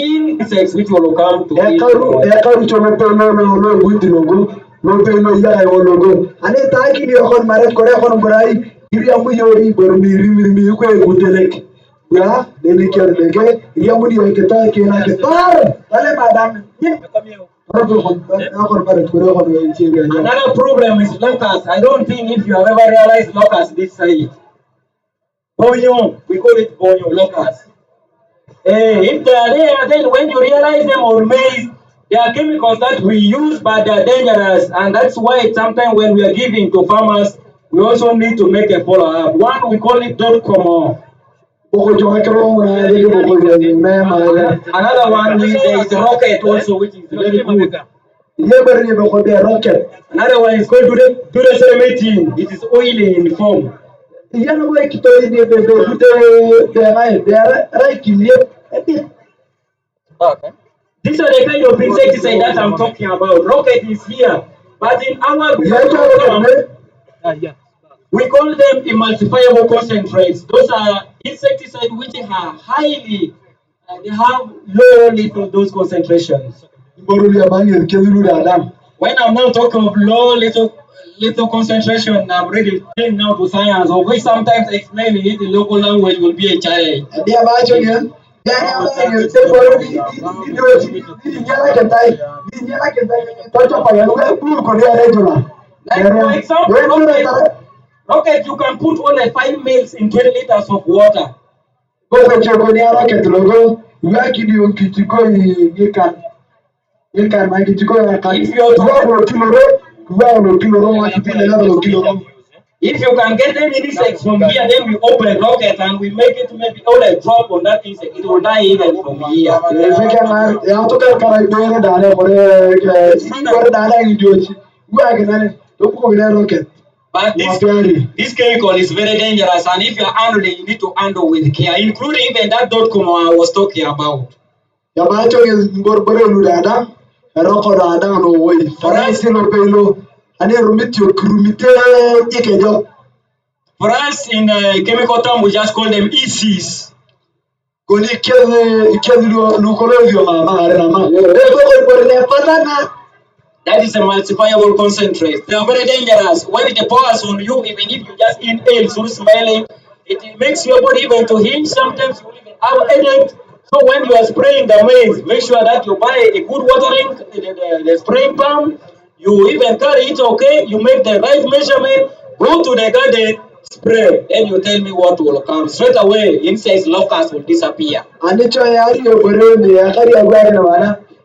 insects which will come to eat. No pay no ya I want to go. And it taking your own marriage correct on Bray, Iriamu Yori, Burmi, Utelek. Yeah, then you can make it. Yamudi like a taki and like a tar. Another problem is locusts. I don't think if you have ever realized locusts this side. Bonyo, we call it bonyo locusts. If they are there, then when you realize them on maize, they are chemicals that we use, but they are dangerous, and that's why sometimes when we are giving to farmers, we also need to make a follow-up. One, we call it .com. Another one there is rocket also, which is very good. Another one is called Duraceremetin. It is oily in form. Okay. These are the kind of insecticide that I'm talking about. Rocket is here, but in our program, we call them emulsifiable concentrates. Those are insecticides which are highly, they have low little dose concentrations. When I'm now talking of low little concentration, I'm really turning now to science, of which sometimes explaining it in local language will be a challenge. For example, rocket, you can put only 5 mils in 20 liters of water. If you can get any insects from here, then we open rocket and we make it maybe only drop on that insect. It will die even from here. But this chemical is very dangerous, and if you are handling, you need to handle with care, including even that .com I was talking about. For us, in chemical term, we just call them ECs. That is a multipliable concentrate. They are very dangerous. When it pours on you, even if you just inhale through smelling, it makes your body even to hinge. Sometimes you even have a headache. So when you are spraying the maize, make sure that you buy a good watering, the spraying pump. You even carry it, okay? You make the right measurement, go to the garden, spray. Then you tell me what will come. Straight away, insects, locusts will disappear.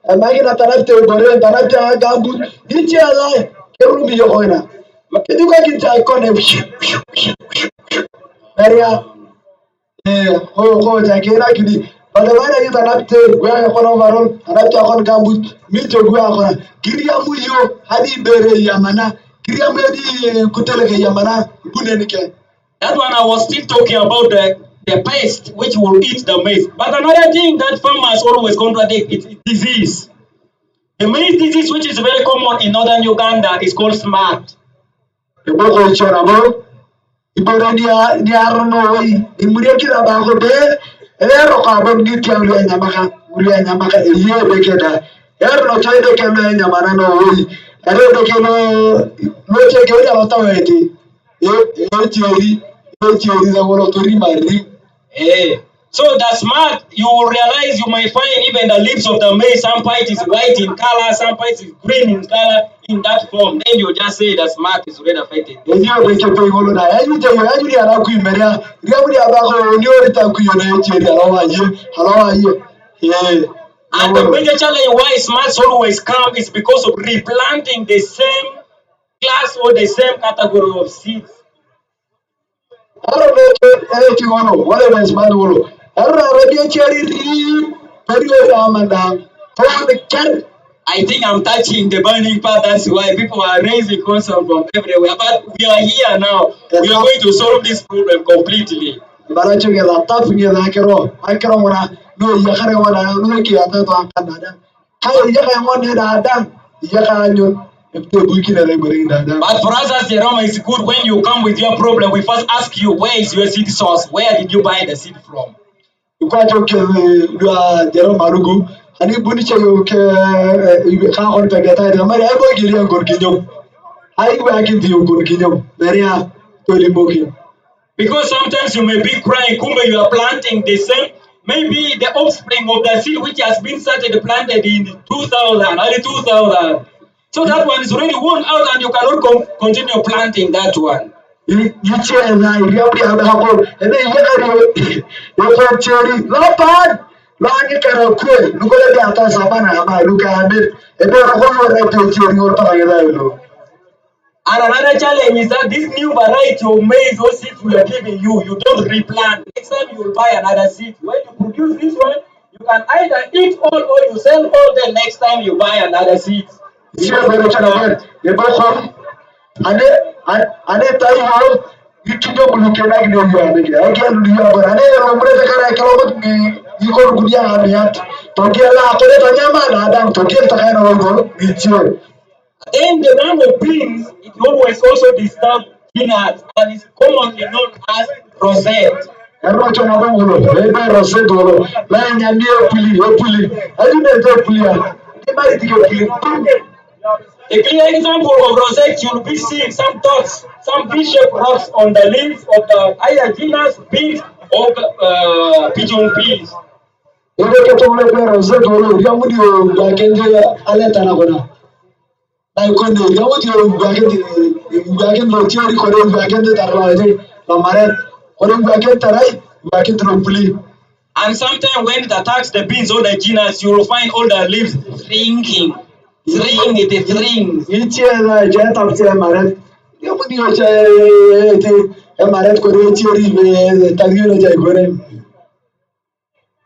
Magina tanafte ubore tanafte gambu inchi alai kerubi yokoina makiduka kinta ikone area ho jakera kidi badawara yita tanafte gwa kono varol tanafte akon gambu milto gwa akona kiriya muyo hadi bere yamana kiriya medi kuteleke yamana bunenike. That one I was still talking about the pest which will eat the maize. But another thing that farmers always contradict is disease. The maize disease, which is very common in northern Uganda, is called smart. So the smart, you will realize you might find even the leaves of the maize, some part is white in color, some part is green in color, in that form. Then you just say the smart is already affected. And the major challenge why smarts always come is because of replanting the same class or the same category of seeds. I think I'm touching the burning part. That's why people are raising concern from everywhere. But we are here now. We are going to solve this problem completely. But for us as Jerome, it's good when you come with your problem, we first ask you, where is your seed source? Where did you buy the seed from? Ukwacho ke jero marugu ani buniche yo ke ka on tagata de mari abo gili ngor kinyo ai wa kinti yo ngor kinyo beria to limoki. Because sometimes you may be crying, kumbe you are planting the same, maybe the offspring of the seed which has been started planted in 2000, early 2000. So that one is already worn out and you cannot continue planting that one. Yiche na iriabri abako ene yegari yoko cheri lopad lani karo kwe lukole de ata sabana ama luka amir ebe roko repe cheri oto ayelo. And another challenge is that this new variety of maize or seeds we are giving you, you don't replant. Next time you will buy another seed. When you produce this one, you can either eat all or you sell all, then next time you buy another seed. Ane tayo ikijo buluke na gino yuanege again yuabara ane rombre takara kalobot mi yikor gudia amiat tokia la akole tanyama na adam tokia takana wogo michio. In the land of beans, it always also disturbs peanuts and is commonly known as rosette. Everyone know wolo ebe rosette wolo la nyami opuli adine opuli ya imari dike opuli. A clear example of rosette, you'll be seeing some dots, some V-shaped rocks on the leaves of the either genus, beans, or pigeon peas. Ebe ketomle pe rosette wolo yamudi o gakende aleta na kona. Na kondo yamudi o gakende no theory kore gakende tarwa ide mamaret kore gakende tarai gakende opuli. And sometimes when it attacks the beans or the genus, you will find all the leaves shrinking. It rings. Each year, I get up to Maret. You put your Maret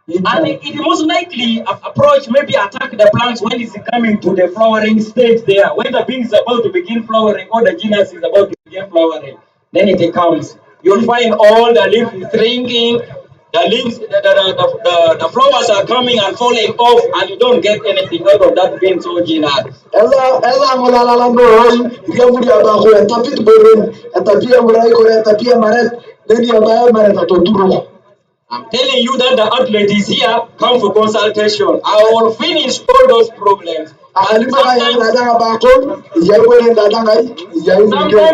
and it most likely approach, maybe attack the plants when it's coming to the flowering stage there. When the bean is about to begin flowering or the genus is about to begin flowering, then it comes. You'll find all the leaves shrinking, the leaves, the flowers are coming and falling off, and you don't get anything out of that bean or genus. I'm telling you that the outlet is here. Come for consultation. I will finish all those problems. Sometimes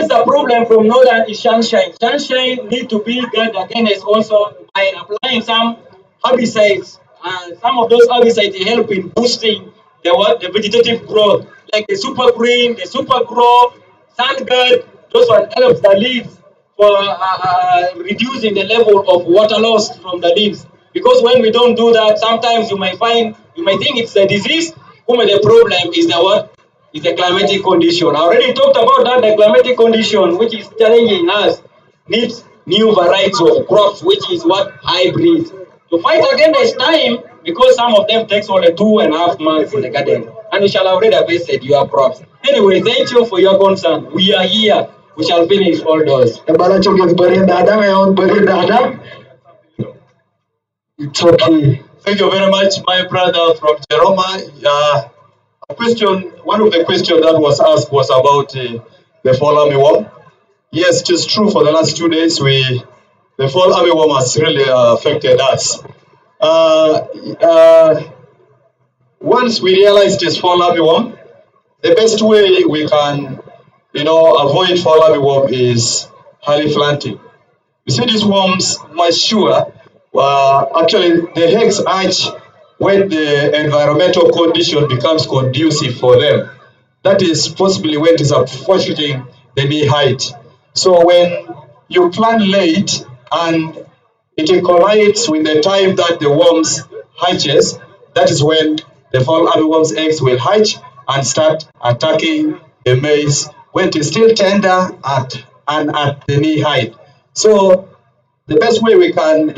the problem from northern is sunshine. Sunshine need to be guarded against also by applying some herbicides. And some of those herbicides help in boosting the vegetative growth, like the super green, the super grow, sun guard. Those one helps the leaves for reducing the level of water loss from the leaves. Because when we don't do that, sometimes you might think it's the disease, but the problem is the what? Is the climatic condition. I already talked about that, the climatic condition, which is challenging us, needs new varieties of crops, which is what? Hybrids. To fight against time, because some of them takes only 2.5 months in the garden, and we shall already harvested your crops. Anyway, thank you for your concern. We are here. We shall finish all those. It's okay. Thank you very much, my brother from Jeroma. One of the questions that was asked was about the fall armyworm. Yes, it is true. For the last 2 days, the fall armyworm has really affected us. Once we realized this fall armyworm, the best way we can, avoid fall armyworm is early planting. You see, these worms mature. Actually, the eggs hatch when the environmental condition becomes conducive for them. That is possibly when it is approaching the knee height. So when you plant late and it collides with the time that the worms hatches, that is when the fall armyworm's eggs will hatch and start attacking the maize when it is still tender and at the knee height. So the best way we can,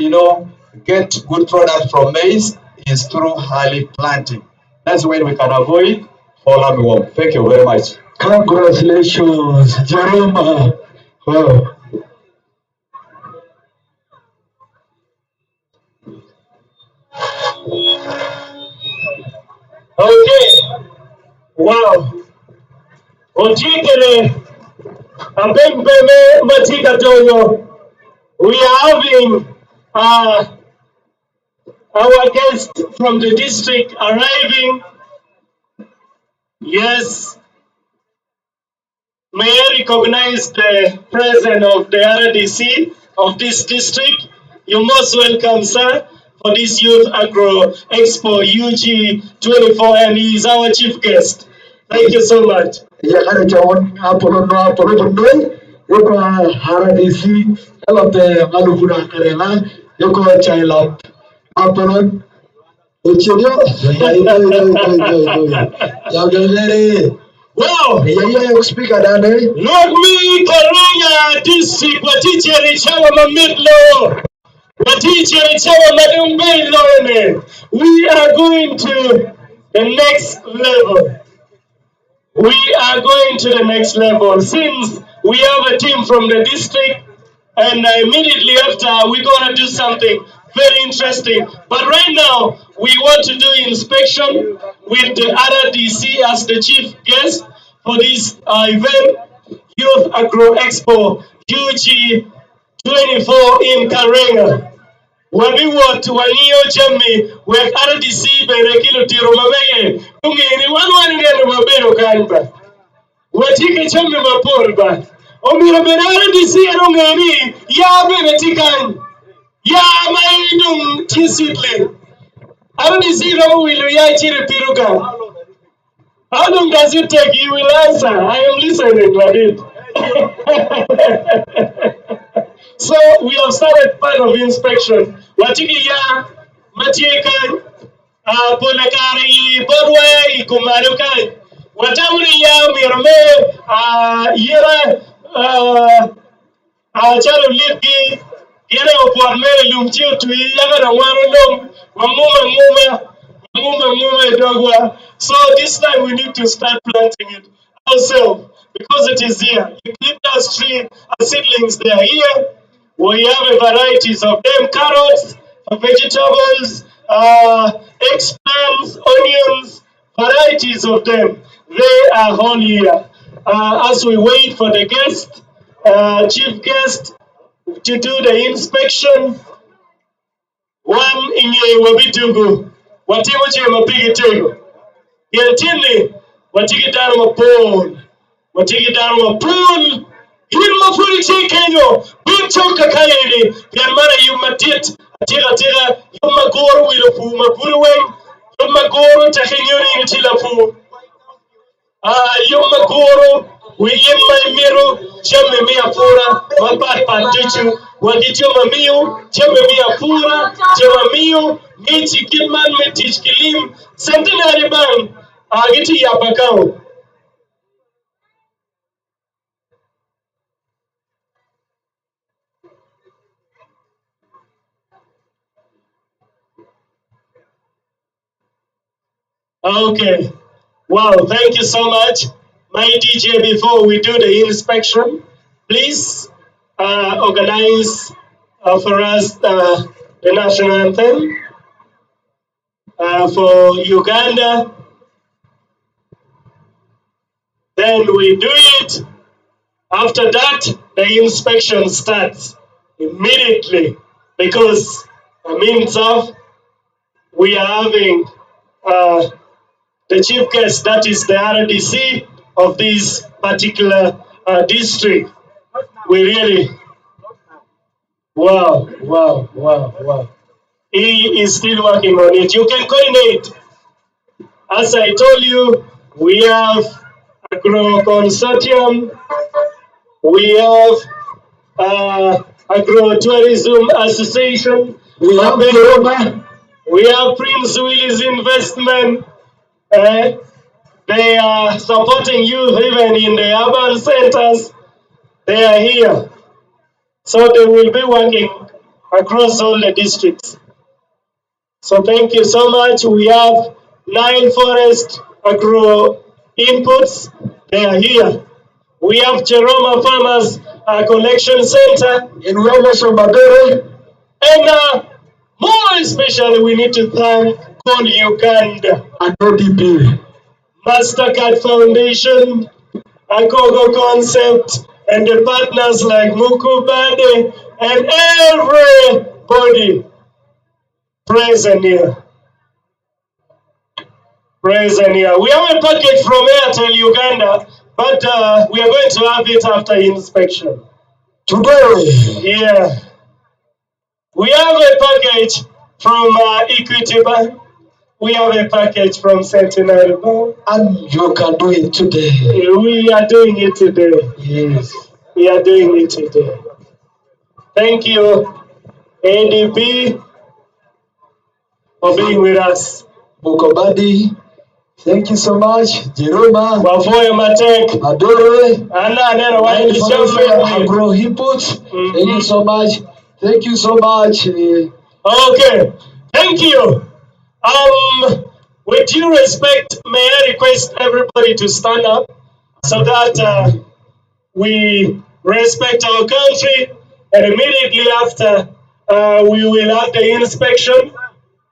get good product from maize is through early planting. That's when we can avoid fall armyworm. Thank you very much. Congratulations, Jeroma. Wow. Okay. Wow. We are having our guest from the district arriving. Yes, may I recognize the president of the RDC of this district? You're most welcome, sir, for this Youth Agro Expo UG-24, and he is our chief guest. Thank you so much. Yoko RDC, Elope Malukuna Karenga, Yoko Chailop, Apolon, Uchidio, Wow! Speaker Dane, Lord me Karenga district, Watiche Richawa Mamidlo, Watiche Richawa Madumbelo. We are going to the next level. We are going to the next level. Since we have a team from the district, and immediately after, we're going to do something very interesting. But right now, we want to do inspection with the RDC as the chief guest for this event, Youth Agro Expo UG-24 in Karenga. Wabi watu wanio jami wek RDC bere kilo tiro mabeye ungeni wanu ngene mabero kanba watike jami mapor ba omiro bere RDC ngeni ya bere tikan ya maidum tisidle RDC no will ya chire piruka. How long does it take? You will answer. I am listening, Ladid. So we have started part of inspection. Watiki ya matieka polekari bodwe ikumarukai. Watamri ya mirme yera chalo lipki yera opwarmere lumchio tui yaga na warondom manguma dogwa. So this time we need to start planting it ourselves because it is here. Eucalyptus tree seedlings, they are here. We have varieties of them, carrots, vegetables, eggplants, onions, varieties of them. They are all here. As we wait for the guest, chief guest, to do the inspection, one in Wabitugu, watimu chema pigitego. Yentini, watigitano mapon, watigitano mapon. Hilma furi Kenyo, bin choka kairi, yanmara yumatit, atira, yumagoro wilafu, mapuruwen, yumagoro tahinyuri nitilafu. Yumagoro, we in my mirror, chame mi apura, mapat pantichu, wadicho mamiu, chame mi apura, chamamiu, michi kilman metich kilim, centenary bang, agiti yapakao. Okay. Wow, thank you so much. My DJ, before we do the inspection, please organize for us the national anthem for Uganda. Then we do it. After that, the inspection starts immediately because means of we are having the chief guest, that is the RDC of this particular district. We really, wow. He is still working on it. You can coordinate. As I told you, we have Agro Consortium, we have Agro Tourism Association, we have Prince Willis Investment. They are supporting youth even in the urban centers. They are here. So they will be working across all the districts. So thank you so much. We have 9 forest agro inputs. They are here. We have Jeroma Farmers Collection Center in Roma. And more especially, we need to thank all Uganda and ODP, MasterCard Foundation, Akogo Concept, and the partners like Mukubade and everybody. Praise and near. Praise and near. We have a package from Airtel Uganda, but we are going to have it after inspection. Today. Yeah. We have a package from Equity Bank. We have a package from Sentinel Bank. And you can do it today. We are doing it today. Yes. We are doing it today. Thank you, ADB, for being with us. Mukobadi, thank you so much. Jeroma, Wafoya Matek, Adore, Agro Expo. Thank you so much. Thank you so much. Okay, thank you. With due respect, may I request everybody to stand up so that we respect our country, and immediately after we will have the inspection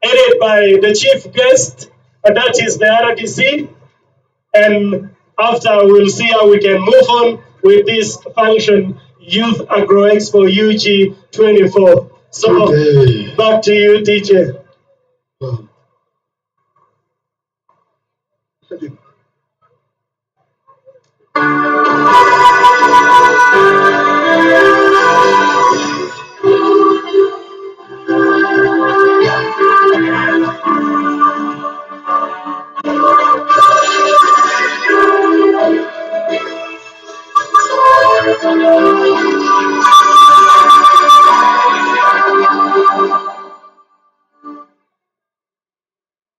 headed by the chief guest, and that is the RDC, and after we'll see how we can move on with this function, Youth Agro Expo UG-24. So back to you, DJ.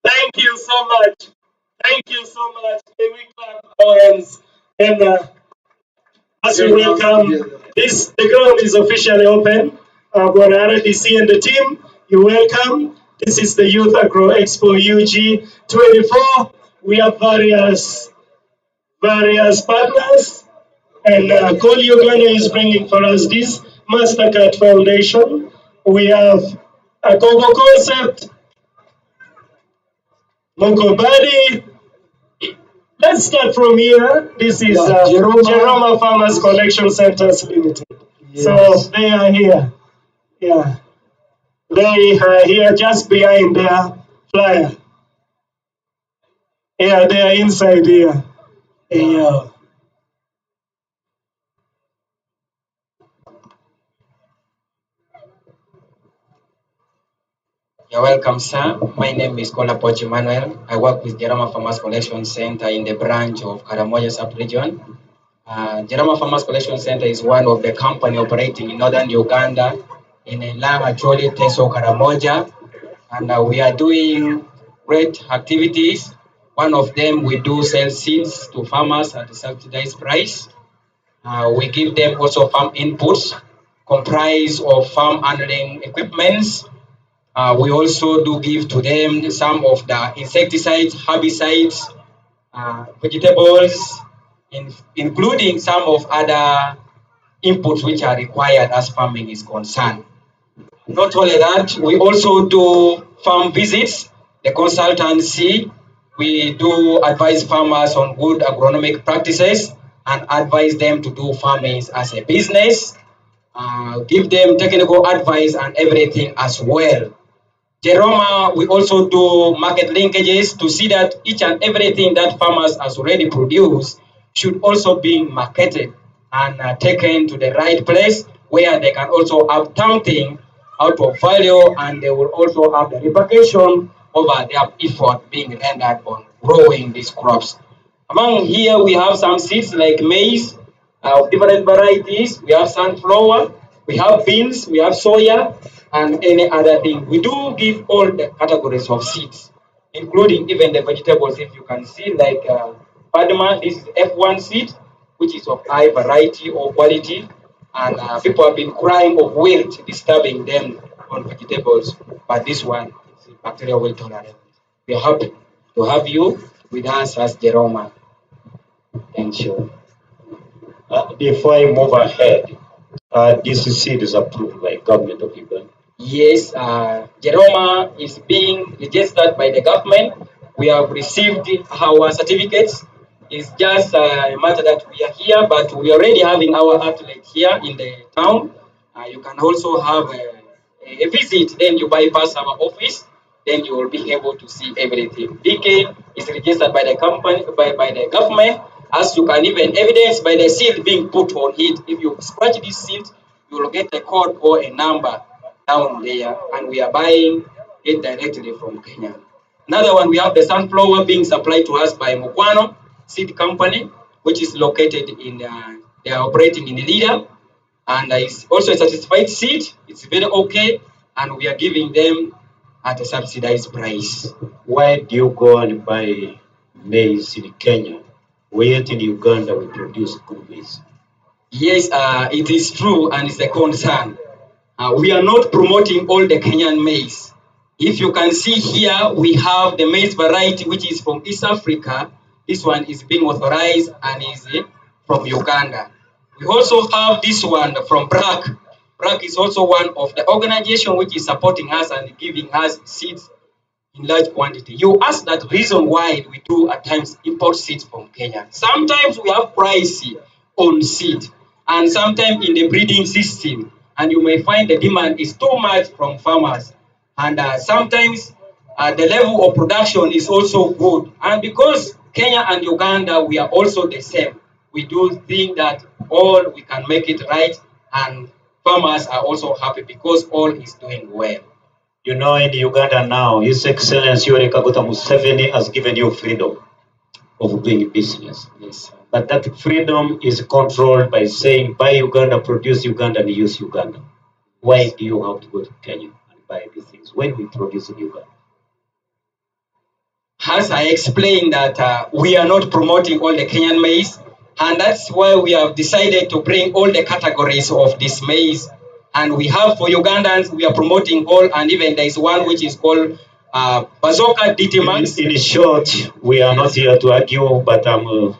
Thank you so much. Thank you so much. May we clap our hands and as we welcome this, the ground is officially open. For RDC and the team, you're welcome. This is the Youth Agro Expo UG-24. We have various partners, and Call Uganda is bringing for us this MasterCard Foundation. We have Akogo Concept, Mokobadi. Let's start from here. This is Jeroma Farmers Collection Centers Limited. Yes. So they are here. Yeah. They are here just behind their flyer. Yeah, they are inside here. Yeah. You're welcome, sir. My name is Kola Poch Emmanuel. I work with Jeroma Farmers Collection Center in the branch of Karamoja sub-region. Jeroma Farmers Collection Center is one of the company operating in northern Uganda in Langa, Choli, Teso, Karamoja. And we are doing great activities. One of them, we do sell seeds to farmers at a subsidized price. We give them also farm inputs, comprised of farm handling equipments. We also do give to them some of the insecticides, herbicides, vegetables, including some of other inputs which are required as farming is concerned. Not only that, we also do farm visits, the consultancy. We do advise farmers on good agronomic practices and advise them to do farming as a business, give them technical advice and everything as well. Jeroma, we also do market linkages to see that each and everything that farmers has already produced should also be marketed and taken to the right place where they can also have something out of value, and they will also have the repercussion over their effort being rendered on growing these crops. Among here, we have some seeds like maize of different varieties. We have sunflower, we have beans, we have soya, and any other thing. We do give all the categories of seeds, including even the vegetables. If you can see, like Padma, this is F1 seed, which is of high variety or quality, and people have been crying of wilt disturbing them on vegetables, but this one is bacterial wilt tolerant. We are happy to have you with us as Jeroma. Thank you. Before I move ahead, this seed is approved by government of Uganda. Yes, Jeroma is being registered by the government. We have received our certificates. It's just a matter that we are here, but we are already having our outlet here in the town. You can also have a visit, then you bypass our office, then you will be able to see everything. DK is registered by the company, by the government, as you can even evidence by the seal being put on it. If you scratch this seal, you will get a code or a number down there, and we are buying it directly from Kenya. Another one, we have the sunflower being supplied to us by Mukwano Seed Company, which is located in, they are operating in the leader, and it's also a certified seed. It's very okay, and we are giving them at a subsidized price. Why do you go and buy maize in Kenya, where in Uganda we produce good maize? Yes, it is true, and it's a concern. We are not promoting all the Kenyan maize. If you can see here, we have the maize variety which is from East Africa. This one is being authorized and is from Uganda. We also have this one from BRAC. BRAC is also one of the organizations which is supporting us and giving us seeds in large quantity. You ask that reason why we do at times import seeds from Kenya. Sometimes we have price on seed, and sometimes in the breeding system, and you may find the demand is too much from farmers. And sometimes the level of production is also good. And because Kenya and Uganda, we are also the same. We do think that all we can make it right, and farmers are also happy because all is doing well. You know, in Uganda now, His Excellency Yoweri Kaguta Museveni has given you freedom of doing business. Yes. But that freedom is controlled by saying, buy Uganda, produce Uganda, and use Uganda. Why do you have to go to Kenya and buy these things when we produce in Uganda? As I explained that we are not promoting all the Kenyan maize, and that's why we have decided to bring all the categories of this maize. And we have for Ugandans, we are promoting all, and even there is one which is called Bazooka DT Max. In short, we are not here to argue, but I'm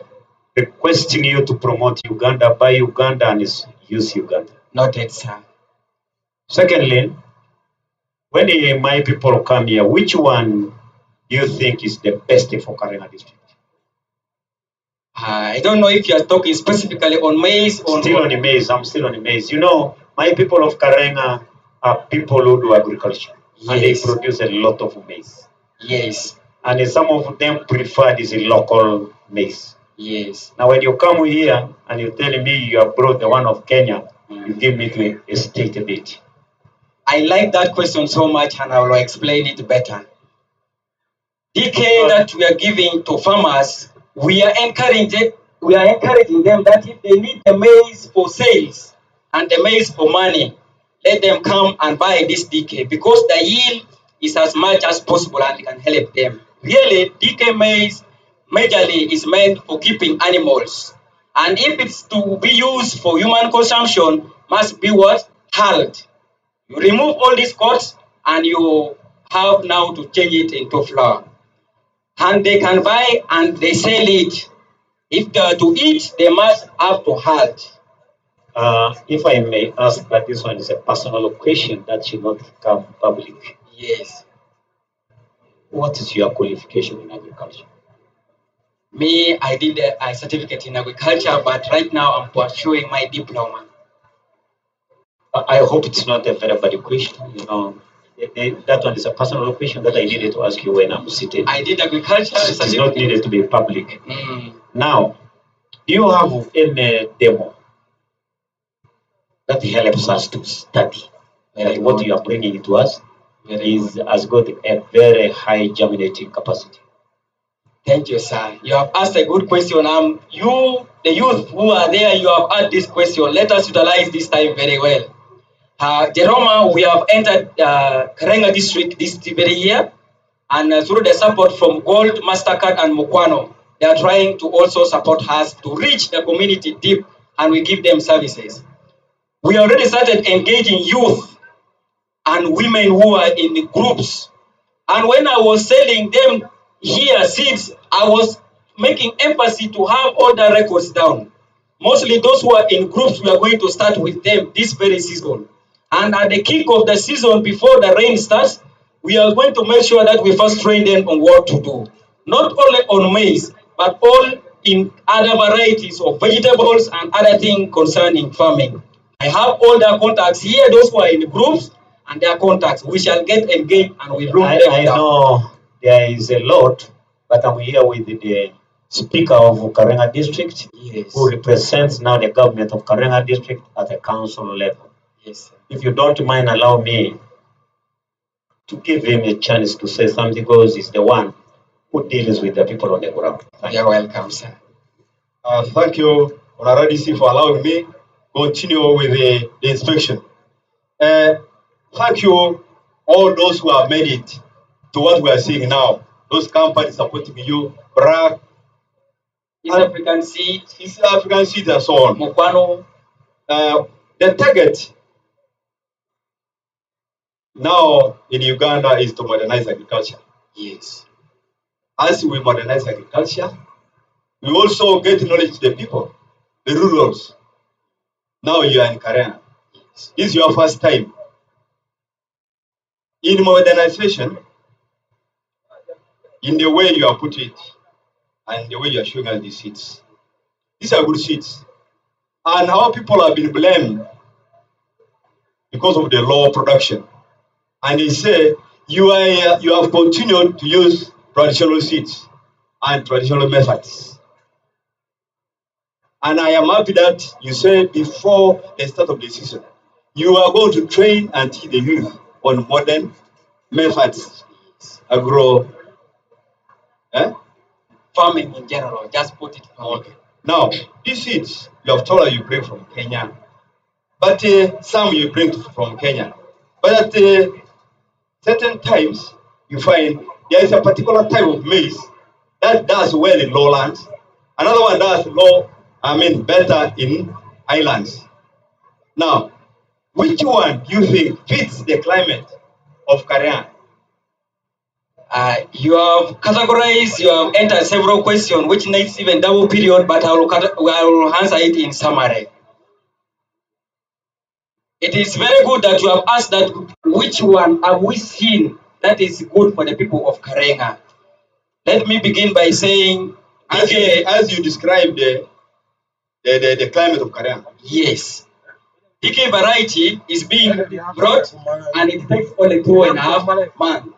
requesting you to promote Uganda, buy Uganda, and use Uganda. Noted, sir. Secondly, when my people come here, which one do you think is the best for Karenga district? I don't know if you are talking specifically on maize or still on the maize. I'm still on the maize. You know, my people of Karenga are people who do agriculture, yes, and they produce a lot of maize. Yes. And some of them prefer this local maize. Yes. Now, when you come here and you tell me you have brought the one of Kenya, you give me to a state a bit. I like that question so much, and I will explain it better. DK that we are giving to farmers, we are encouraging them that if they need the maize for sales and the maize for money, let them come and buy this DK, because the yield is as much as possible and can help them. Really, DK maize majorly is meant for keeping animals, and if it's to be used for human consumption, must be what? Hulled. You remove all these costs and you have now to change it into flour. And they can buy and they sell it. If they are to eat, they must have to hull. If I may ask, but this one is a personal question that should not come public. Yes. What is your qualification in agriculture? Me, I did a certificate in agriculture, but right now I'm pursuing my diploma. I hope it's not a very bad question. You know, that one is a personal question that I needed to ask you when I'm seated. I did agriculture. It is not needed to be public. Mm. Now, do you have any demo that helps us to study? Like what you are bringing to us has got a very high germinating capacity. Thank you, sir. You have asked a good question. You, the youth who are there, you have asked this question. Let us utilize this time very well. Jeroma, we have entered Karenga district this very year, and through the support from Gold, MasterCard, and Mukwano, they are trying to also support us to reach the community deep, and we give them services. We already started engaging youth and women who are in the groups, and when I was selling them here seeds, I was making emphasis to have all the records down. Mostly those who are in groups, we are going to start with them this very season. And at the kick of the season, before the rain starts, we are going to make sure that we first train them on what to do. Not only on maize, but all in other varieties of vegetables and other things concerning farming. I have all the contacts here, those who are in groups, and their contacts. We shall get engaged and we root them I down. know there is a lot, but I'm here with the Speaker of Karenga District, Yes. who represents now the government of Karenga District at the council level. Yes. If you don't mind, allow me to give him a chance to say something, because he's the one who deals with the people on the ground. You're welcome, sir. Thank you, Honorary DC, for allowing me to continue with the inspection. Thank you, all those who have made it to what we are seeing now. Those companies supporting you, BRAC, East African Seed, East African Seed, and so on. Mokwano. The target now in Uganda is to modernize agriculture. Yes. As we modernize agriculture, we also get knowledge to the people, the rurals. Now you are in Karenga. This is your first time. In modernization, in the way you have put it, and the way you are showing us these seeds, these are good seeds. And our people have been blamed because of the low production. And they say you have continued to use traditional seeds and traditional methods. And I am happy that you said before the start of the season, you are going to train and teach the youth on modern methods, farming in general, just put it farming. Okay. Now, these seeds, you have told us you bring from Kenya, but some you bring from Kenya. But at certain times, you find there is a particular type of maize that does well in lowlands. Another one does better in islands. Now, which one do you think fits the climate of Karenga? You have categorized, you have entered several questions, which needs even double period, but I will answer it in summary. It is very good that you have asked that which one have we seen that is good for the people of Karenga. Let me begin by saying, as you described the climate of Karenga. Yes. DK variety is being brought and it takes only 2.5 months.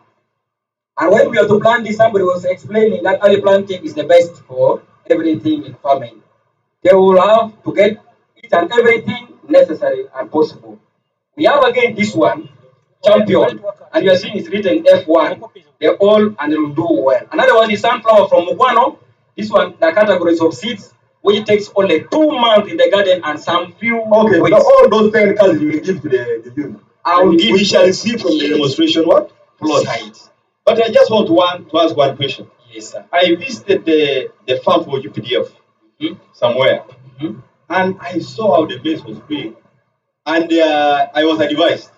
And when we are to plant this, somebody was explaining that early planting is the best for everything in farming. They will have to get each and everything necessary and possible. We have again this one, champion, and you are seeing it's written F1. They all and they will do well. Another one is sunflower from Mokwano. This one, the categories of seeds, which takes only 2 months in the garden and some few Okay, weeks. but all those technicals you will give to the youth. I will give. We shall see from the demonstration what? Sides. But I just want to ask one question. Yes, sir. I visited the farm for UPDF somewhere, and I saw how the maize was growing. And I was advised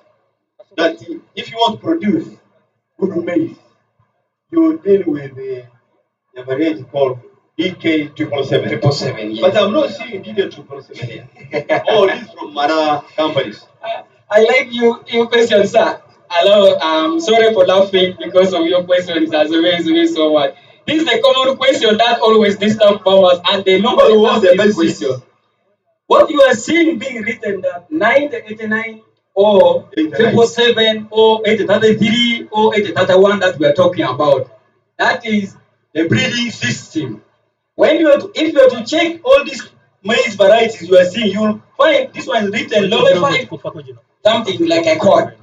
that if you want to produce good maize, you deal with the variety called DK777. Yes. But I'm not seeing DK777 here. All these from Mara companies. I like your question, sir. I'm sorry for laughing because of your question. It has amazed me so much. This is a common question that always disturbs farmers, and they normally ask this question. What you are seeing being written that 989 or 777 or 833 or 831 that we are talking about, that is the breeding system. When if you are to check all these maize varieties you are seeing, you will find this one is written lower 5, something like a cord.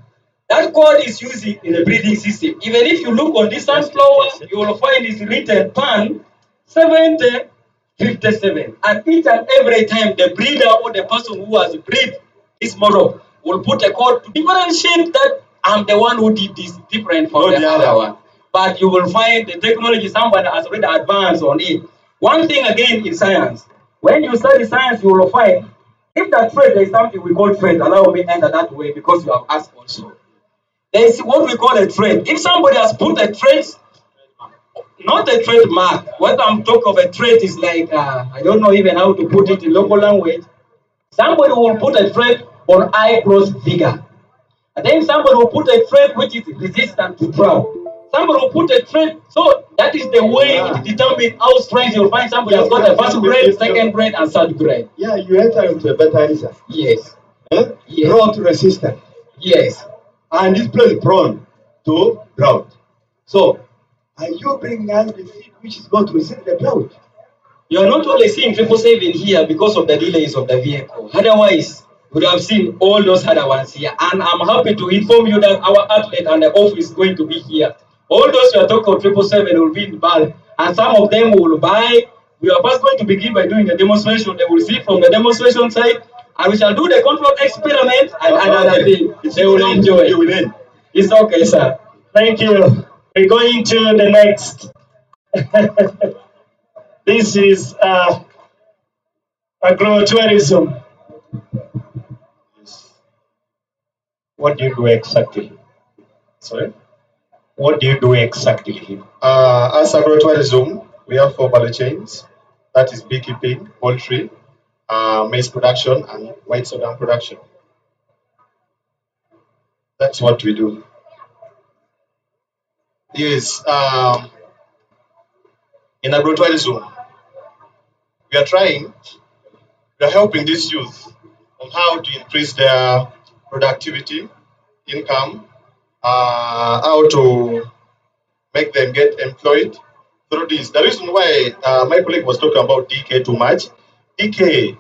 That cord is used in the breeding system. Even if you look on this sunflower, you will find it's written pan 7057. And each and every time the breeder or the person who has bred this model will put a cord to differentiate that I'm the one who did this different from the other one. But you will find the technology, somebody has already advanced on it. One thing again in science, when you study science, you will find if that trait, there is something we call trait. Allow me to enter that way because you have asked also. There is what we call a trait. If somebody has put a trait, not a trademark. What I'm talking of a trait is like, I don't know even how to put it in local language. Somebody will put a trait on high growth vigor. And then somebody will put a trait which is resistant to drought. Somebody will put a trait, so that is the way it determines how strong you'll find somebody has got a first grade, second grade, and third grade. Yeah, you enter into a better answer. Yes. Yes. Drought resistant. Yes. and this place is prone to drought. So, are you bringing us the seed which is going to receive the drought? You are not only seeing 777 here because of the delays of the vehicle. Otherwise, we would have seen all those other ones here. And I'm happy to inform you that our outlet and the office is going to be here. All those you are talking of 777 will be in bulk, and some of them will buy. We are first going to begin by doing the demonstration. They will see from the demonstration side, and we shall do the control experiment and another thing. They will enjoy. It's okay, sir. Thank you. We're going to the next. This is agro-tourism. What do you do exactly? Sorry? What do you do exactly here? As agro-tourism, we have 4 value chains. That is beekeeping, poultry, maize production, and white sorghum production. That's what we do. Yes. In agro-tourism, we are helping these youth on how to increase their productivity, income, how to make them get employed through this. The reason why my colleague was talking about DK too much, DK,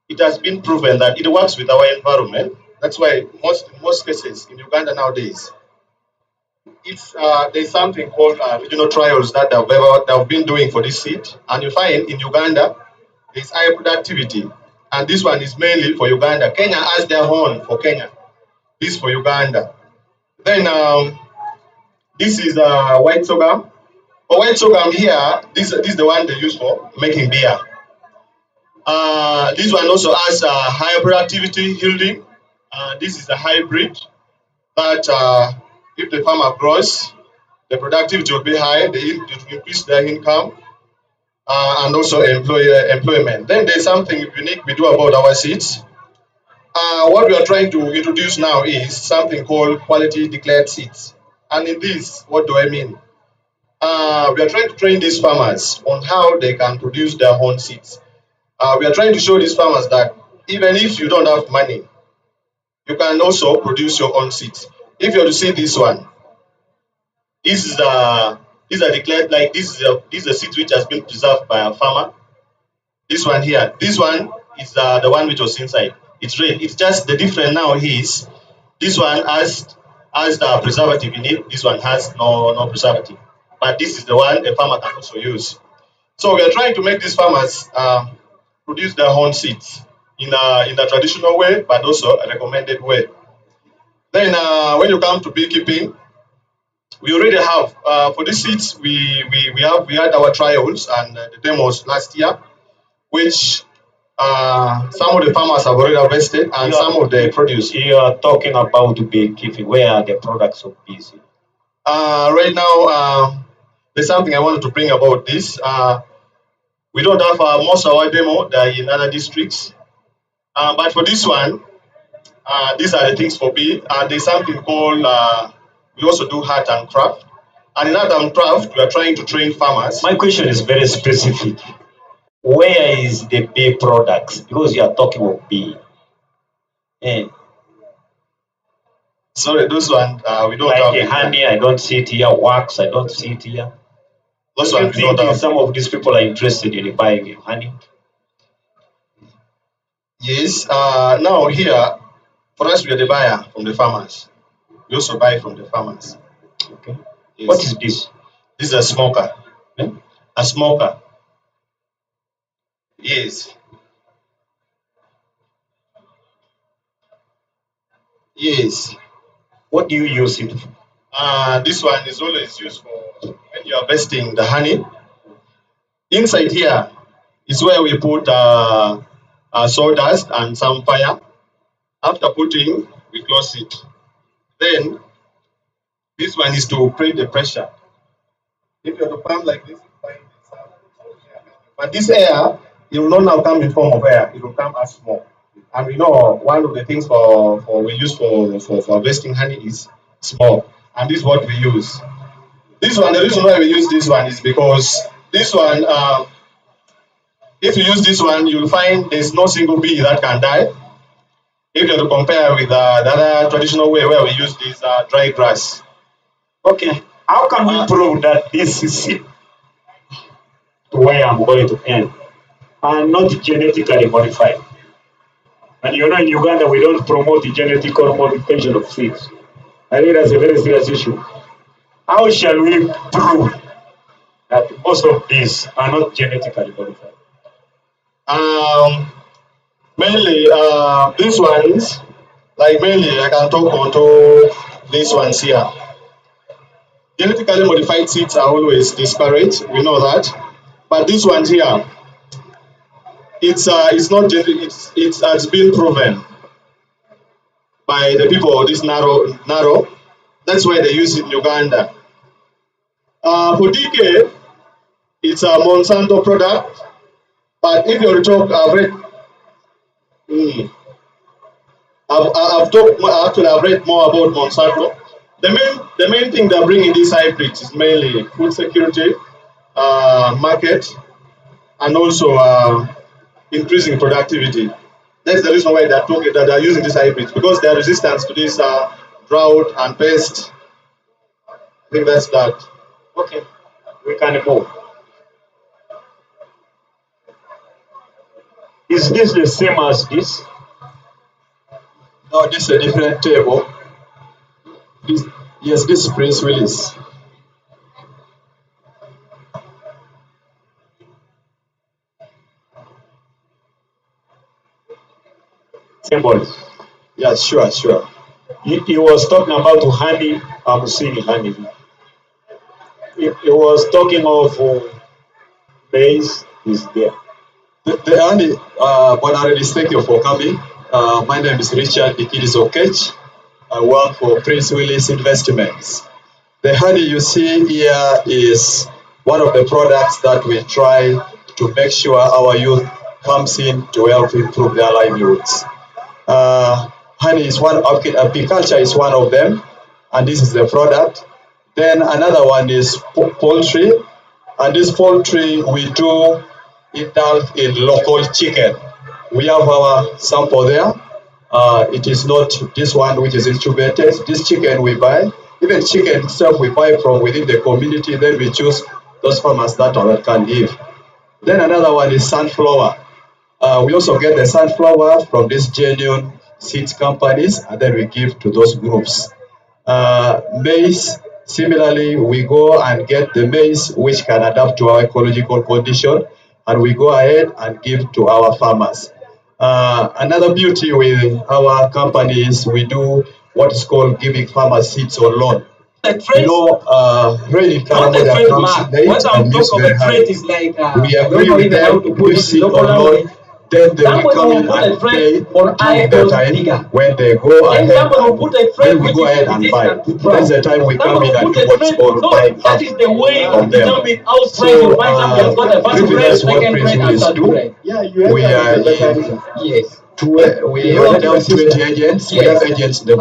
it has been proven that it works with our environment. That's why in most cases in Uganda nowadays, there's something called regional trials that they've been doing for this seed, and you find in Uganda there's higher productivity, and this one is mainly for Uganda. Kenya has their own for Kenya. This for Uganda. Then this is white sorghum. For white sorghum here, this is the one they use for making beer. This one also has higher productivity yielding. This is a hybrid that if the farmer grows, the productivity will be high, it will increase their income, and also employment. Then there's something unique we do about our seeds. What we are trying to introduce now is something called quality declared seeds. And in this, what do I mean? We are trying to train these farmers on how they can produce their own seeds. We are trying to show these farmers that even if you don't have money, you can also produce your own seeds. If you are to see this one, these are declared like this is a seed which has been preserved by a farmer. This one here, this one is the one which was inside. It's red. It's just the difference now is this one has the preservative in it. This one has no preservative. But this is the one a farmer can also use. So we are trying to make these farmers produce their own seeds in a traditional way, but also a recommended way. Then when you come to beekeeping, we already have for these seeds we had our trials and the demos last year, which some of the farmers have already harvested and some of the produce. You are talking about beekeeping. Where are the products of bees? Right now, there's something I wanted to bring about this. We don't have most of our demo that are in other districts, but for this one, these are the things for bee. There's something called we also do art and craft. And in art and craft, we are trying to train farmers. My question is very specific. Where is the bee products? Because you are talking of bee. Sorry, those ones we don't like have. Honey, I don't see it here. Wax, I don't see it here. Those ones we don't have. Some of these people are interested in buying honey. Yes. Now here, for us, we are the buyer from the farmers. We also buy from the farmers. Okay. Yes. What is this? This is a smoker. A smoker. Yes. Yes. What do you use it for? This one is always used for when you are harvesting the honey. Inside here is where we put sawdust and some fire. After putting, we close it. Then this one is to create the pressure. If you are to pump like this, but this air, it will not now come in form of air. It will come as smoke. And we know one of the things we use for harvesting honey is smoke. And this is what we use. This one, the reason why we use this one is because this one, if you use this one, you'll find there's no single bee that can die. if you're to compare with the other traditional way where we use this dry grass. Okay, how can we prove that this is to where I'm going to end and not genetically modified? And you know, in Uganda, we don't promote the genetical modification of seeds. I think that's a very serious issue. How shall we prove that most of these are not genetically modified? Mainly, these ones, like mainly, I can talk onto these ones here. Genetically modified seeds are always disparate, we know that. But this one here, it's not it has been proven by the people of this narrow. That's why they use it in Uganda. For DK, it's a Monsanto product. But if you talk, I've read more about Monsanto. The main thing they're bringing these hybrids is mainly food security, market, and also increasing productivity. That's the reason why they're using these hybrids, because they are resistant to this drought and pest. I think that's that. Okay, we can move. Is this the same as this? No, this is a different table. Yes, this is Prince Willis. Symbols. Yes, sure. He was talking about honey. I'm seeing honey. He was talking of maize. Is there? The honey, Bonarelli, thank you for coming. My name is Richard Ikiris Okech. I work for Prince Willis Investments. The honey you see here is one of the products that we try to make sure our youth comes in to help improve their livelihoods. Honey is one, apiculture is one of them, and this is the product. Then another one is poultry, and this poultry we do indulge in local chicken. We have our sample there. It is not this one which is incubated. This chicken we buy, even chicken itself we buy from within the community, then we choose those farmers that can give. Then another one is sunflower. We also get the sunflower from these genuine seeds companies, and then we give to those groups. Maize, similarly, we go and get the maize which can adapt to our ecological condition, and we go ahead and give to our farmers. Another beauty with our company is we do what is called giving farmers seeds on loan. You know, rain in Caravan comes late and leaves very high. We agree with them to give seed on loan. Then they will come in and pay during the time when they go ahead. Then we go ahead and buy. That's the time we come in and do what's called buying half of them. So, that's what Prince Willis do. We are we have 20 agents. We have agents in the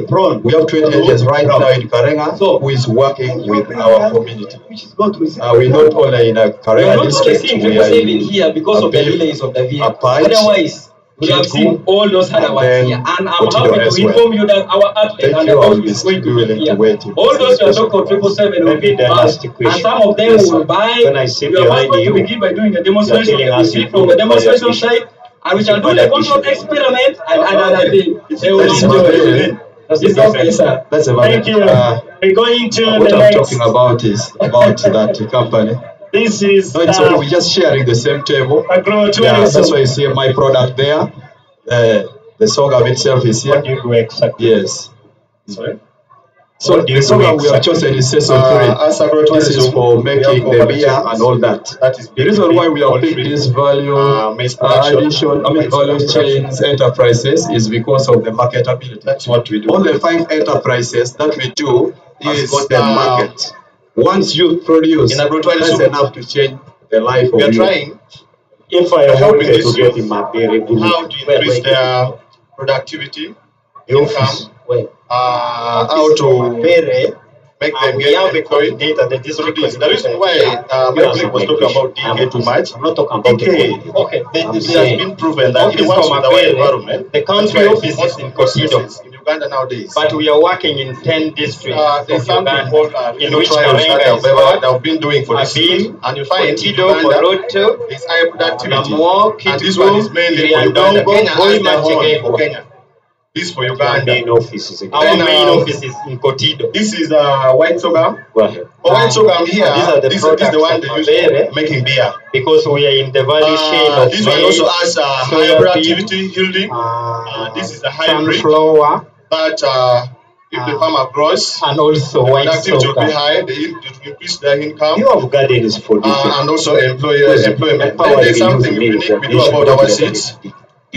front. We have 20 agents right now in Karenga who is working with our community. We're not only in a Karenga district, we are in here because of the delays of the vehicle. Otherwise, we have seen all those other ones here. And I'm happy to inform you that our athlete and the coach is going to be here. All those you are talking about 777 will be there. And some of them will buy your passport to begin by doing the demonstration. You see from the demonstration site. And we shall do the control experiment and another thing. They will enjoy. That's about Thank you. We're going to what the I'm next. talking about is about that company. This is So we're just sharing the same table. Agro Yeah, 24. that's why you see my product there. The sorghum itself is here. What do you do exactly? Yes. Sorry? So the sorghum we have chosen is session-free. This is for making the beer and all that. The reason why we have picked this value value chains enterprises is because of the marketability. That's what we do. All the 5 enterprises that we do is the market. Once you produce, that's enough to change the life of you. We are trying. If I help wanted to get in my beer, How to increase their productivity, income, how to make them we get have a employed coordinator, the through district this. The reason why my colleague was talking about DK too much, I'm not talking about DK, okay, it has been proven that it office works from with our Abele, environment. the country That's why office most is in processes in Uganda nowadays. but we are working in 10 districts There's of something Uganda, called in which which trials that Karenga they've been doing for this seed, and you find in Kotido, Uganda Boroto, there's high productivity, Lamuo, and this one is mainly for Uganda. Riandongo, Kenya has their own Boima, for Kenya. This for Our Uganda. main office is in Then, in Kotido. This is white sorghum. Go ahead. For white sorghum here, These are the this is the one products they of use for Mabere. making beer. Because we are in the value chain of This one maize, also has high soya productivity yielding. This is a hybrid, sunflower, but if the farmer grows, and also the white productivity will be sorghum. high, it will increase their income, You have gardens for this. and also employment. Then there's something unique we do about our seeds.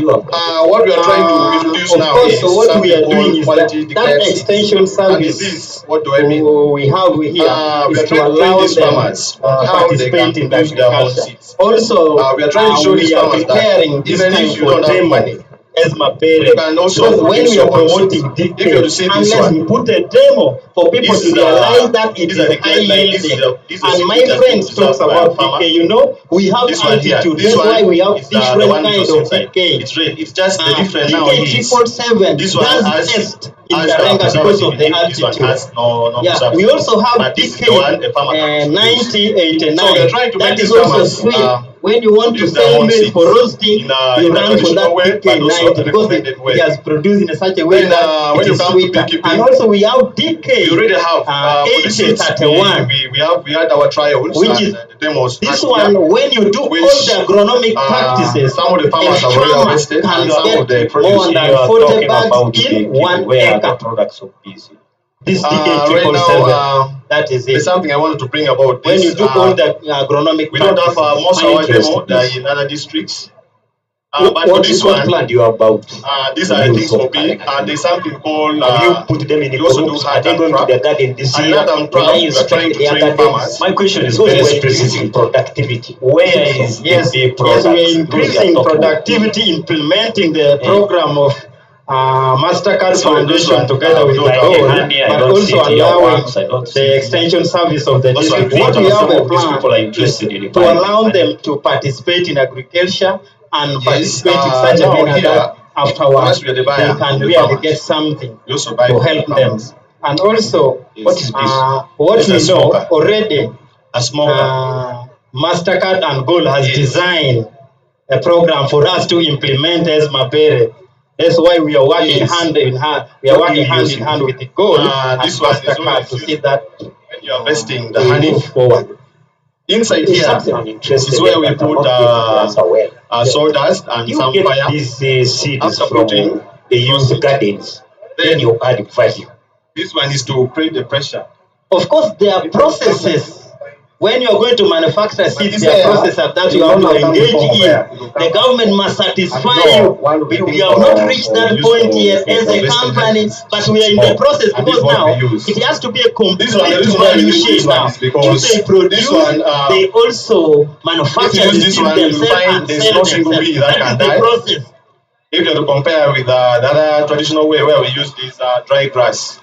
What we are trying to introduce now is what we are doing is quality that extension and service. this, what do I mean? We have here We are is to trying to train allow these them farmers on how they can participate in produce their own agriculture. seeds. Also, We are trying to show these we are farmers that preparing this even time if you for don't have demo money, as my you parent. can also Because when produce we your are own promoting seeds. If you have to see this unless one, we put a demo for people this to is, realize that it these is are the high guidelines. This is yielding. this is And a my seed that's friend been talks preserved by a about farmer. DK. You know, we have This one here, altitude. this That's why one we have is the different one kind which of was inside. DK. It's red. It's just the different now is DK-347 this one does has best in has Karenga because of the this one altitude. has no Yeah, preservative. we also have But this is the one a farmer can produce. 9089. So we are trying to make That is these also farmers, sweet. When you want to produce their sell own maize seeds for roasting, in you a run for that traditional way, but also DK90 a because recommended way. it has produced in such a way Then, that when it you is come to sweeter. beekeeping, And also we have DK we already have for this seeds, 8031. we had our trials Which and is the demos. This last one, year, when you do all which, the agronomic practices, some of the farmers a have already farmer harvested can and some of the get produce. more than 40 bags in 1 acre. Products of this. This Right now, DK-347, that is there's it. something I wanted to bring about When this. you do all the agronomic We don't have practices, most of my our interest demo is that in other districts. But what for this is what one, plan you are about? these are the things for me. And there's something called. Have you put them in the we also do groups? Are heart they and going to crop. their garden this And year? heart and Will crop, I we are trying inspect to their train gardens? farmers. My question is Because very we're specific. increasing productivity. Where is Yes, the yes, products? we're Those you are increasing talking about. productivity, implementing the program of MasterCard So this Foundation one, together with the like goal, honey, I but don't see also it here allowing once, I don't see the it extension service of the That's district. why What we have some a of these plan people are is interested in to buying allow honey. them to participate in agriculture and Yes, participate in such a now manner here, that afterwards once we are the buyer they can and the really farmers, get something we also buy to from the help them. farmers. And also, Yes. What is this? what This we is a know smoker. already, A smoker. MasterCard and Goal has Yes. designed a program for us to implement as Mabere. That's why we are working Yes. hand in hand. We are What do working you hand use in it? hand with the Goal and This one is MasterCard always to used see that when you are harvesting the we honey. move forward. Inside It's here something I'm interested is where in, we but I'm put not getting the answer well. sawdust and You some get fire. these seeds After from putting the used gardens. Then you add value. This one is to create the pressure. Of course, there are processes. When you are going to manufacture seeds, there are processes that you have to engage in. The government must satisfy you. We have not reached that point yet as a company, but we are in the process because now it has to be a complete value chain now. If they produce, they also manufacture the seeds themselves and sell themselves. That is the process. If you are to compare with the other traditional way where we use this dry grass.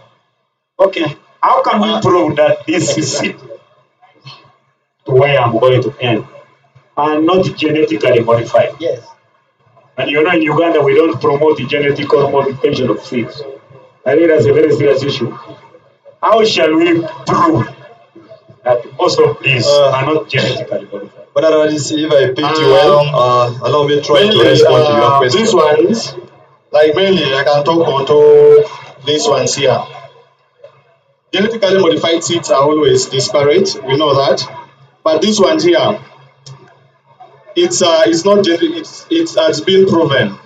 Okay. How can we prove that this is it to where I'm going to end and not genetically modified? Yes. And you know, in Uganda, we don't promote the genetic modification of seeds. I think that's a very serious issue. How shall we prove that most of these are not genetically modified? But if I picked you well, allow me to try to respond to your question. These ones, like mainly, I can talk onto these ones here. Genetically modified seeds are always disparate. We know that, but this one here, it's not. It has been proven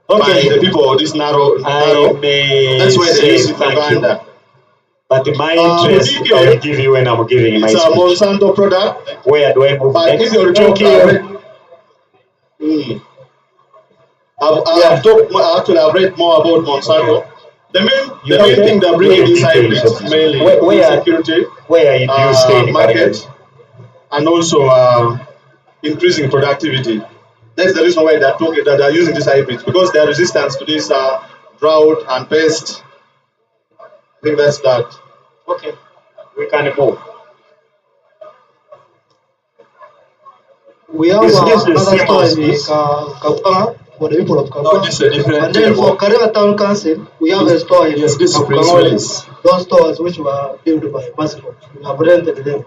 by the people of this narrow. That's why they use it in Uganda. But my interest, DK, I will give you when I'm giving my It's a speech. Monsanto product. Where do I move But next? if you're talking, I've read more about Monsanto. The main thing that brings this hybrid is mainly security, where do you stay in the market, and also increasing productivity. That's the reason why they're using this hybrid, because they are resistant to this drought and pest. I think that's that. Okay, we can move. We have This is another store in Siemens. Kampala for the people of No, Kampala. this is a different And then table. for Karenga Town Council, we have a store in Yes, this is press Kampala. release. Those stores which were built by MASTERCARD. We have rented them.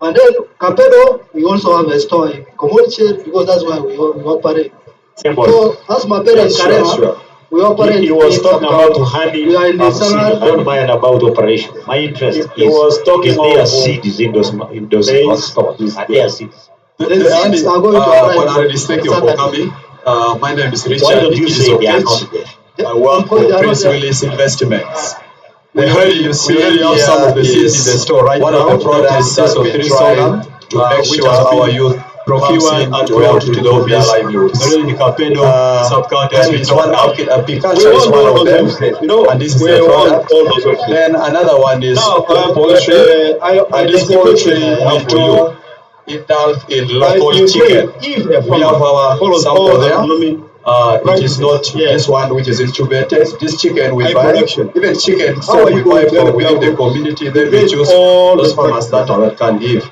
And then Kapedo, we also have a store in Komoche because that's where we operate. So as my parents Karenga, we operate. He was talking about honey. We are in the Seed. I don't mind about operation. My interest He is was talking is there of seeds in those stores. Are there seeds? The seeds are going to arrive. Thank you for coming. My name is Richard. Why don't you It is say they are okay. not there? I work for Prince Willis Investments. The heard you see have some of the seeds in the store right now. One of the products that we try to make sure our youth procure and brought to the office. Really, Kapedo sub-county has been one apiculture is one of them, and this is the product. Then another one is poultry, and this poultry we do indulge in local chicken. We have our sample there. It is not this one which is incubated. This chicken we buy, even chicken so we buy from within the community. Then we choose those farmers that can give.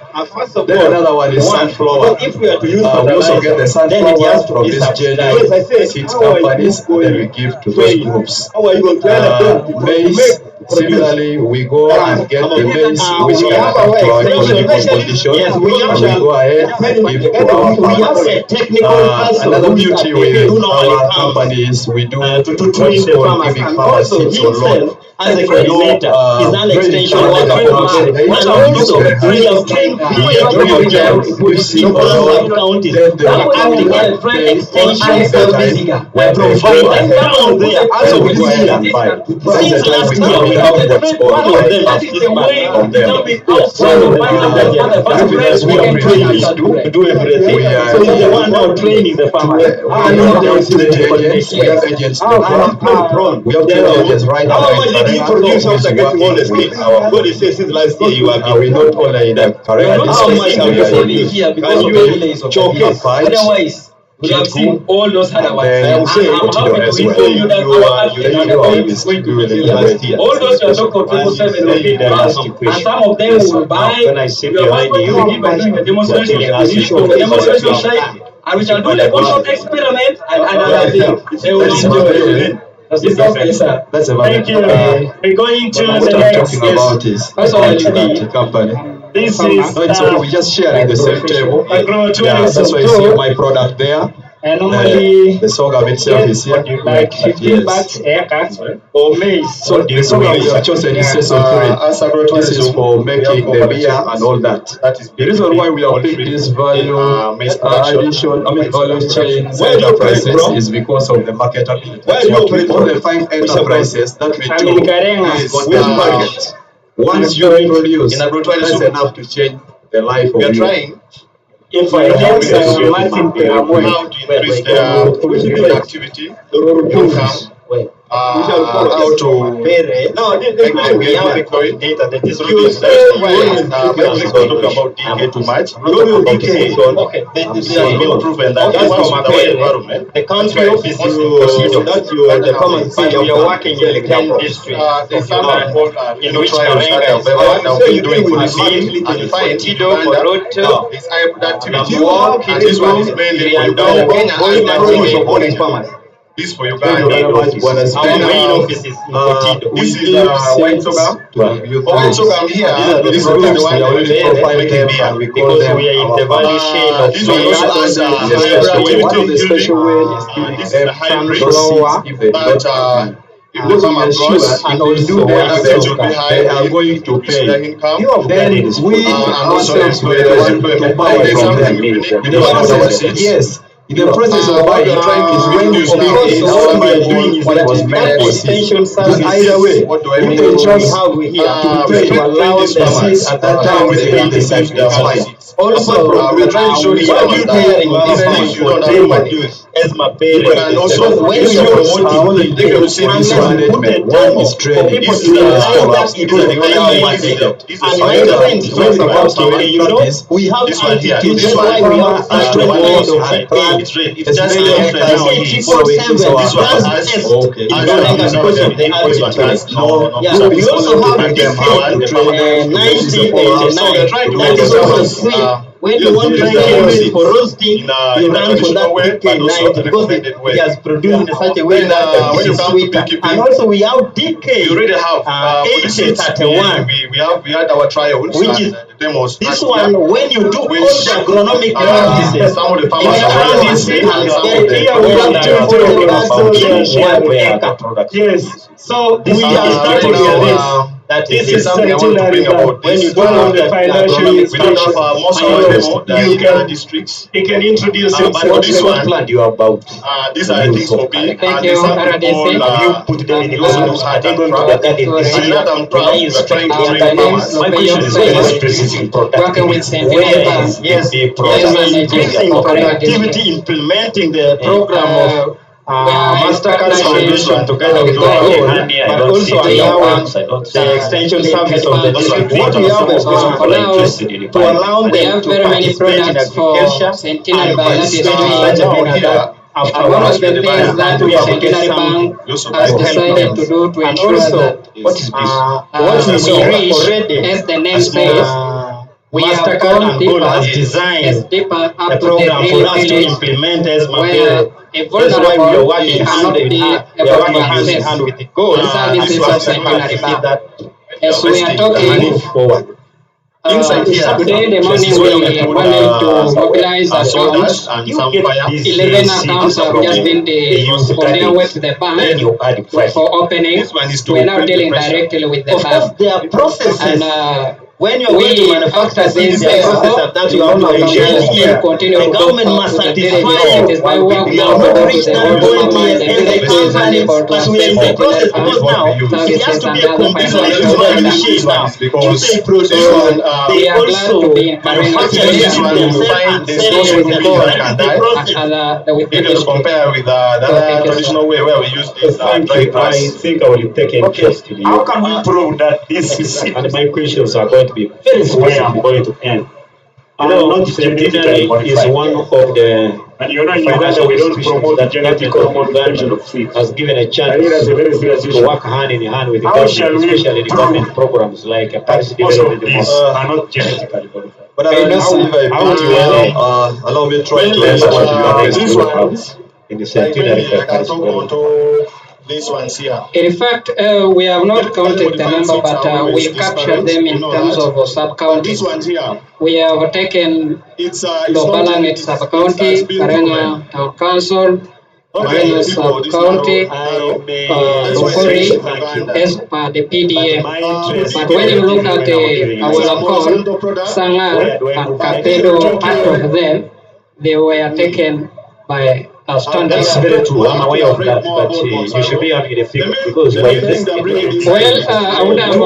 Then another one is sunflower. We also get the sunflower from these genuine seeds companies, and then we give to those groups. Maize. Similarly, we go and get the maize which can adapt to our ecological condition, and we go ahead and give to our farmers. Another beauty with our company is we do what's called giving farmers seeds on loan. As a coordinator, is an extension worker, and also we have trained counties acting as friend extension service provider. Some of them, as we see, since last year, we have one of them is from them. We are training to do everything. So he's the one now training the farmer. And we have agents to we have agents right now. Did you produce after getting all the skills? God is saying since last year you have been not only in the Karenga how much have you produced? Can you showcase? Otherwise, we have seen all those other ones. I'm happy to inform you that all those are so contributed in the and some of them will buy. We are going to begin by doing a demonstration. Demonstration site, and we shall do the control experiment and another thing. They will enjoy. That's a Thank you. We're going to the next. About is that company. This is we just sharing the same table. Agro 24. That's why you see my product there. And normally the sorghum itself is here. Like 15 bags acres or maize. So the sorghum we have chosen is this is for making the beer and all that. The reason why we have picked this value addition, value chain enterprises is because of the marketability. All the 5 enterprises that we do is on the market. Once you introduce, that's enough to change the life of you. We are trying. If I have how to increase their productivity, income, how to make them get Bitcoin. data that is Use about DK too much. Okay, they have proven that the country office that you are the common thing we are working in the 10 districts in which Karenga is now doing and find Tido, Moroto, this high productivity work, and this one is mainly for Kenya farmers. This for Uganda. Our main office is in Kotido. This is white sorghum. White sorghum here. This is the one we are making beer because we are in the value chain of one of the special ways is the hybrid that if the farmer grows and they do their average will be high, they are going to pay their income. Then we ourselves were the one to buy from them. Yes. In the process of buying, is when you what we are doing is what was meant for extension service. Either way, if they just have here to pay to allow the seeds at that time with the seeds, that's fine. Also, we're trying to show this what one you that hearing even if you don't have money, you can also when use you your promoting. If you see this one, one is training. this is the scholars. This is the And my friend talks about training. You know, we have this one here. altitude. This That's one, why we have the one different is kind of high. plan. It's red. It's just It's like now. 24/7. This one That's has test okay. in Karenga because of the altitude. Yeah, we also have this thing, 9089. That is also sweet. When you want to use for roasting, you run for that DK90 because it has produced in such a way that it is sweeter. And also we have DK. We already have 8031. We had our trials, which is demos. this one. When you do all the agronomic practices, some of the farmers in are around already this and some of here them we have to follow about that Yes. So this we is are starting right with now, this. that This is is something I want to bring about. when you This, go on the financial we don't have institution, most of our demo that you in other can districts. he can introduce But for himself. this one, plan you about. these are the things for me. Thank These you, are people, You put them in the also garden. use Are hard they and going to craft. the garden this And year? that I'm proud, we are trying to my train name is farmers. My question is Lopeyo very Fred. specific. Working with Productivity. Centennial Where Bank. is the Yes, process managing increasing Karenga productivity, district. implementing the program of We are in MasterCard partnership solution together with with the the goal, but also allowing the extension service of the district. What we have is So for now, to allow we them have to very many participate in products for agriculture Centenary and Bank that is participate in doing. such a now manner here, that And one of afterwards the things that we have Centenary some Bank we also has buy decided to do to and ensure also that what is this? what we we saw reach, already, as the name says, we have MasterCard gone and Goal deeper, has as designed deeper a up to the program for really us to village implement as where a That's why we are vulnerable working cannot hand in be hand. We able are to working hand in access hand with the goal. the services of Centenary Bank. As we are talking, move forward. Inside here, today the this morning is where we we put managed to mobilize sodas accounts. and some fire. 11 accounts have just been on their way to the bank for opening. This one is to We're now bring the dealing pressure. directly with the Of course, bank. there are processes. And When you're going to manufacture things, there are processes that you have to engage here. The government must satisfy you. It is my work We now have to not go to reached the that whole point farmer yet in the as a village who is company, unable to but we are in access the process Centenary because now Bank it has to be a services and complete other Why we financial use this one is because If they produce, this one, they we are glad also to be in Karenga manufacture today. this one, you themselves find and there's sell no it. single goal that can That is the die. process. with If you compare with the thank other you, traditional way where we use this Thank dry you. I grass. think I will take interest in you. How can we prove that this is it? And my questions are going to be very Where I'm specific. going to end. You know, Not genetically Centenary is modified. one of the And you know, in financial Uganda, we don't institutions promote that genetic government of modification Uganda of seeds. has given a I chance think that's a very serious to issue. work hand in hand with the How shall government, we especially the prove government programs like a That Paris most of Development these Model. are not genetically modified. But I know, how sir. if I How put do you say? allow me to try to Mainly, answer what you are these asking. ones, In the Like Centenary maybe I can Paris talk Development. onto these ones here. In fact, we have not counted the number, but we captured them in terms of sub-counties. These ones here, We have taken it's Lobalang at sub-county, Karenga Town Council, Karenga sub-county, Lukuri as per the PDA. But when you look at Awalakon, Sangar, and Kapedo, part of them, they were taken by a standard. That's very true. I'm aware of that, but you should be having the figure because you are investigating. Well, I would have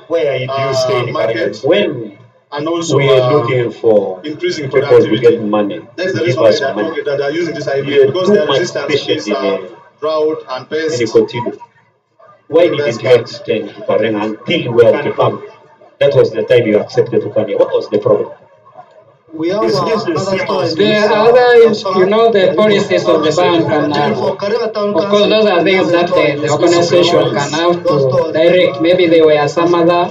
Where do you stay in Karenga? When and also we are looking for increasing people to productivity. get money, That's the give reason why us money. they are using this You idea because too they are much resistant patient against in drought and pests. any continue. Why didn't you extend to Karenga until you were to come? That was the time you accepted to come here. What was the problem? We have another story. The other is, the policies of the bank, and of course, those are things that the organization can have to direct. Maybe there were some other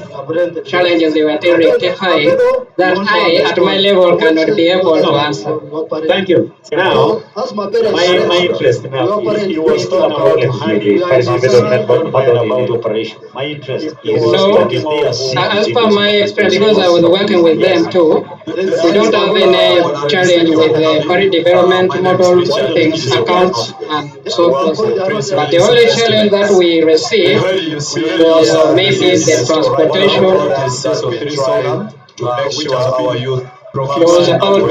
challenges they were rectifying that I, at my level, cannot be able to answer. Thank you. Now, my interest now, you were talking about the Paris Development Model about operation. My interest is So, that is there as per my experience, because I was working with them too, we don't have any challenge with the Paris development model, things, accounts, and so forth. But the only challenge that we received was maybe the transportation. To make sure our youth was about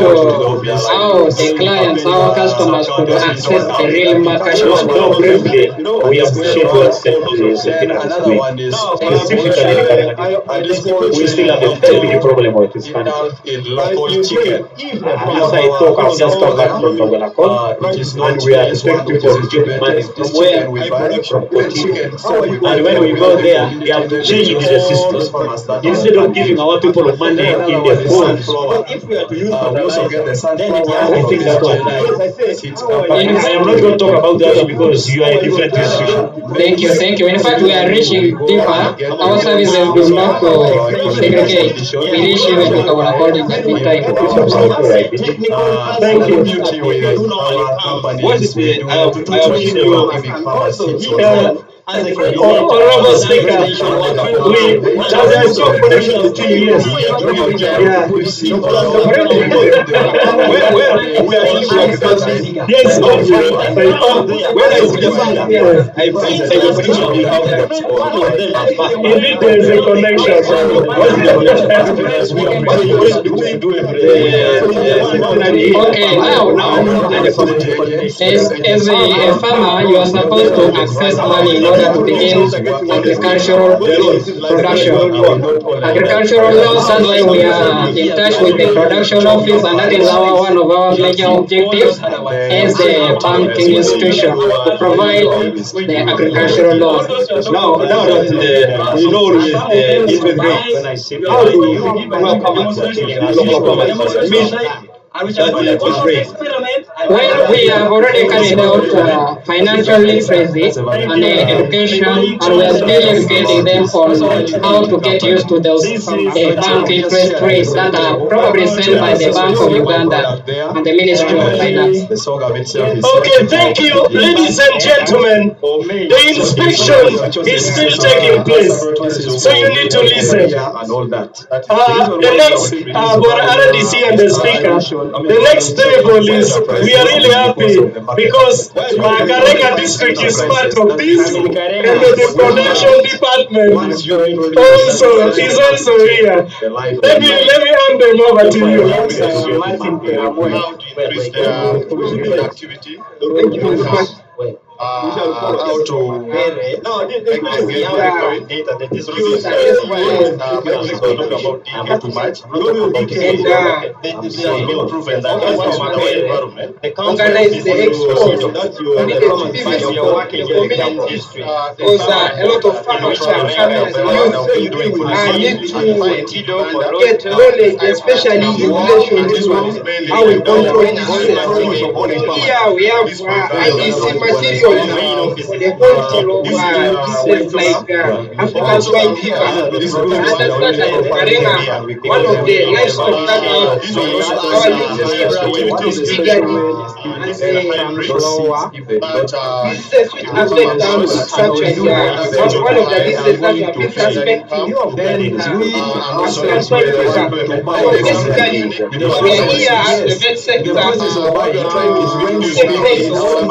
how the clients, our customers could access the real market. No, briefly, we appreciate what Sefina has explained. Specifically in Karenga district, we still have a very big problem with this funding. As I talk, I've just come back from Akogo, and we are expecting people to get money from where? From Continue. And when we go there, we have to change the system. Instead of giving our people money in their phones, If we are to use then I think that one. I am not going to talk about that because you are a different institution. Thank you, thank you. In fact, we are reaching deeper. Our service has been not segregate. We reach even to our according to the time. Thank you. What is the Honorable Speaker, there is no connection between years. Yes, indeed there is a connection. Okay, now, as a farmer, you are supposed to access money in order to begin agricultural production. Agricultural loans, that's why we are in touch with the production office, and that is one of our major objectives as the banking institution to provide the agricultural loans. Now that we know the interest rate, how do you local government well, we have already carried out financial literacy and education, and we are still educating them on how to get used to those bank interest rates that are probably set by the Bank of Uganda and the Ministry of Finance. Okay, thank you, ladies and gentlemen. The inspection is still taking place, so you need to listen. The next, RDC and the speaker. The next table is, we are really happy because Karenga district is part of this, and the production department is also here. Let me hand them over to you. How to organize the expo that you are working because a lot of farmers are coming as youth need to get knowledge, especially in relation to how we control this. Here we have IDC materials for the control of diseases like African swine fever. And that's what Karenga, one of the livestock that our youth is eagerly diseases which affect our structure. One of the diseases that we have been suspecting African swine fever. So basically, we are here at the vet sector to take place on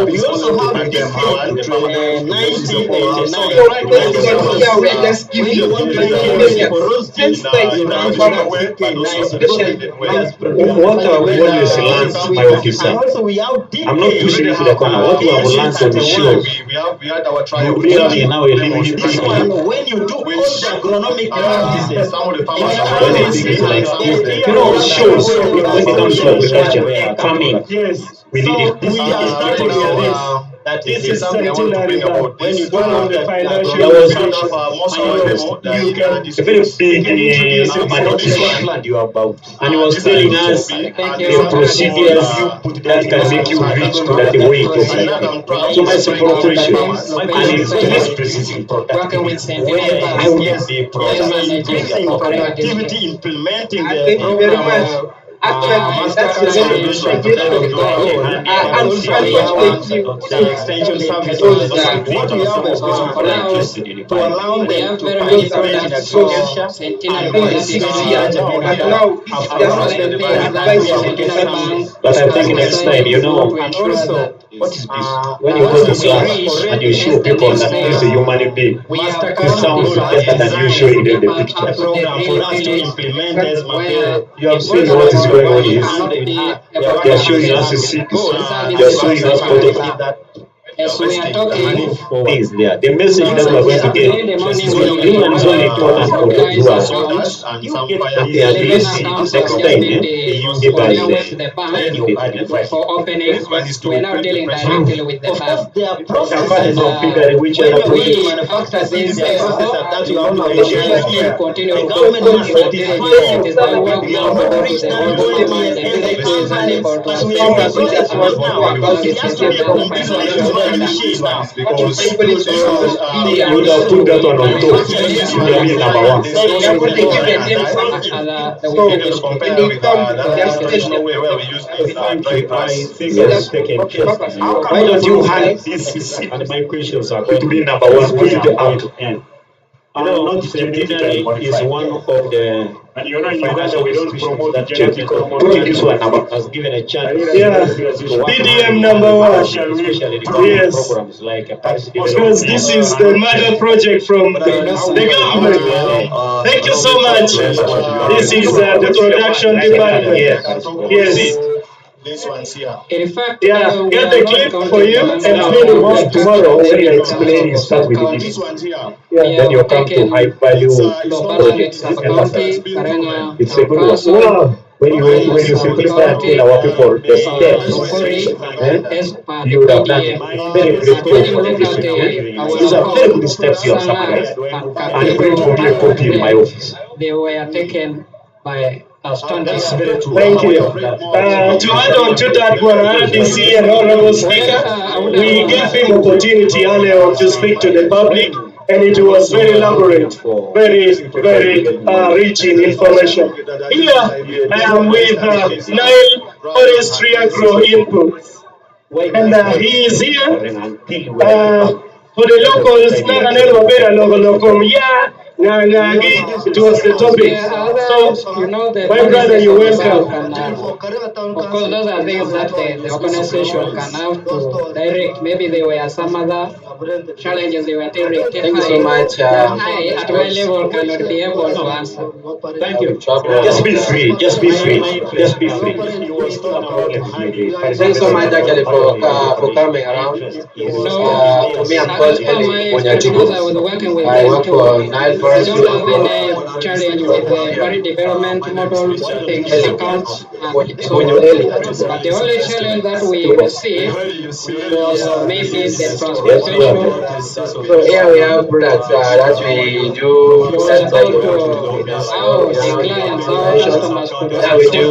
we also have this 1989. We are just giving you what I've always learned, my officer, I'm not pushing it to the corner. What we have learned on the show, really now a living when you do all the agronomic analysis, when I think it's like, shows when it comes to agriculture, farming, we need it. that This is is something I want to centenary bring about. when you One talk of about the the financial there was kind of most of demo that you can this a very big introduce land you are about. And he was telling us the procedures that can make you reach to that weight of that. So my simple question, and it's very specific. I would be activity implementing Thank you very much. Actually, that's a very suggestion goal. Unfortunately, the extension services what we have is to allow them to participate in agriculture and been 6 years, but now this is just an advice. But I think next time, you know, and also what is this? When you go to class and you show people that this is a human being, it sounds better than you showing them the picture. program for us to implement as You have seen what is going on here. They are showing us a six. They are showing us prototype. As we are talking, Things there. The message that we are going to get is human is only important for those who are. And they are doing next time, you guys for opening, we're now dealing directly with the farm. which other projects. After this, continue The government must You would have put that one on top. You would have been number one. Why don't you hide this? And my questions are going to be number one, put it out to end. Centenary is one of the and you know in Uganda we don't promote that genetic this one has given a chance. Yeah, BDM number one. Yes, programs like because this is the mother project from the government. Thank you so much. This is the production department. Yes. This one's here. In fact, yeah, get the clip for you and play the one tomorrow when you explain you start with the This one's here. then you come to high value projects. It's a good one. Wow. When you simplify and tell our people the steps, you would have done a very great job for the district. These are very good steps you have summarized. And bring for me a copy in my office. They were taken by Thank you. To add on to that, RDC and Honorable Speaker, we gave him opportunity earlier on to speak to the public, and it was very elaborate, very rich in information. Here I am with Nile Forestry Agro Inputs, and he is here for the locals. It was the topic. So, my brother, you're welcome. Of course, those are things that the organization can have to direct. Maybe there were some other challenges they were directed. Thank you so much. I, at my level, cannot be able to answer. Thank you. Just be free. Just be free. Just be free. Thanks so much, actually, for coming around. For me, I'm called Eli Monyatiku. I work for Nile Forest. There has been a challenge with the forest development model taking account. But the only challenge that we received was maybe the transportation. So here we have products that we do sell how the clients, our customers could we do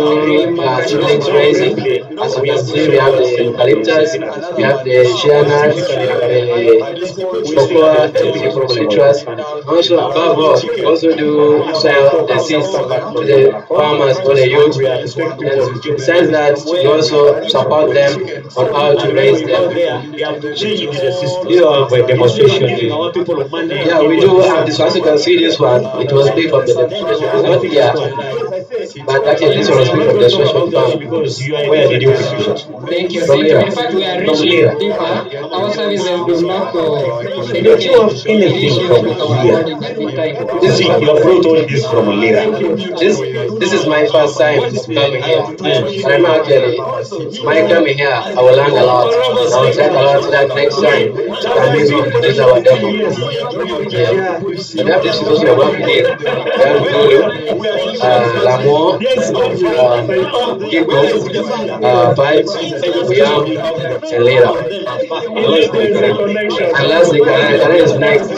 seedlings raising. As we can see, we have the eucalyptus, we have the shea nut, the cocoa, citrus. Also, above all, we also do sell the seeds to the farmers or the youth. And besides that, we also support them on how to raise them. You have a demonstration. Yeah, we do have this one. As you can see, this one, it was big from the demonstration. Not here, but actually this one was big from the social farm. Where did you pick? Thank you. In fact, we are reaching deeper. Our services do not Don't you have anything from here? You have brought all this from Lira. This is my first time coming here. And I'm actually, when I come here, I will learn a lot. I will check a lot so that next time, I maybe introduce our demo. Yeah. And that is supposed to be working here. We have Lamo, Yes, kickoff, fight, jump, and lead up. Unless the Karenga is next.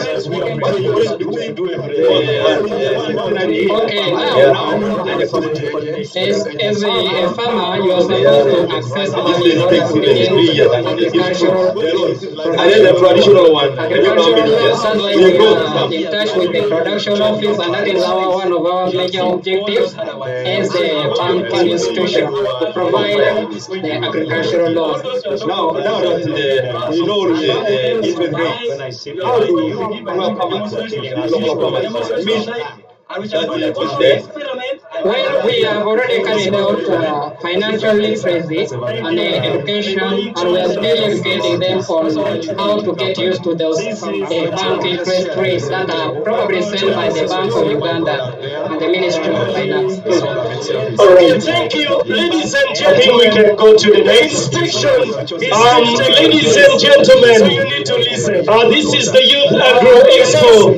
Okay, now, as a farmer, you are supposed to access money in order to begin agricultural. And then the traditional one. Agricultural loans, that's why we are in touch with the production office, and that is one of our major objectives as the bank institution to provide the agricultural loans. Now that when I see how do you welcome us Well, we have already carried out financial literacy and education, and we are still educating them on how to get used to those bank interest rates that are probably set by the Bank of Uganda and the Ministry of Finance. Okay, thank you. Ladies and gentlemen, I think we can go to the next section. Ladies and gentlemen, you need to listen. This is the Youth Agro Expo,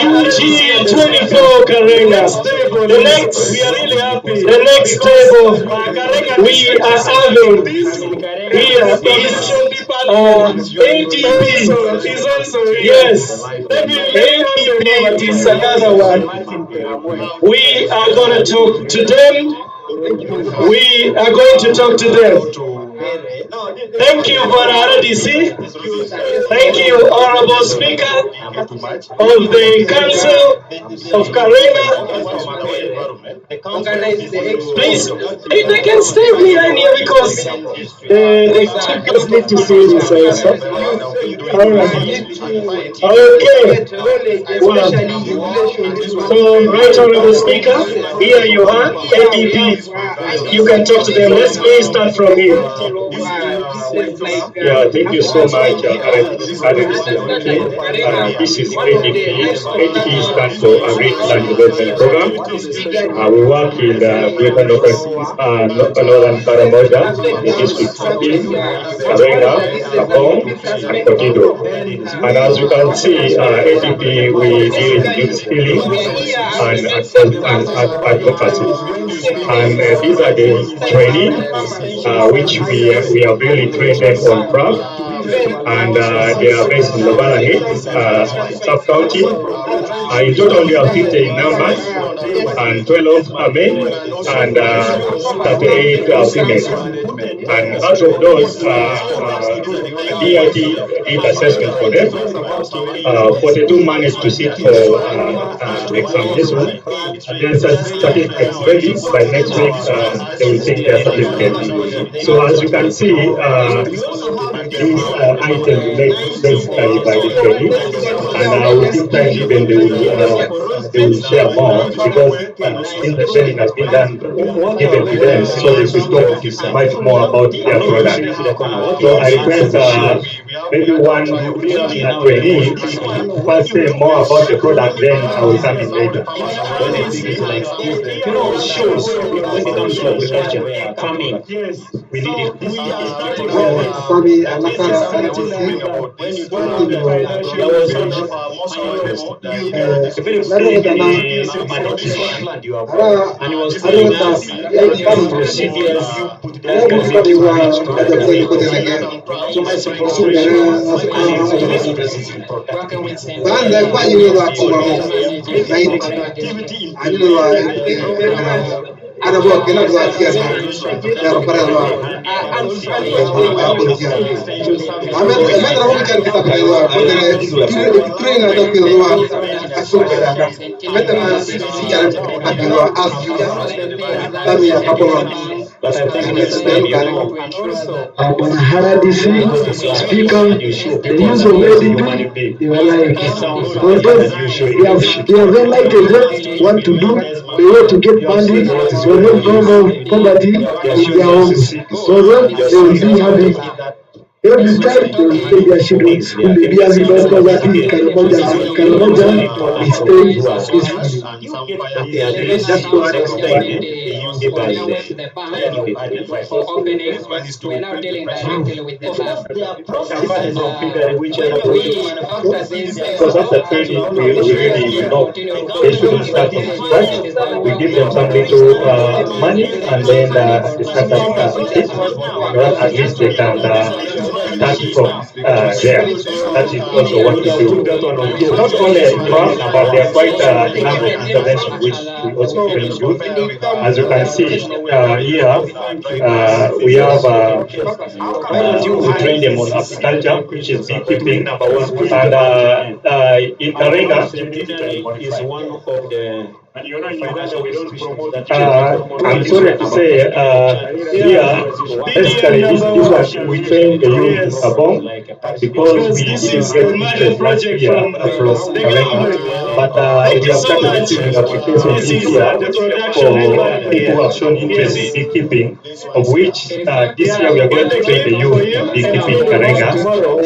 UG-24 Karenga. The next, we are really happy. The next table, we are having here is ADP. Yes, ADP is another one. We are going to talk to them. We are going to talk to them. Thank you for RDC. Thank you, Honorable Speaker of the Council of Karenga. Please, if they can stay behind here because the speakers need to see this also. All right. Okay. Well, so, right, Honorable Speaker, here you are, ADP. You can talk to them. Let's start from here. Yeah, thank you so much, this is ADP. ADP stands for Agri Land Development Program. We work in the Greater Northern Karamboja, the district of Karenga, Akogo, and Potido. And as you can see, ADP, we deal in youth skilling and advocacy. And these are the training which we have really trained them on craft, and they are based in Lobalani, sub-county. In total, we have 50 in numbers, and 12 are men, and 38 are female. And out of those, DIT did assessment for them. 42 managed to sit for examination. Their certificates ready. By next week, they will take their certificate. So as you can see, these items made basically by the training, and with this time even they will share more because in the training has been done given to them, so they should talk much more about their product. So I request maybe one trainee first say more about the product, then I will come in later. Shows when it comes to agriculture, farming, we need it. And was procedures that can be reached to my RDC speaker, the use of ADP, they were like, although they have enlightened what to do, the way to get money, so no poverty in their homes. So they will be happy. Every time they will pay their children school, they be having no poverty. Karamoja is staying peacefully. That's what I'm saying. The bank for opening, we're now dealing directly with the bank. Because after training, we really know they shouldn't start from scratch. We give them some little money, and then the startup kit, at least they can start from there. That is also what we do. It's not only a farm, but there are quite a number of interventions which we also train youth. As you can see here, we have we train them on agriculture, which is beekeeping, and in Karenga is one of the. And in Uganda, we don't promote I'm sorry to say, here, basically, this one, we train the youth above because we didn't get interest last year from Karenga. But we have started receiving applications this year for people who have shown interest in beekeeping, of which this year we are going to train the youth in beekeeping in Karenga.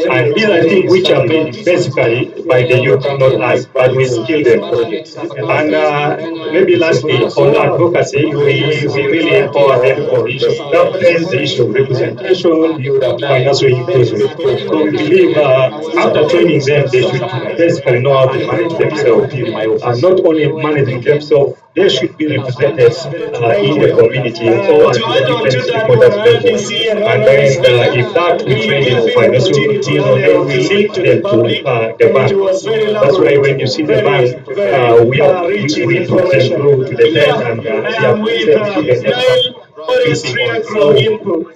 And these are things which are made basically by the youth, not us, but we skill them. And maybe lastly, on advocacy, we really empower them for issues. That is the issue of representation, financial inclusion. So we believe after training them, they should basically know how to manage themselves. And not only managing themselves, they should be represented in the community or at different stakeholders level. And then if that we train them financial inclusion, then we link them to the bank. That's why when you see the bank, we put them through to the debt and they are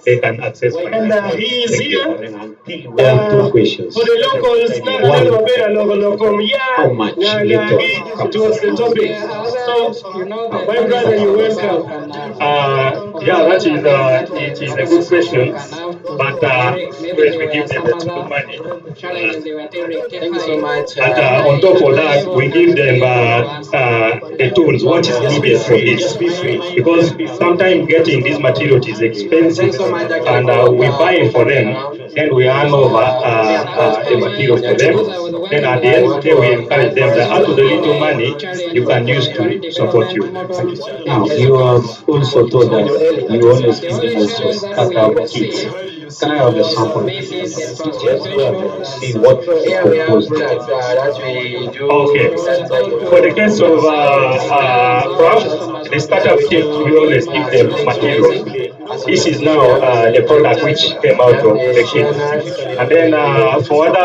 they can access finance. He is here. There are two questions. For the locals, how much little towards the topic. So, my brother, you're welcome. Yeah, that is it is a good question. But when we give them the money, Thank you so much. and on top of that, we give them the tools, what is needed for this. Because sometimes getting this material is expensive, and we buy it for them, then we hand over the material for them. Then at the end of the day, we encourage them that out of the little money, you can use to support you. Now, you have also told us you always give them also startup kits. Can I have a sample? See what is proposed. Okay. For the case of craft, the startup kit, we always give them material. This is now the product which came out of the kit. And then for other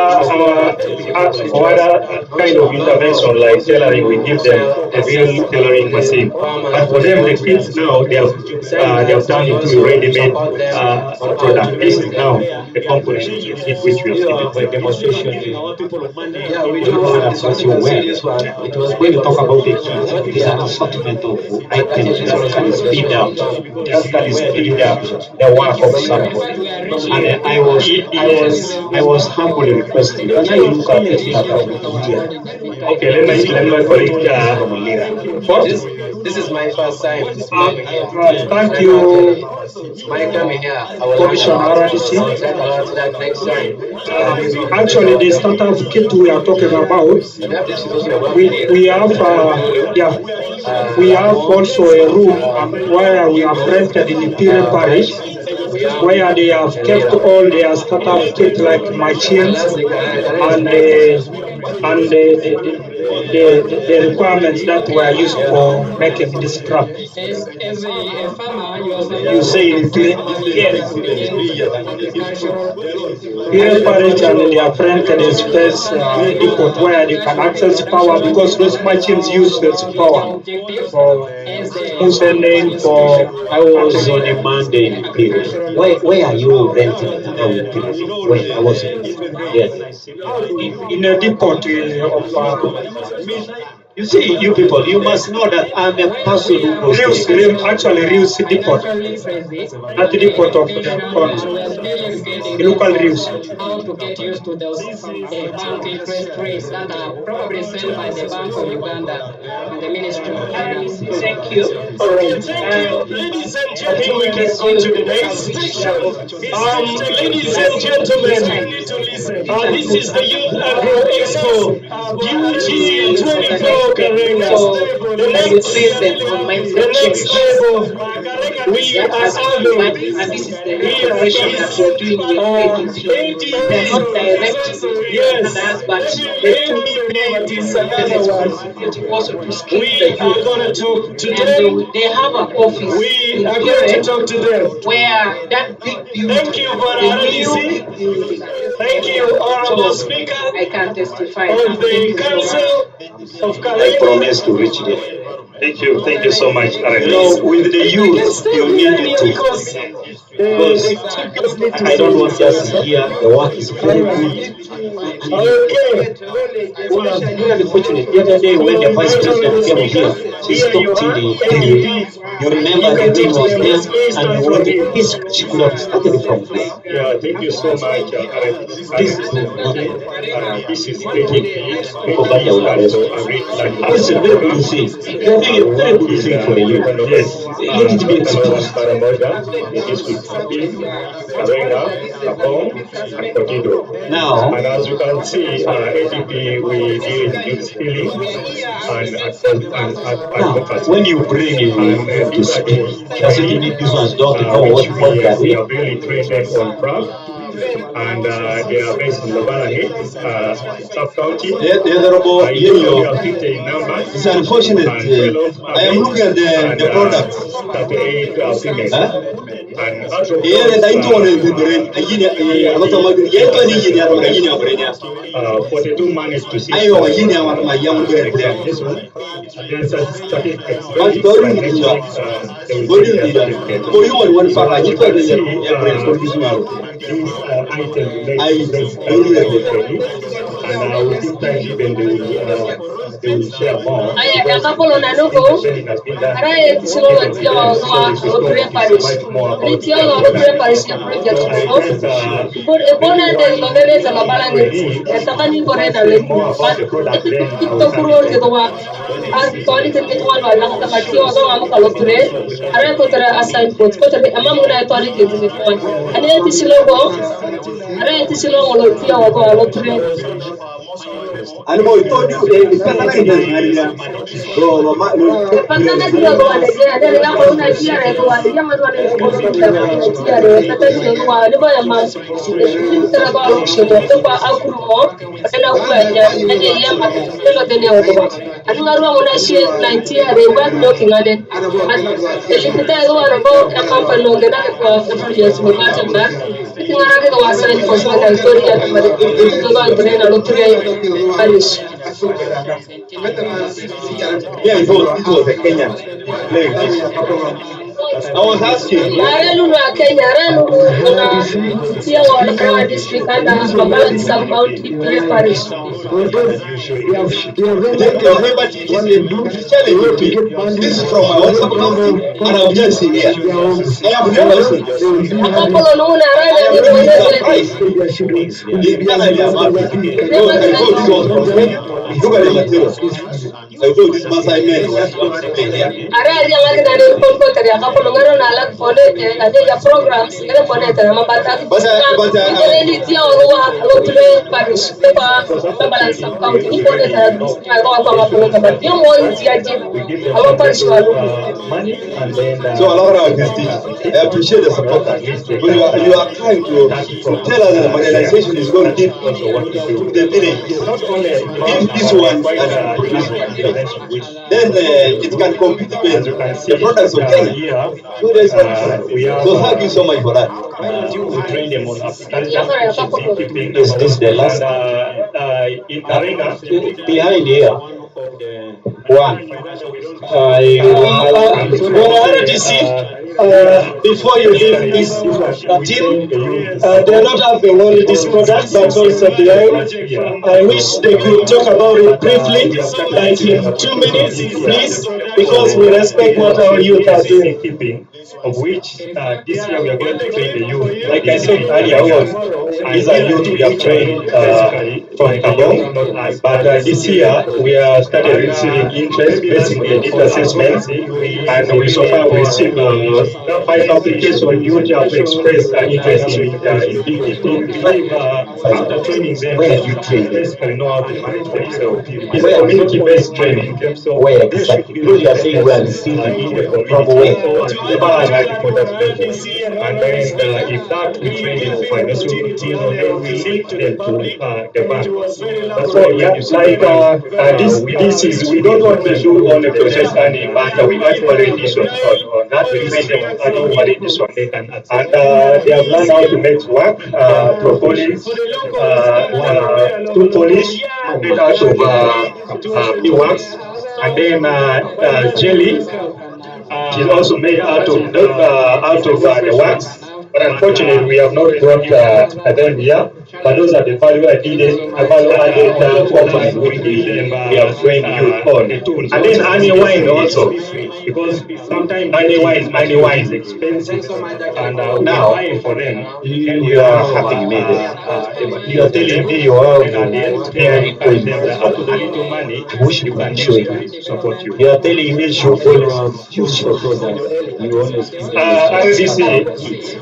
kind of intervention like tailoring, we give them a real tailoring machine. But for them, the kits now they have turned into a ready-made product. This is now the component which we have seen the demonstration. Yeah, we do what you wear. It was when you talk about the kit, it is an assortment of items that can speed up, the work of somebody. And I was humbly requesting, can I look at the startup here? Okay, let my colleague This is my first time. Thank you, Coming here. Commissioner RDC. Next time. Actually, the startup kit we are talking about, we have also a room where we have rented in Imperial Parish, where they have kept all their startup kit like machines and the requirements that were used for making this crop. As a farmer, You say it, yes. Here, parents and their friends can express input where they can access power because those machines use this power for sending for. I was on a Monday in period. Where are you renting? Where I was yes. In a depot of you see, you people, you must know that I'm a person who goes actually Rius depot. Not the depot of the port. The local Rius. How to get used to those bank interest rates that are probably set by the Bank of Uganda and the Ministry of Finance. Thank you. All right. Ladies and gentlemen, we can go to the next. Ladies and gentlemen, this is the Youth Agro Expo UG-24. Karenga. So I will train them on mindset change. We are having, and this is the preparation that we're doing with ADP. They're not directly others, but the responsibility also to skill the youth. And they have an office in Kure where that big building, the new big building. Thank you, Honorable Speaker. I can testify. Of the Council of Karenga. I promise to reach there. Thank you so much, Karenga. You know, with the youth, you need to. Because I don't want just to hear the work is very good. Okay. Well, I'm really fortunate. The other day when the Vice President came here, she stopped in the venue. You remember the thing was there, and you wanted this, she could have started from there. Yeah, thank you so much, Karenga. This is taking This is a very good thing. Very good thing for the youth. Yes. You need to be exposed. Now, and as you can see, ADP, we deal in youth healing and advocacy. When you bring in to speak, doesn't mean these ones don't know what they are doing. We have really trained them on craft. And they are based in Lobana sub-county. It's unfortunate. I am looking at the products. 38 females. And out of 42 managed to see. This one. There's a certificate. Yeah, it was a Kenyan. I was asking. District and sub-county parish. This is from my own sub-county, and I'm just here. I have never seen this. Look at the materials. I thought this must I meant. So a lot of these things, I appreciate the support. But you are trying to tell us that the modernization is going to give the village. If this one then it can compete with the products of Kenya. So thank you so much for that. We train them on agriculture. Is this the last? In Karenga, Behind here. One. Before you leave this team, they not have only this product but also behind. I wish they could talk about it briefly, like in 2 minutes, please, because we respect what our youth are doing. of which this year we are going to train the youth. Like I said earlier on, these are youth we have trained from Kabong, but this year we are started receiving interest based on the need assessments, and we so far we received 5 applications youth have expressed interest in after training them. Where have you trained? Basically know how to manage themselves. It's a community-based training. Where exactly? Because you are saying we are receiving from where? And then if that we train them for financial routine, then we link them to the bank. That's why yeah, like this is, we don't want to do only process earning, but we add validation on that. We train them on adding validation. And they have learned how to make work, propolis, to polish, made out of wax, and then jelly is also made out of the wax. But unfortunately, we have not brought them here. But those are the value added components which we have trained youth on. And then honey wine also, because sometimes honey wine is expensive, and now for them you are having made it. You are telling me you have up to the little money which you can support you. You are telling me you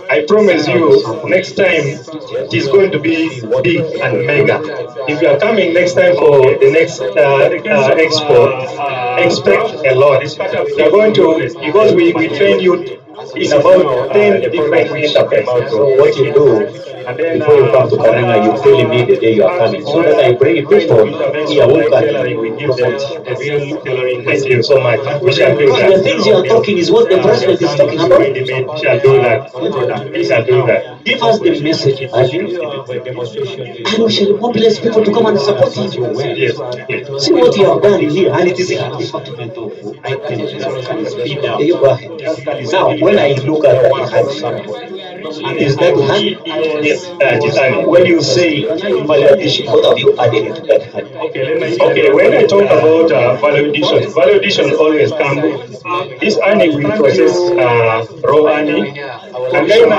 I promise you, next time it is going to be big and mega. If you are coming next time for the next expo, expect a lot. We are going to, because we train you in about 10 different interfaces. So what you do, and then before you come to Karenga, you tell me the day you are coming, so that I bring people here who can promote. Thank you so much. We shall do that. The things you are talking is what the president is talking about. We shall do that. We shall do that. Give us the message, and we shall mobilize people to come and support you. Yes. See what you have done here, and it is a department of items. You go ahead. Now, when I look at that hand, is that hand? Yes, when you say value addition, what have you added to that hand? Okay, when I talk about value addition always comes. This honey we process raw honey, and then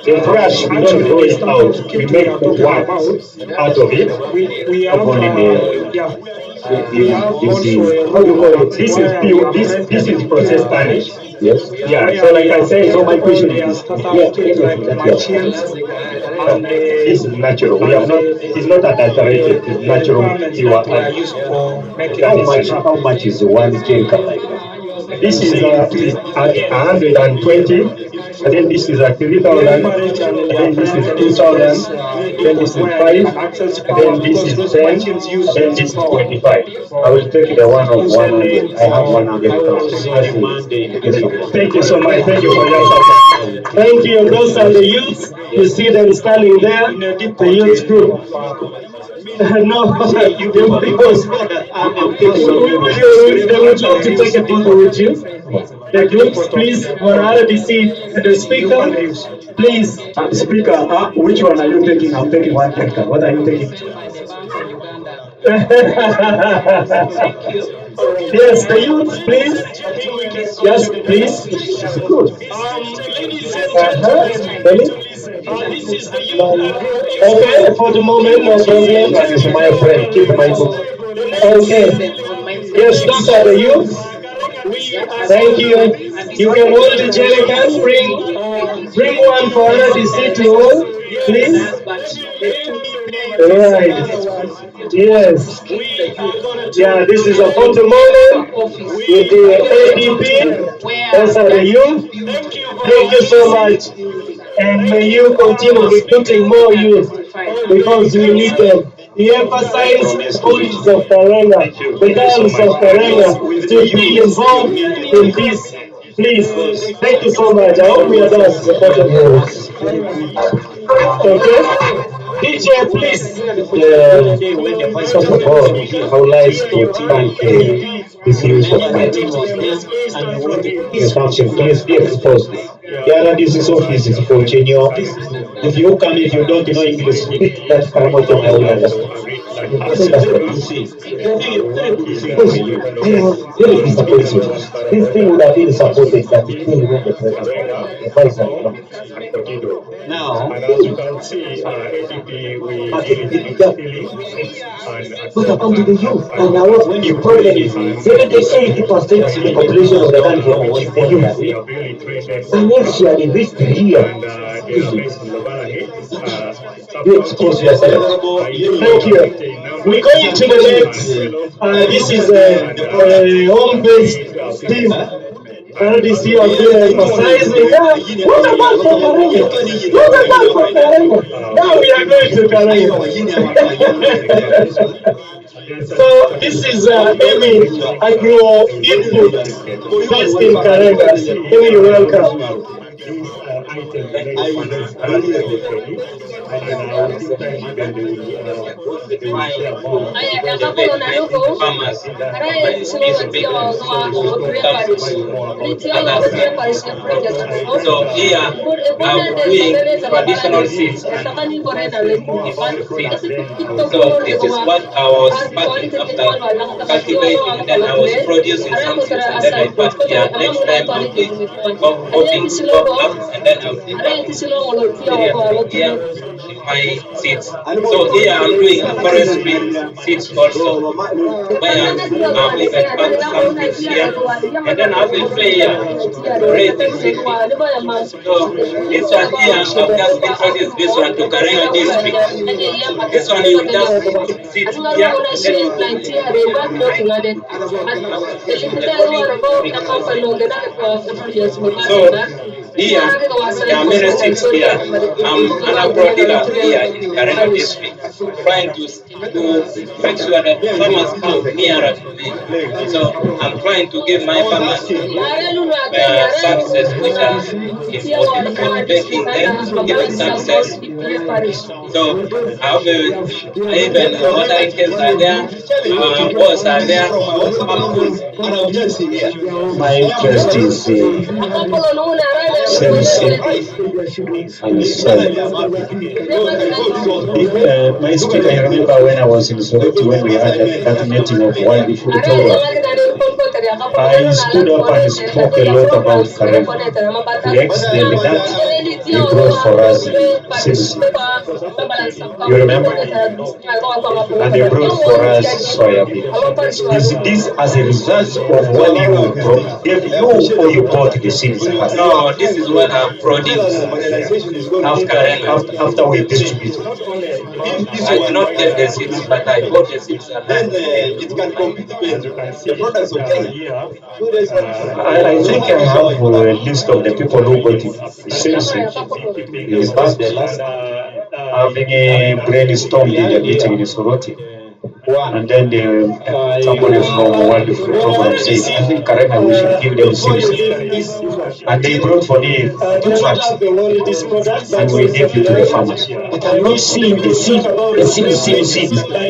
the brush we don't throw it out. We make wax out of it. We have this is pure. This is processed honey. Yes. Yeah. So like I said, so my question is, this is natural. We have not. It's not adulterated. It's natural. Pure. How much is one jerrycan like that? This is at 120, and then this is at 3,000, and then this is 2,000, then this is 5, and then this is 10, and then this is 25. I will take the one of 100. I have 100. Thank you so much. Thank you for your support. Thank you. Those are the youths. You see them standing there, the youth group. No, because they would love to take a photo with you. The groups, please, for RDC, the speaker, please. Speaker, which one are you taking? I'm taking one picture. What are you taking? Yes, the youth, please. Yes, please. Good. This is the okay, for the moment, no problem. That is my friend. Keep my book. Okay. Yes, those are the youth. Thank you. You can hold the jelly can. Bring one for RDC to hold, please. Right. Yes. Yeah, this is a photo moment with the ADP. Those are the youth. Thank you so much. And may you continue recruiting more youth, because we need them. We emphasize the schools of Karenga, the girls of Karenga, to be involved in this. Please, thank you so much. I hope we are done. Okay? DJ, please. First of all, I would like to thank this use of money. And you want to function, please be exposed. The other business office is for genuine. If you come, if you don't know English, that's how much of I will understand. This thing would have been supported that it really went the president. Now, and as you can see, ADP, we what happened to the youth? And now when you problem is 78% of the population of the country is the youth. Financially, this year, you expose yourself. Thank you. We're going to the next. This is a home-based team. And this year we're emphasizing that. What about for Karenga? What about for Karenga? Now we are going to Karenga. So this is Amy Agro Input based in Karenga. Amy, you're welcome. So here I'm doing traditional seeds and different seeds. So this is what I was packing after cultivating, then I was producing some seeds, and then I packed here. Next time I'll be popping up, and then I'll be back here in my seeds. So here I'm doing forestry seeds also, where I'll even pack some seeds here, and then I will play here. So this one here, I've just introduced this one to Karenga district. This one you just sit here and then you plant here. So here, there are many seats here. I'm an agro dealer here in Karenga district, trying to make sure that farmers come nearer to me. So I'm trying to give my farmers services which are motivating them, giving success. So even watering cans are there, balls are there. My interest is my speaker, I remember when I was in Soroti when we had that meeting of World Food Program. I stood up and spoke a lot about Caravan. The extent that he brought for us since, you remember? And they brought for us soybean. Is this as a result of what you brought? If you or you bought the seeds? No, this is what I produced after we distributed. I did not get the seeds, but I bought the seeds. Then it can compete with the products of Kenya. I think I have a list of the people who got it since in past having a brainstorm in the meeting in Soroti. And then somebody from World Food Program said, I think Karenga, we should give them seeds. And they brought for the trucks. And we gave it to the farmers. But I'm not seeing the seed.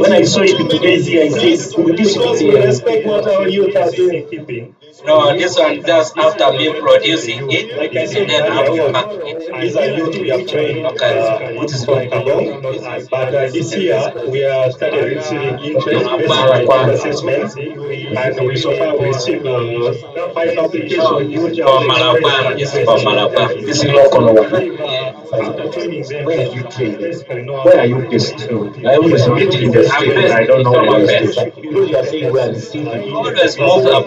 When I saw it today here, I said, this respect what our youth are doing. No, this one just after me producing it, and then I will pack it. These are youth we have trained. What is going on? But this year we are started receiving interest assessments, and we so far received 5 applications. This is local one. Where are you trained? Where are you based? I always meet in the street and I don't know where you are based. You are saying we are receiving. Always move up.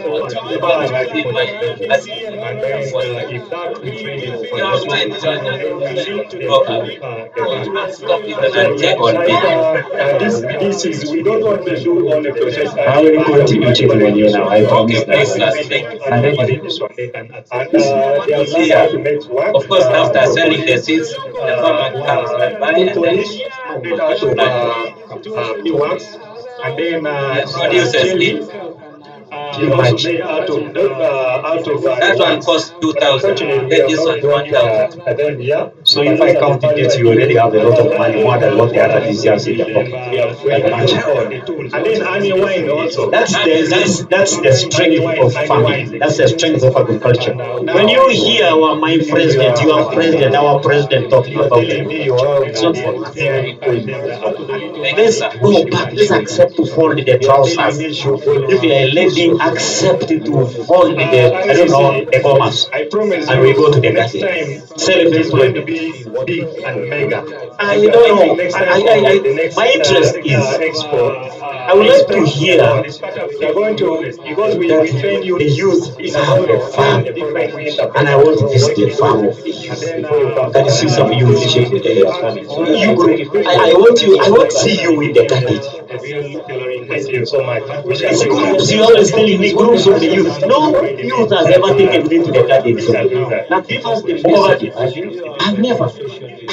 This is we don't want to do on the process. I will continue checking on you now. I promise that. And then this one they can of course, after selling the seeds, the farmer comes and buy and then he works and then produces it. Out of that one costs 2,000. Then this one 1,000. And then So if I count it, you already have a lot of money, more than what the other DCRs in the pocket. And then annual wine also. That's the strength of farming. That's the strength of agriculture. When you hear my president, your president, our president talking about agriculture, it's not for nothing. Let's go back. Let's accept to fold the trousers. If you're a lady, accept to fold the, I don't know, the commerce. And we go to the garden. Celebrate to be big and mega. I don't know. My interest is I would like to hear because we train you the youth have a farm, and I want to visit the farm of the youth. Can you see some youth shape with the head? You group, I want to see you in the garden. Thank you so much. It's groups, you always telling me groups of the youth. No youth has ever taken me to the garden. Now give us the best. I've never. I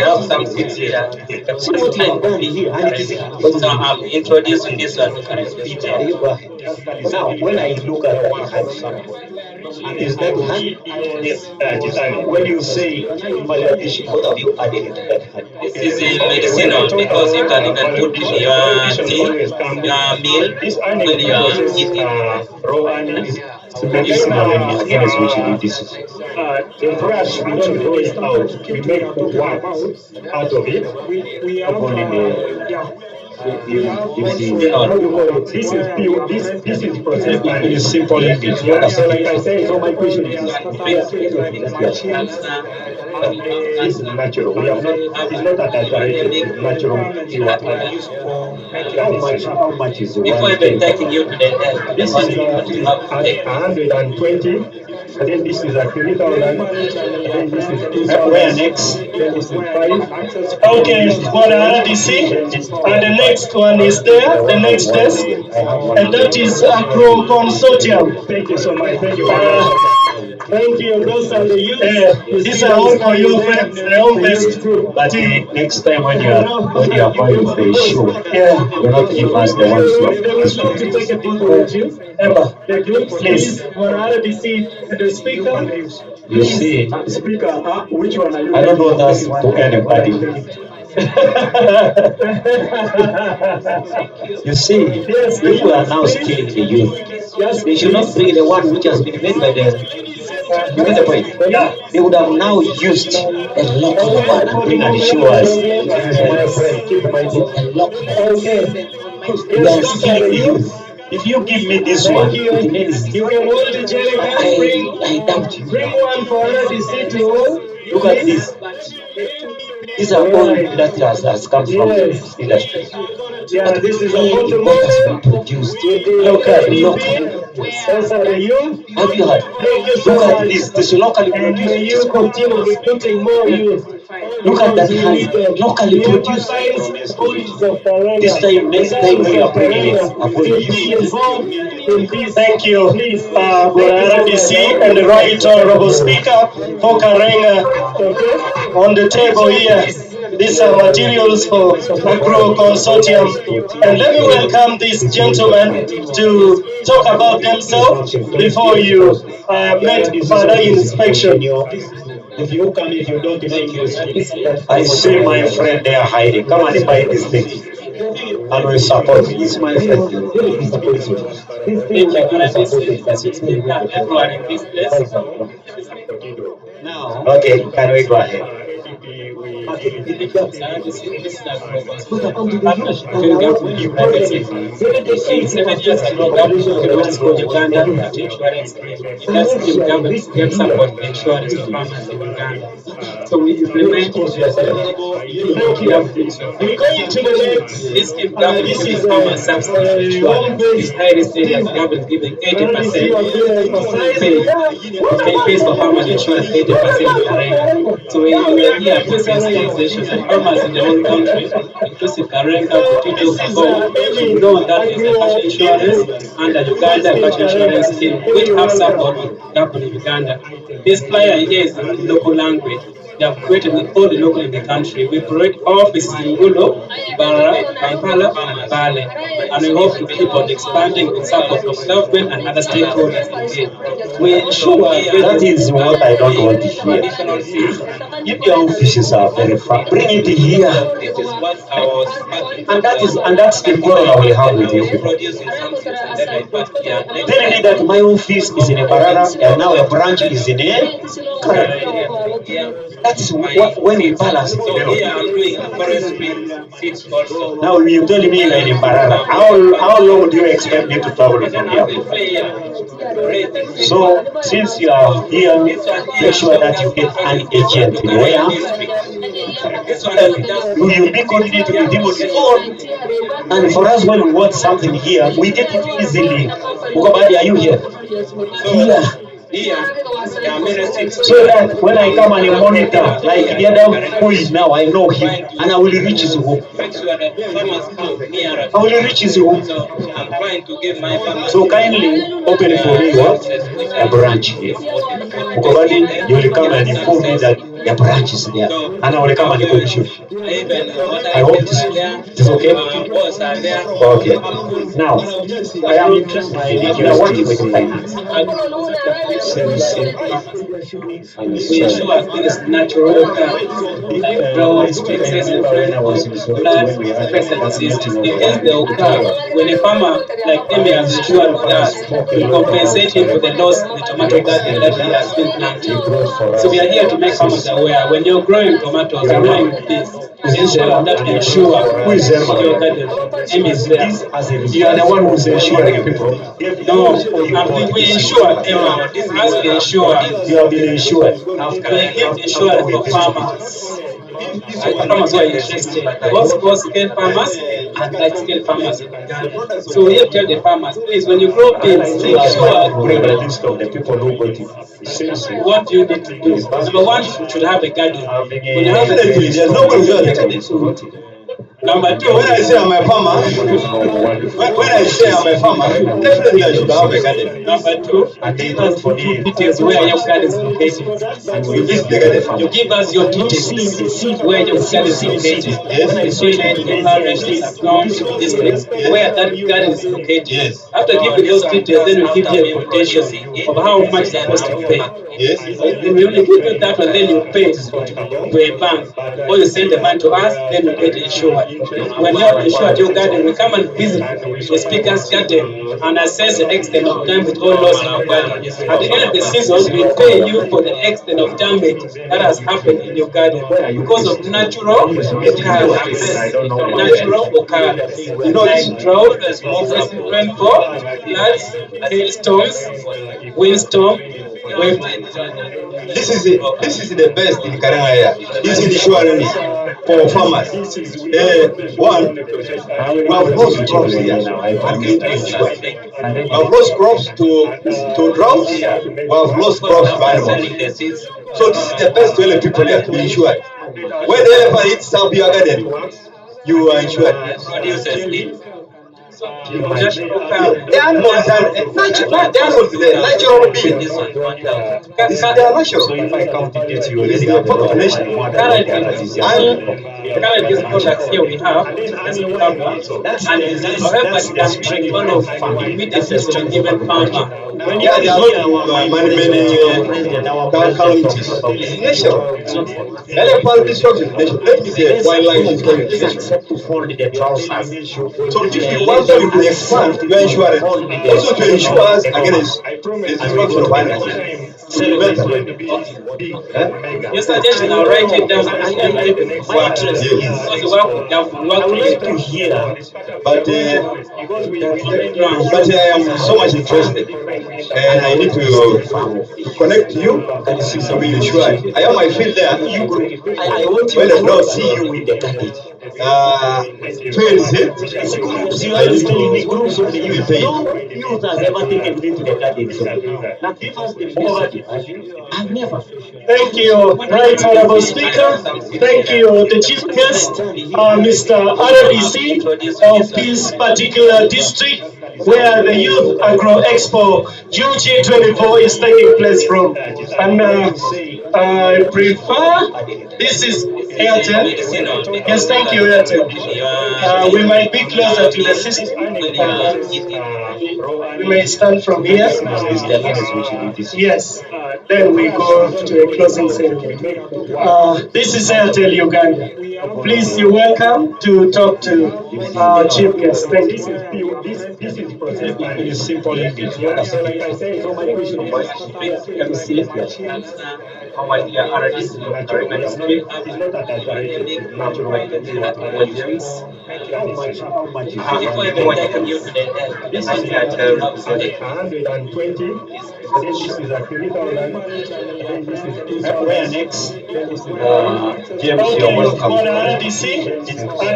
have some things here. But I'm introducing this one to Now, when I look at that, is that hand? Yes, when you say validation, what have you added to that hand? This is medicinal because you can put in your tea, your meal, when you are eating. Raw onions. Medicinal, especially this. The brush, we don't throw it out. We make wax out of it. Upon this is pure. This is processed. It is simple English. Like I said, so my question is this is natural. We have not. It's not adulterated. It's natural. How much is the one? Before even taking you to the this is at 120. And then this is at 3,000. And then this is 2,000. Where next? Then this is 5. Okay, for the RDC. And the next one is there, the next desk. And that is Agro Consortium. Thank you so much. Thank you. Thank you. Those are the youth. These are all for your friends, their own best. But next time when you are going for a show, you're not give us the ones who to take a photo with you. Emma, please. For RDC, the speaker. You see, speaker, which one are you? I don't know that to anybody. You see, people are now stealing the youth. They should not bring the one which has been made by the. You get the point? They would have now used a local one and bring and show us. They are stealing the youth. If you give me this one, it means you can hold the jelly can I doubt you. Bring one for RDC to hold. Look at this. These are all that has come from this industry. Yeah, but this is what has been produced locally. Have you heard? Look at this. This is locally produced. You continue recruiting more youth. Look at that hand. Locally produced. This time, next time we are bringing it. Thank you, RDC and the right honorable speaker for Karenga on the table here. These are materials for Agro Consortium. And let me welcome these gentlemen to talk about themselves before you make further inspection. If you come, if you don't, I see my friend there hiding. Come and buy this thing. And we support you. It's my friend. Now, okay, can we go ahead? So we implement this is farmer subsidy. This highly stated the government is giving 80% pays for farmers insurance 80%. So we are here for sensitization that farmers in the whole country, inclusive Karenga, Akogo, know that is a cash insurance under Uganda cash insurance scheme, which have support with government in Uganda. This flyer here is in local language. they have created with all the local in the country. We create offices in Gulu, Barra, Kampala, and Bale. And we hope to keep on expanding with support from government and other stakeholders indeed. We ensure that is what I don't want to hear. If your offices are very far, bring it here. And that's the quarrel we have with you people. Telling me that my office is in a Barara and now a branch is in a that is what when we balance it. Now you're telling me you're in Barara. How long do you expect me to travel from here? So since you are here, make sure that you get an agent where you'll be coordinated with him on the phone. And for us, when we want something here, we get it easily. Ukabadi, are you here? Here. So that when I come and monitor, like the other who is now, I know him, and I will reach his home. I will reach his home. So kindly open for me a branch here. Ukabadi, you will come and inform me that the branch is there, and I will come and negotiate. I hope this is okay. Okay. Now, I am interested in working with finance. We ensure this natural drought, excessive blood, pesticidal because they occur when a farmer like Emi has ensured that we compensate him for the loss of the tomato garden that he has been planting. So we are here to make farmers aware when you're growing tomatoes, growing this, ensure that we ensure who is your garden. Emi is there. You are the one who is ensuring people. No, we ensure Emi. This has been insured. You have been insured. After we give insurance for farmers. Farmers who are interested, both small-scale farmers and large-scale farmers. So we have to tell the farmers, please, when you grow beans, make sure bring the list of the people who got it. What you need to do. Number one, you should have a garden. When you have a There's no way without a garden. Number two, when I say I'm a farmer, when I say I'm a farmer, definitely I should have a garden. Number two, details where your garden is located. And we visit the garden farm. You give us your details where your garden is located. Yes. The village, the parish, the account, district, where that garden is located. Yes. After giving those details, then we give you a quotation of how much the cost to pay. Yes. Then we only give you that, and then you pay to a bank, or you send the money to us, then you get insured. When you're insured your garden, we come and visit the speaker's garden and assess the extent of damage or loss in your garden. At the end of the season, we pay you for the extent of damage that has happened in your garden because of natural occurrence. Natural occurrence. Like drought, excessive rainfall, floods, hailstones, windstorm. This is the best in Karenga here. This is insurance for farmers. One, we have lost crops here. We have lost crops to drought. We have lost crops to animals. So this is the best way people here to be insured. When the elephant eats up your garden, you are insured. The animals are natural beings. They are natural. So if I count it, it's you. This is a part of nature. Currently, these products here we have, and however, it can bring one of immediately to a given farmer. Yeah, there are many calamities. It's natural. Elephant destruction is natural. Let me say wildlife destruction is natural. So if you want to expand your insurance, also to insure us against the destruction of animals. Your suggestion, I'll write it down. But I am so much interested, and I need to connect to you to be insured. I have my field there. I want you to not see you in the garden. Trade is it? You are telling me groups of the youth. No youth has ever taken me to the garden. Now give us the I've never. Thank you, Right Honorable Speaker. Thank you, the Chief Guest, Mr. RDC of this particular district. where the Youth Agro Expo UG-24 is taking place from. And I prefer, this is Airtel. Yes, thank you, Airtel. We might be closer to the system. We may start from here. Yes, then we go to a closing ceremony. This is Airtel Uganda. Please, you're welcome to talk to our chief guest. Thank you. This is processed in simple English. Like I say, so many questions. How much they are RDC, organized, it's not that natural before everyone can use the this is 120. This is a 3,000. This is 2,000. Where next? James, you're welcome. And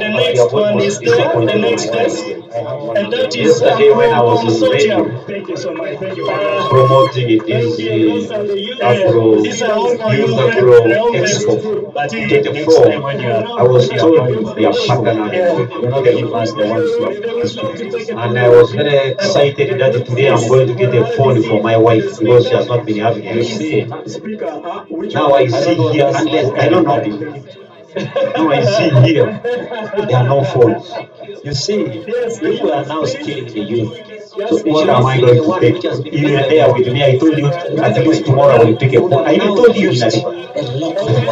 the next one is there, the next desk. And that is Yesterday when I was in radio, thank you so much. Thank you. promoting it is Agro Expo 24. I was told they are partners, the influence they want to. And I was very excited that today I'm going to get a phone for my wife because she has not been having anything. Now I see here, I don't know. Now I see here, there are no phones. You see, you are now stealing the youth. So what am I going to take? You were there with me. I told you at least tomorrow I will pick a phone. I even told you that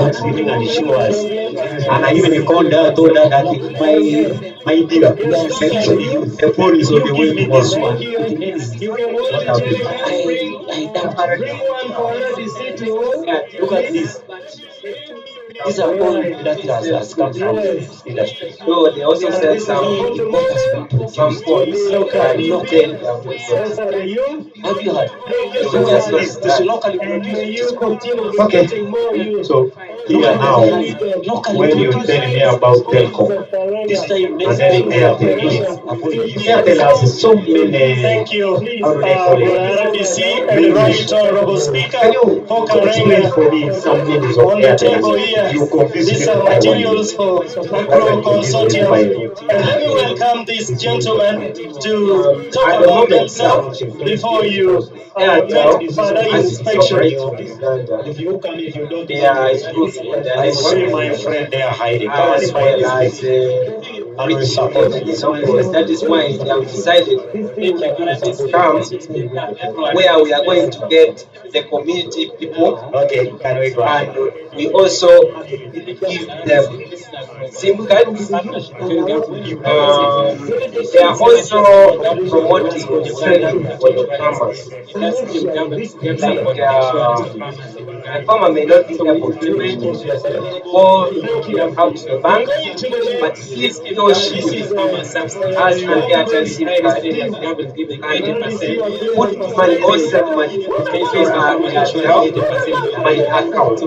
I'm sleeping and she was. And I even called her, told her that my dear, the phone is on the way to us. Look at this. These are all that has come from this industry. So they also sell some phones, local. Have you heard? This is locally produced. Okay. So here now, when you tell me about Telcom, this time and then Airtel has so many. Thank you. How do they call it? and the right honorable speaker. Can you explain for me some names of Airtel? These are materials for Agro Consortium. And let me welcome this gentleman to talk about themselves before you make further inspection. If you come, if you don't, I see my friend there hiding. And we support this office. That is why we have decided to come where we are going to get the community people. Okay, can we go? And we also give them SIM cards. They are also promoting training for the farmers. Like, the farmer may not be able to go out to the bank, but if he or she has an Airtel SIM card and put money or send money to Airtel money account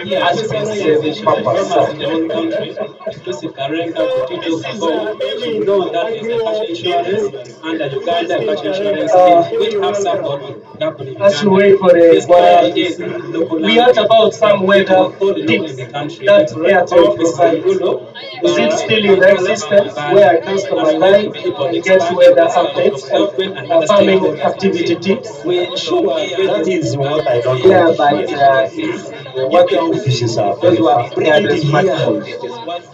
as for saving purpose. Karenga, you know that is a cash insurance under Uganda cash insurance scheme. We have support as we wait for the we heard about some weather tips that Airtel provides. Is it still in existence where a customer line gets weather updates and farming activity tips? We ensure that is what I don't know. Yeah, but what the officials are, those who are prepared as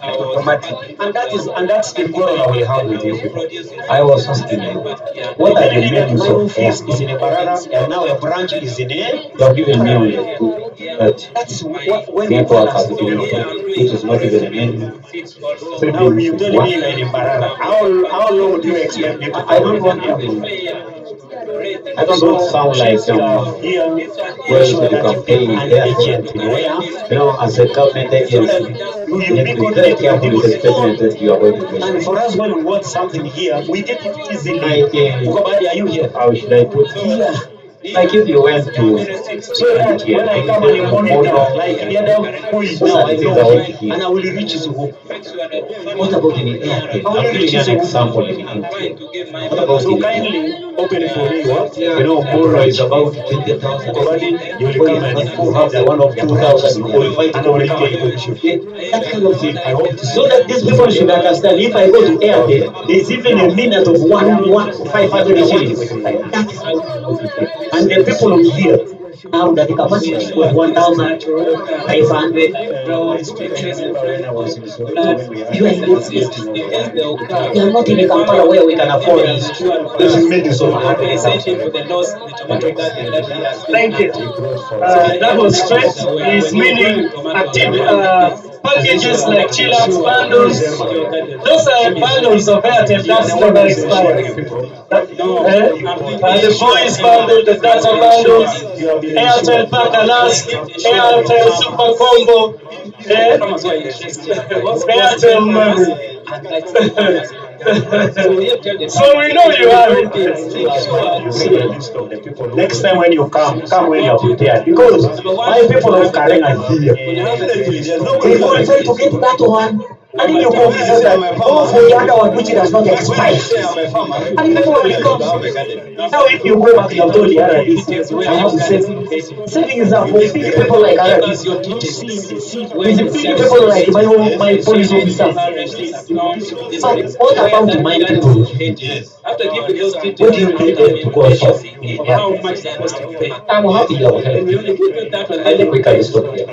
automatic. And that's the problem we have with you people. I was asking you, what are the menus of Air? Is in a banana, and now a branch is in a. You have given me only two. That is what when network has given me, which is not even a menu. So now you tell me in banana. How long do you expect me to? I don't want to. I don't sound like here where you can pay agent, as a government agency. You need to be very careful with the statement that you are going to make. And for us, when we want something here, we get it easily. Like, are you here? How should I put here? Like if you went to So that when I come and monitor, like the other who is now, I know him, and I will reach his hope. What about in the airport? I'm giving an example in the airport. What about So kindly open for me, what? You know, Moro is about 20,000. Probably you will come and you have the one of 2,000, you qualify to communicate. That kind of thing. I hope to so that these people should understand. If I go to airport, there's even a minute of 500 shillings. That's and the people of here have the capacity of 1,500. You are not in a Kampala where we can afford this. This is made so hard. Thank you. That was straight. Is meaning active packages like chill-outs bundles. Those are bundles of Airtel that's never expired. The voice bundle, the data bundles, Airtel Pack Alask, Airtel Super Combo, Airtel Money. So we know you have it. Next time when you come when you're prepared. Because my people of Karenga here, we qualify to get that one. And then you go for the other one which does not expire. And people will come. Now if you go back, you have told the other this, I have savings. Savings are for big people like other this. With big people like my police officers. But what about my people? What do you think to go for? How much they cost to pay? I'm happy you're helping. I think we can stop here.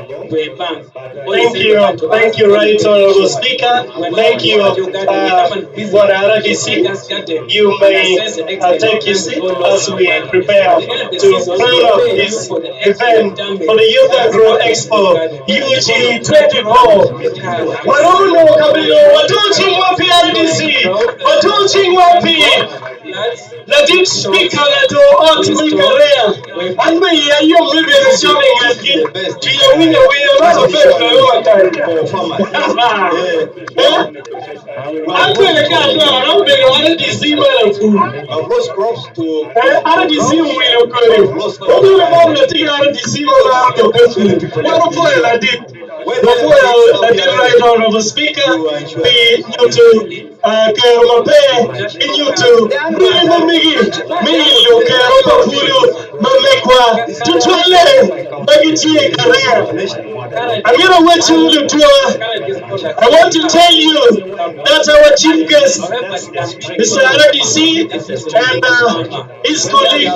Thank you, right honorable speaker. Thank you, for RDC. You may take your seat as we prepare to round up this event for the Youth Agro Expo UG-24. Waruno kabilo watuchi wapi RDC, watuchi wapi. Legit speaker leto ultimate career. And me here you will be showing again. To your winner, we are not a better I'm going to catch on. I'm going to RDC well food. RDC will go. What do you want to take RDC well to go to? What a foil I did. The foil I did right on of a speaker. Be YouTube. Kermape. In YouTube. Me, you Kermapulo. Mamekwa. Tutwale. Magitie career. I'm going to wait you to do. I want to tell you that our chief guest, Mr. RDC, and his colleague,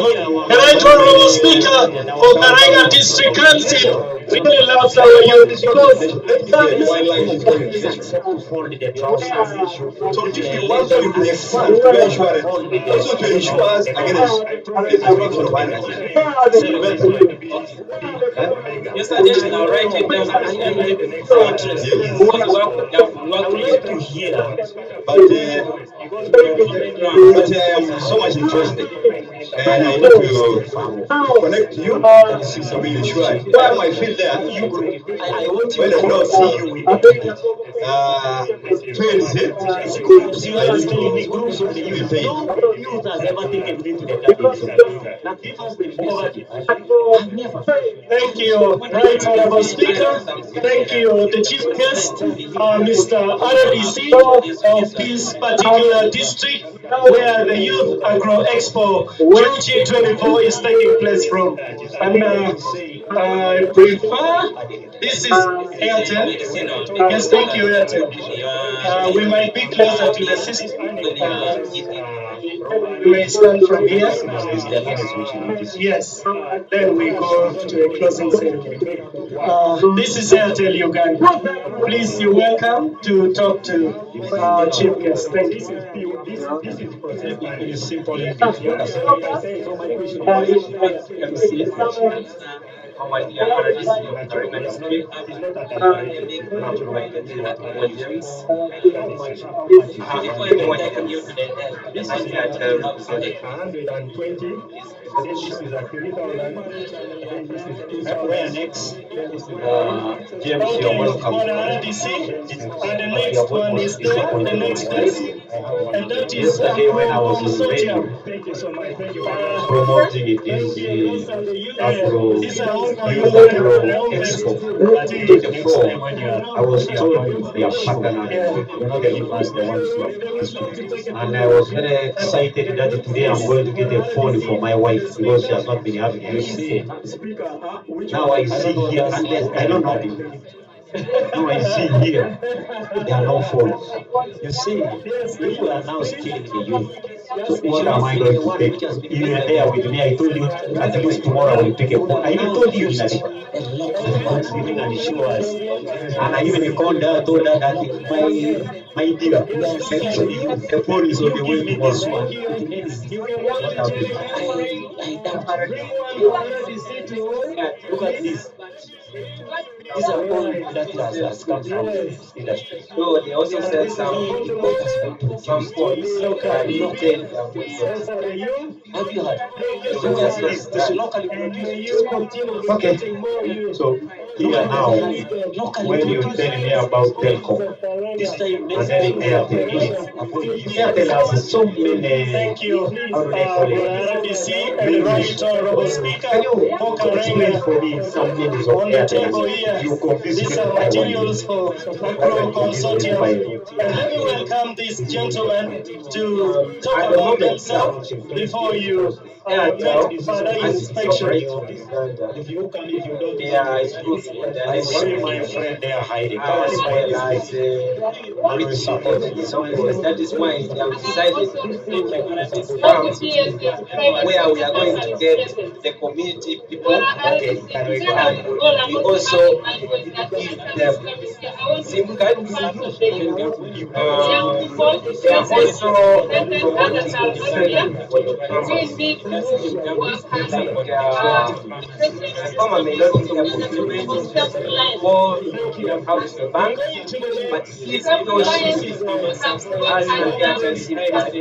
the right honorable speaker for Karenga District Council, really loves our youth. So if you want to expand to insurance, also to insure us against Your suggestion, I'll write it down. But I am so much interested, and I need to connect to you to be insured. Time I feel there, when I not see you, fails it, I need to be paid. Thank you, right honorable speaker. Thank you, the chief guest, Mr. RDC of this particular district where the Youth Agro Expo UG-24 is taking place from. And I prefer, this is Airtel. Yes, thank you, Airtel. We might be closer to the system. We may start from here. Yes, then we go to a closing ceremony. This is Airtel Uganda. Please, you're welcome to talk to our chief guest. Thank you. My dear RDC of Karenga District, before everyone I come here today, this is the Airtel representative. This is a 3,000. Where next? James, you're welcome. And the next one is there. The next place. And that is Yesterday when I was in consortium. radio, promoting this Agro Expo, to the floor, I was told they are partner, the ones, the ones who are speaking. And I was very excited that today I'm going to get a phone for my wife because she has not been having a phone. Now I see here, unless I don't know. Now I see here, there are no phones. You see, people are now stealing the youth. So what am I going to take? You were there with me. I told you at least tomorrow I will pick a phone. I even told you in living and show us. And I even called her, told her that my dear, the phone is on the way to this one. Look at this. These are all that has come from this industry. So they also sell some phones and retail their phones. Have you heard? So just this locally produced. Okay. So here now, when you tell me about telco, this time and then Airtel has so many. Thank you. How do they call it? RDC and right honorable speaker. Can you explain for me some names of Airtel? You These are materials for Agro Consortium. And let me welcome this gentleman to talk about themselves before you make further inspection. If you come, if you don't, I see my friend there hiding. That is why we have decided to come where we are going to get the community people, and we also give them SIM cards. They are also promoting different farmer may not be able to go out to the bank, but if he or she has an emergency put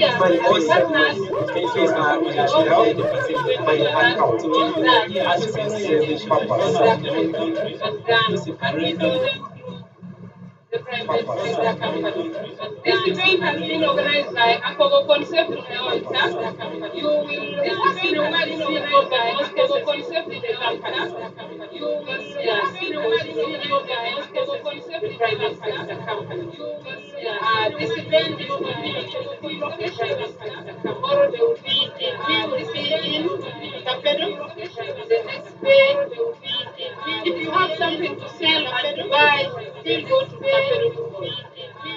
money also my account as a savings purpose. This event has been organized by Akogo Concept. You will see Akogo Concept is a company. You will see Akogo Concept is a private company. This event is going to be in 3 locations. Tomorrow they will be in Capedo. The next day they will be in. If you have something to sell and to buy, still go to Capedo.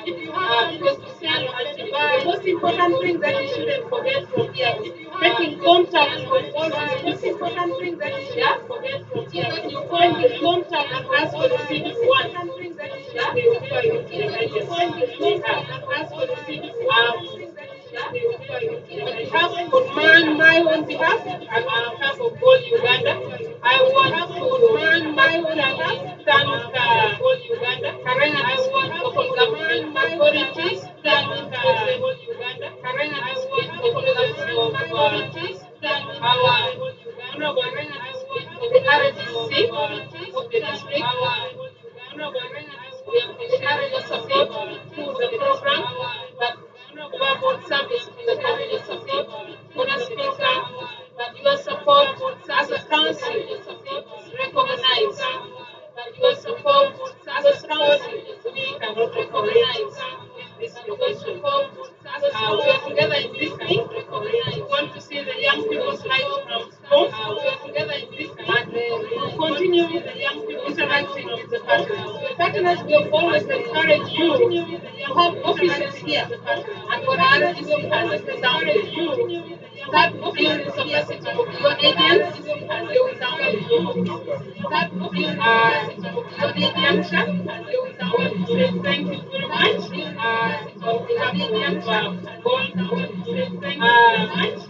If you have something to sell and to buy, the most important thing that you shouldn't forget from here is taking contact with all the most important thing that you shouldn't forget from here. When you call the contact and ask for the CD1, they will tell you the emergency they have. Ask for the CD1. On behalf of my own behalf, and on behalf of all Uganda, I want to my own behalf, thank all Uganda. Karenga, I want local government authorities, thank all Uganda. Karenga, I want local government authorities, thank our honorable of the RDC of the district. We appreciate your support to the program, but above service to the community. Honourable Speaker, but your support as a council is recognized. But your support as a council we cannot recognize this situation. We are together in this thing. We want to see the young people's lives transformed. We are together in this thing. And we will continue with the young people interacting with the partners. The partners will always encourage you to have offices here. And what RDC has encouraged you that building capacity of your agents and they will download you. That building capacity of your agents and they will download you. Say thank you very much. On behalf of God, say thank you very much.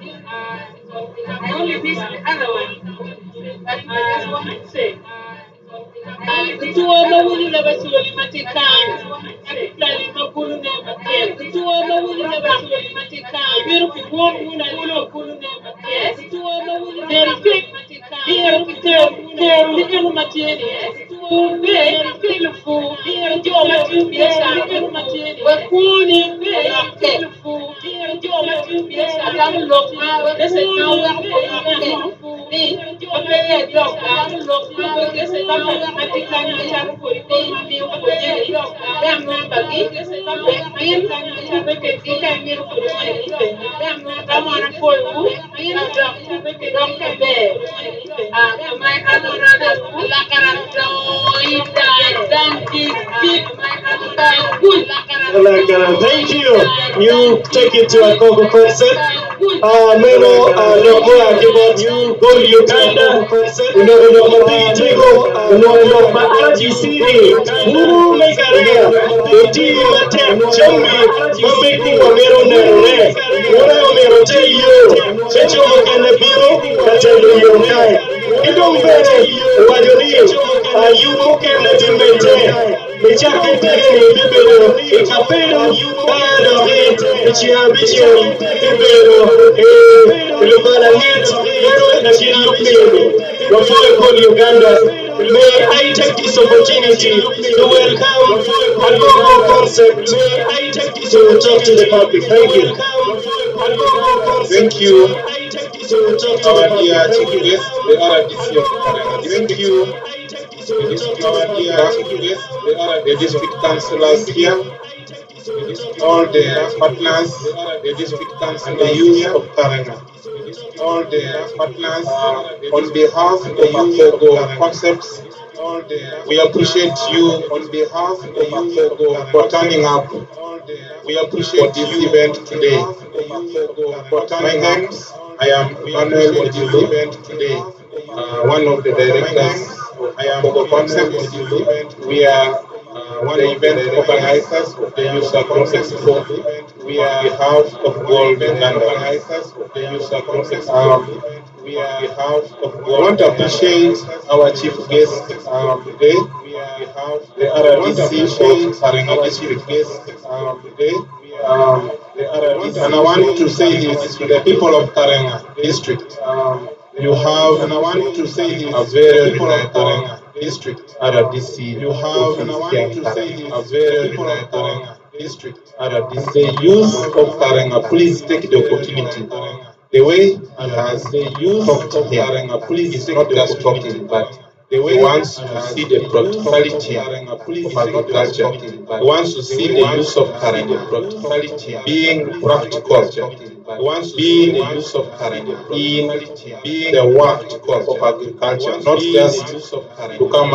I only missed the other one, but I just want to say. Tuwa mawuli na basuli matikani. Tali makulu ne matikani. Tuwa mawuli na basuli matikani. Biru piwon muna lulo kulu ne matikani. Tuwa mawuli na basuli matikani. Biru piwon muna lulo kulu ne matikani. Tumbe kilufu biru Thank you. You take it to Akogo person. Meno Lokwa Kibot, go to Uganda. No Mapitigo, no Maajisiri, who make a rare. The team attack, Chumbi, Mapiti Omero Nere. What I will tell you, Checho Makanabio, Katalu Yonai. You don't better, what you need. You can let him maintain. The jacket in Bibero, a capello, and a hit, which you have been Bibero, Lugana hit, you play. Before I call Uganda, may I take this opportunity to welcome Akogo concept. May I take this to talk to the public. Thank you. Thank you, our dear chief guest, the RDC of Karenga. Thank you. The district councillors here, all the partners, the district council, the union of Karenga, all the partners, on behalf of Akogo Concepts, we appreciate you on behalf of Akogo for turning up. We appreciate this event today. My name, I am Manuel for this event today, one of the directors. I am Akogo Concepts. We are one of the event organizers of the Agro Expo. We are on behalf of Gold Uganda. We are on behalf of Gold. I want to appreciate our chief guest today, the RDC of Karenga district today. And I want to say this to the people of Karenga district. You have, and I want to say this, a very reliable district RDC. You have, and I want to say this, a very reliable district RDC. The use of Karenga, please take the opportunity. The way he has talked here, please, it's not just talking, but he wants to see the practicality of agriculture. He wants to see the use of Karenga being practical. He wants to see the use of Karenga in the work of agriculture, not just to come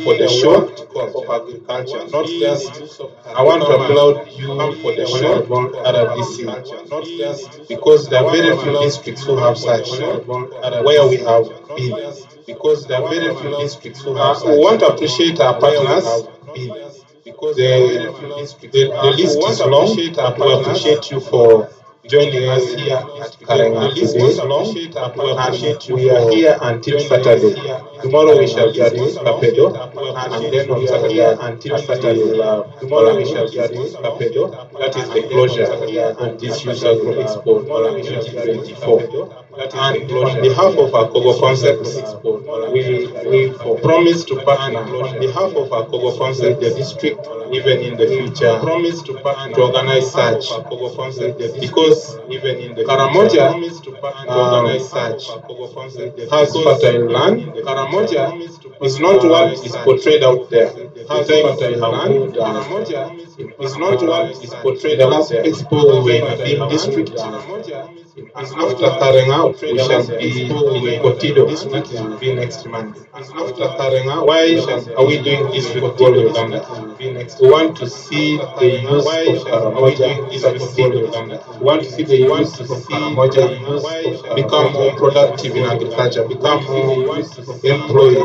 for the show of agriculture, not just. I want to applaud you for the show RDC, because there are very few districts who have such where we have been. Because there are very few districts who have such. We want to appreciate our partners. The list is long, but we appreciate you for joining us here at Karenga today. We are here until Saturday. Tomorrow we shall be at Capedo, and then on Saturday until Saturday, tomorrow we shall be at Capedo. That is the closure of this Agro Expo 2024. And on behalf of Akogo Concepts, we promise to partner on behalf of Akogo Concepts, the district, even in the future, promise to partner to organize such because even in the Karamoja organize such has fertile land. Karamoja is not what is portrayed out there. Has fertile land. Is not what is portrayed out there. The last expo in the district. After Karenga, we shall be in Kotido district, will be next month. After Karenga, why are we doing this with Gold Uganda? We want to see the use of Karamoja We want to see the use of Karamoja become more productive in agriculture, become more employed,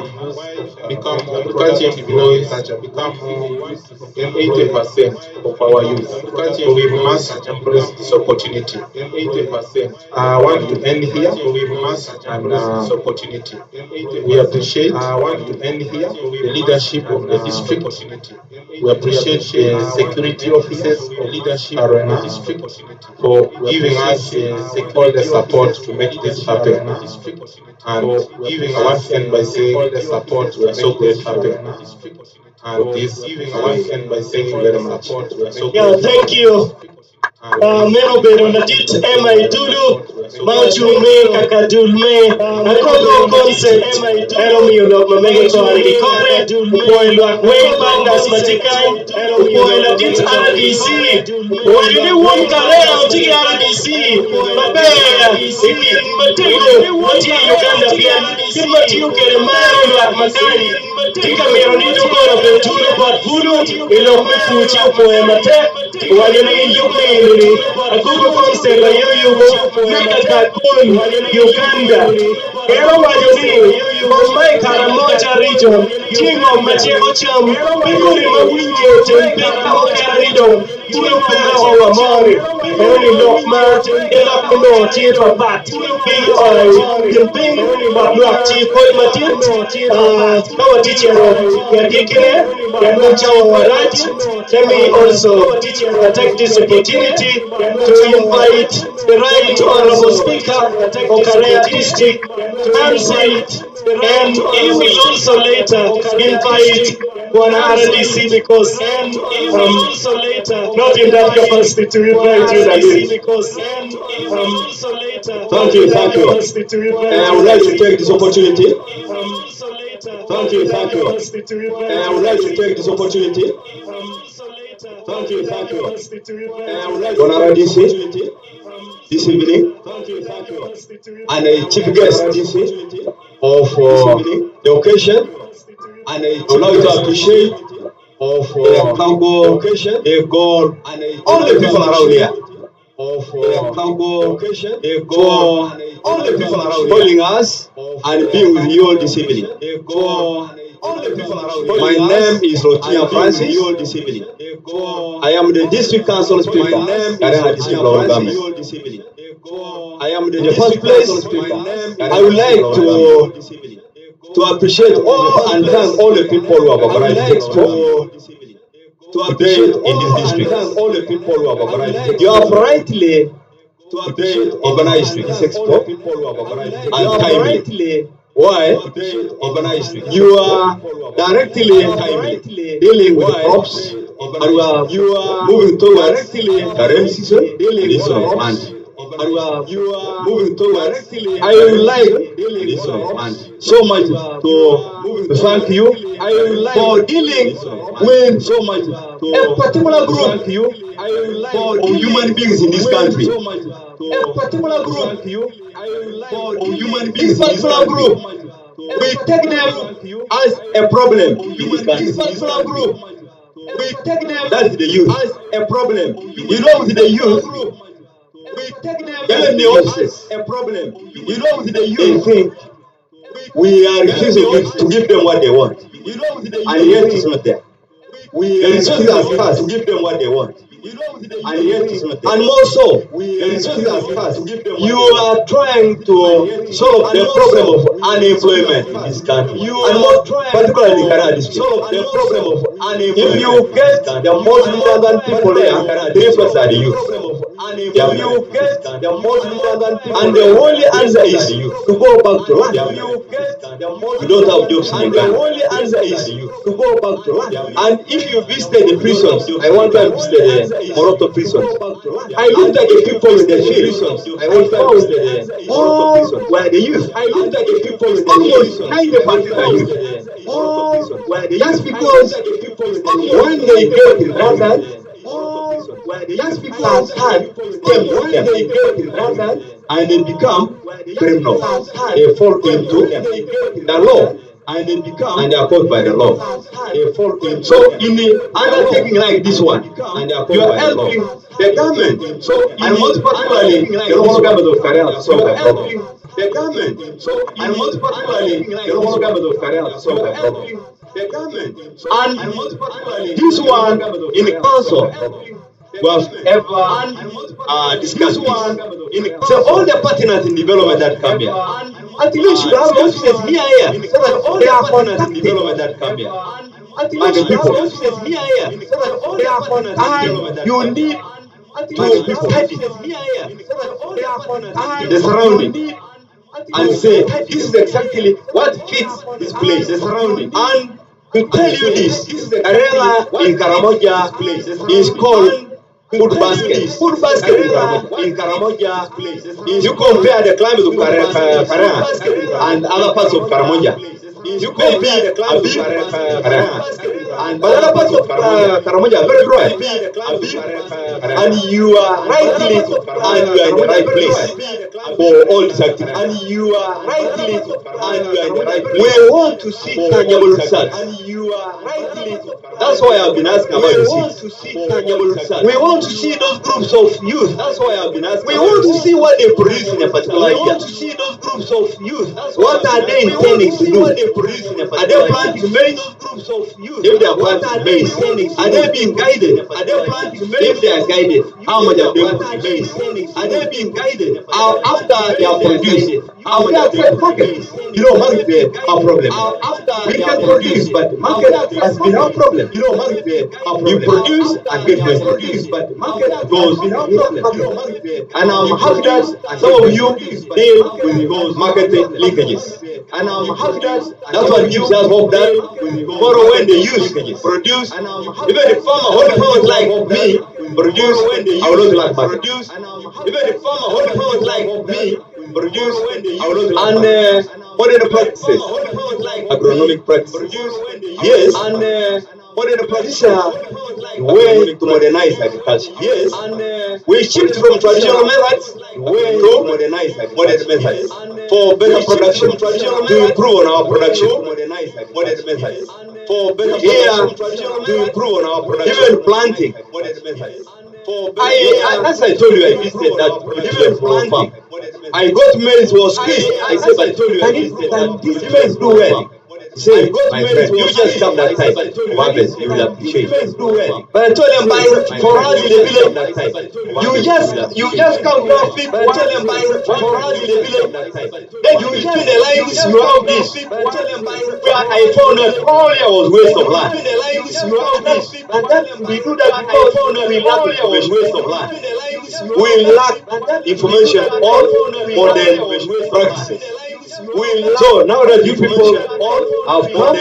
become more productive in agriculture, become more 80% of our youth. So we must embrace this opportunity. 80% I want to end here. We must and this opportunity. We appreciate. I want to end here the leadership of the district. We appreciate the security officers of leadership of the district for giving us all the support to make this happen. And giving us by saying all the support, we are so grateful. And this giving us by saying very much. Yeah, thank you. Merobedo na dit MI Dulu, Maujume, Kakadulme, Akogo concept, Elomi Unok Mamego Toari Kore, Upoela Wayne Bandas Matikai, Upoela dit RDC, Wadi Won Karea Tiki RDC, Mabea, Ikin Matego, Mati Uganda Pia, Kimati Ukere Maro Lak Makani, Tika Meronido Kora Bentulu Bulu, Ilok Fuchi Upoemate, Wadi Yume. Akogo concept la yugo Nakakakun Uganda Ero wajoni Bombay Karamoja region Jingo Machego Cham Pikuri Mawinje Tempeka Moja region Tulu Pengawa wa Mori Ero Lokma Ela Kuno Chito Bat Pimping Bablok Chito Matit Kawa Tichero Yadikine Yanuchawa Waraj. Let me also take this opportunity to invite the Right Honorable Speaker of Karenga District, and he will also later invite one RDC because not in that capacity to invite you because thank you. I would like to take this opportunity. Thank you. I would like to take this opportunity. Thank you. One RDC this evening and a chief guest of the occasion, and I would like to appreciate of Akogo occasion, God, and all the people around here. Of Akogo occasion, God, all the people around calling us and being with you this evening. My name is Rotia Francis. I am the district council speaker. Karenga district local government. I am the first place. I would like to appreciate all and thank all the people who have organized this expo today in this district. You have rightly organized this expo and timely. Why? You are directly dealing with the crops, and you are moving towards the rain season, and you are moving towards. I would like so much to thank you for dealing with so much a particular group of human beings in this country. A particular group of human beings in this country. We take them as a problem in this country. This particular group, we take them as the youth as a problem. You know, with the youth, we take them as a problem. You know, with the youth, think we are refusing to give them what they want, and yet it's not there. We are refusing to give them what they want. And yet, and more so, you are trying to solve the problem of unemployment in this country, and more particularly in Karenga district. The problem of unemployment. If you get the most redundant people here, the difference are the youth. If you get the most redundant people, and the only answer is to go back to land. You don't have jobs in Uganda. The only answer is to go back to land. And if you visit the prisons, I want to visit the Moroto prisons. I looked at the people in the field. I found were the youth. I looked at the people in the field. 90% are youth. Just because when they get redundant, just because when they get redundant and they become criminals, they fall into the law. And they become, and they are caught by the law. So in the undertaking like this one, you are helping the government. So and most particularly the local government of Karenga to solve the problem. The government. So and most particularly the local government of Karenga to solve the problem. The government. And this one in the council, we have ever discussed this. So all the partners in development that come here, at least should have offices near here, so that all the partners in development that come here, and the people, offices near here, so that all the partners in development that come here, you need to study the surrounding and say this is exactly what fits this place, the surrounding. And to tell you this, Karenga in Karamoja is called food basket. Food basket in Karamoja, you compare the climate of Karenga and other parts of Karamoja. You maybe a big and other parts of Karamoja are very dry. And you are rightly and you are in the right place for all these activities. And you are rightly and you are in the right place. We want to see tangible results. And you are rightly. That's why I've been asking about the seeds. We want to see those groups of youth. That's why I've been asking. We want to see what they produce in a particular area. We want to see those groups of youth. What are they intending to do? Are they planting maize? If they are planting maize, are they being guided? Are they planting maize? If they are guided, how much are they planting maize? Are they being guided? After they are produced, are we at market? You know, market is our problem. We can produce, but market has been our problem. You know, market you produce and get less produced, but market goes in our problem. And I'm happy that some of you deal with those market linkages. And I'm happy that that's what gives us hope that tomorrow when the youth produce, even the farmer, all the farmers like me, produce, I will not like market. Even the farmer, all the farmers like me, produce, I will not like market. Modern practices, agronomic practices, yes, and modern practices way to modernize agriculture. Yes, and we shift from traditional methods to modernize modern methods for better production, to improve on our production. Modern methods for better production, to improve on our production. Even planting. As I told you, I visited that even planting. I got maize was squeezed. I said, I told you, I visited that. These maize do well. Say, my friend, you just come that time of harvest, you will appreciate it. But I told them, for us in the village, you just come to our feet. But I told them, for us in the village, then you between the lines, you have this. But I told them, I found that all year was waste of land. Between the lines, you have this. And that we do that because we lack information, waste of land. We lack information on modern practices. So now that you people have come,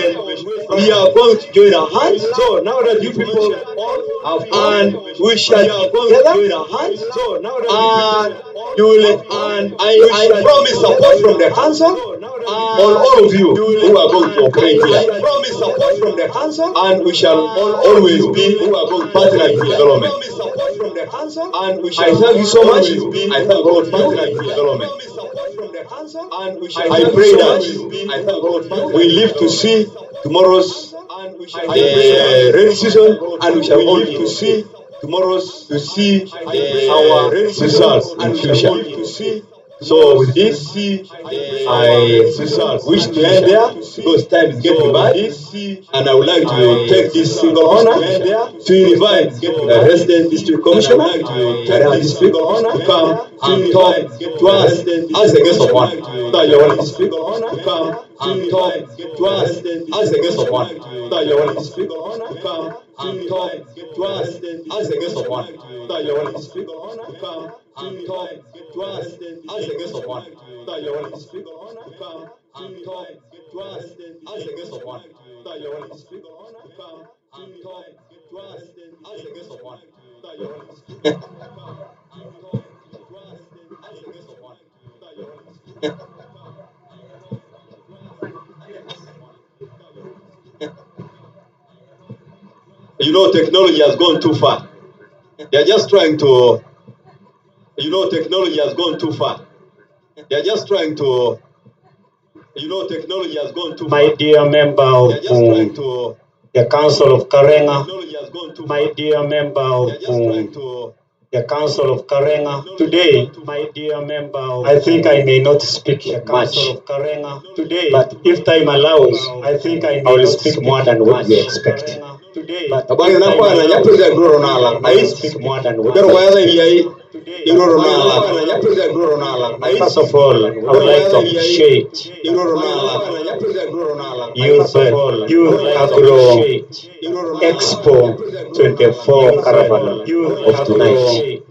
we are going to join our hands. So now that you people have come, and we shall together join our hands. So now that and you will, and I promise support from the council on all of you who are going to operate here. I promise support from the council, and we shall always be partner in development. And we shall. I thank you so much. I thank God for partner in development. I pray that we live to see tomorrow's rainy season, and we shall all live to see tomorrow's our results in future. So with this, I wish to end there because time is getting bad, and I would like to take this single honor to invite the resident district commissioner, Karenga district, to come and talk to us as a guest of honor. To come and talk to us as a guest of honor. To come and talk to us as a guest of honor. To come and talk to us as a guest of honor. To come and talk to us as a guest of honor. To come and talk to us as a guest of honor. You know, technology has gone too far. They are just trying to. You know, technology has gone too far. They are just trying to. You know, technology has gone too far. My dear member of the Council of Karenga, my dear member of the Council of Karenga, today, my dear member of, I think I may not speak much today, but if time allows, I think I will speak more than what you expect. Abang na kwa na nyapo za grow na la. Ais pero kwa ya First of all, I would like to appreciate Youth Agro Expo 24 Caravan of tonight.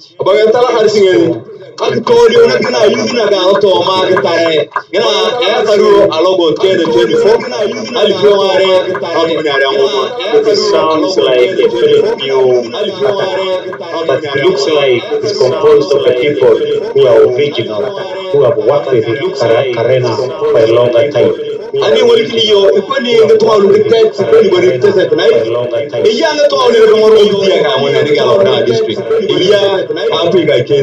Akikoli unakina yudina ga oto magitare gina ya karu alogo 2024 alifyomare autumnare angomo. It sounds like a very new pattern, but it looks like it's composed of the people who are original, who have worked with Karenga for a longer time. Ani wali yo ikoni ngatwa lu dictate ikoni bari tese tonight iya ngatwa lu ko moro dia ka mona diga lo district iya Africa ke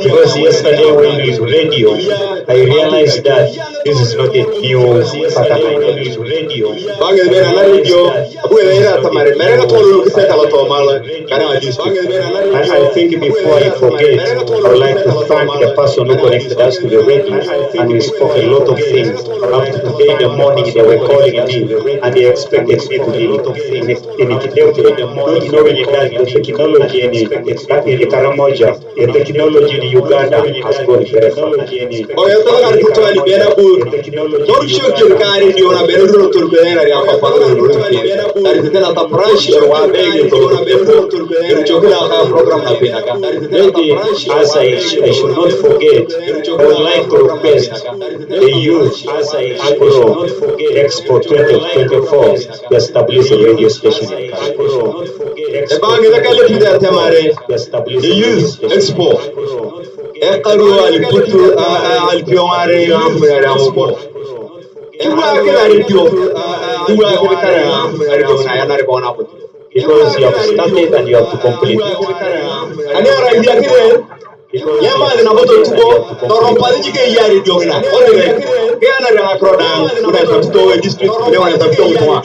because yesterday when we was radio I realized that this is not a new pattern. Radio bangi bena na radio abu era tamare mere ngatwa lu kise ka to mala kana district. I think before I forget I would like to thank the person who connected us to the radio and we spoke a lot of things. Up to today in the morning, they were calling me and they expected me to be in the morning, knowing that the technology in Karamoja, the technology in Uganda has gone very far. Oh, you talk about the technology. Don't show your car in your bedroom to be there. That is then at a branch or one bag to chocolate program. Maybe as I should not forget, I would like to request the youth as Agro Expo 2024 to establish a radio station. The youth Expo. Agro Aliputu Alpiomare Expo. Because you have started and you have to complete it. Yama na boto tuko torompali jike yari diogina odere yana na krodan kuna tuto district ne wana tuto mwa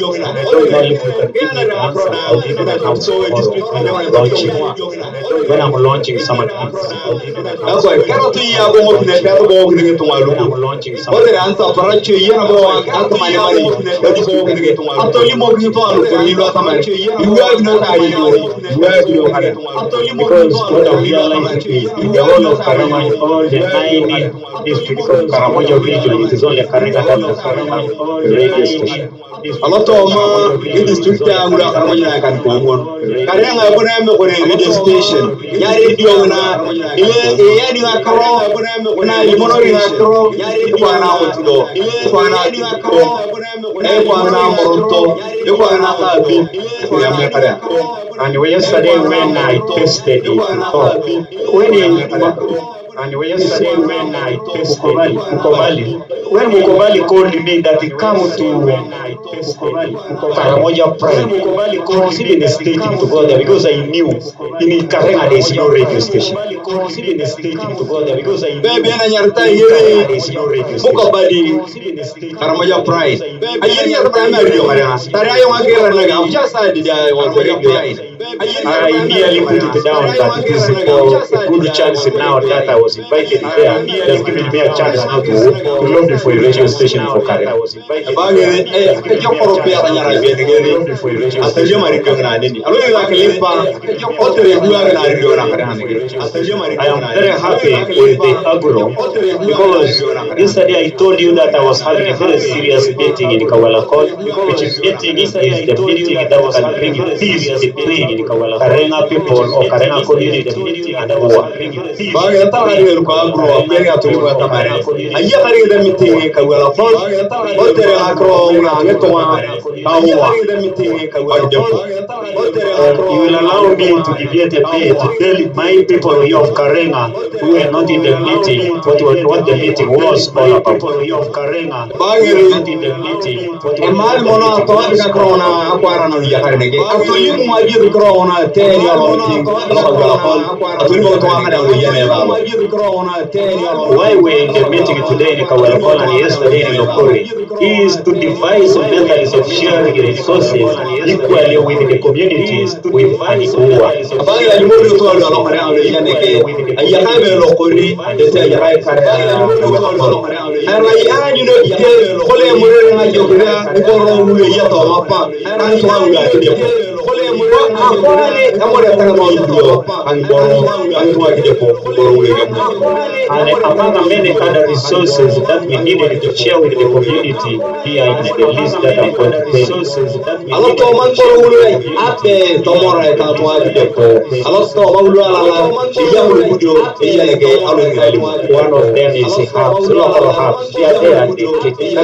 when I'm launching some activities. That's why karatu ya bo mo ne ka bo gine to walu I'm launching some odere anta paracho yana bo anta mane mari da district gine to walu atoli mo gine to walu ko yilo tamare yuwa gine ta yuwa because what I realized is the whole of Caravan, all the 9 districts of Karamoja region, it is only Karenga that has Caravan radio station. A lot of districts are Karamoja can come on. Karenga radio station. Radio na yani na karo na limonori na karo kwa na otudo kwa na moronto kwa na kabi ya mekare. And yesterday when I tested it, when Mukobali called me that he come to Karamoja Prime, I was even hesitating to go there because I knew in Karenga there is no radio station. Baby, there is no radio station. Mukobali Karamoja Prime. Ayeni Prime radio Karenga. Tarayo magera naga. Just I did I nearly put it down that it is for a good chance now that I was invited there. That's giving me a chance now to lobby for a radio station for Karenga. I am very happy with the Agro because yesterday I told you that I was having a very serious meeting in Kawalakot, which meeting is the meeting that was bringing peace between Karenga people or Karenga community and Oa. You will allow me to deviate a bit to tell my people here of Karenga who were not in the meeting what the meeting was all about. Why we're in the meeting today in Kawarakol and yesterday in Lokori is to devise methods of sharing resources equally with the communities with Akogo. And among many other resources that we needed to share with the community, here is the list that I'm going to take. One of them is herbs, local herbs. They are there and they take it.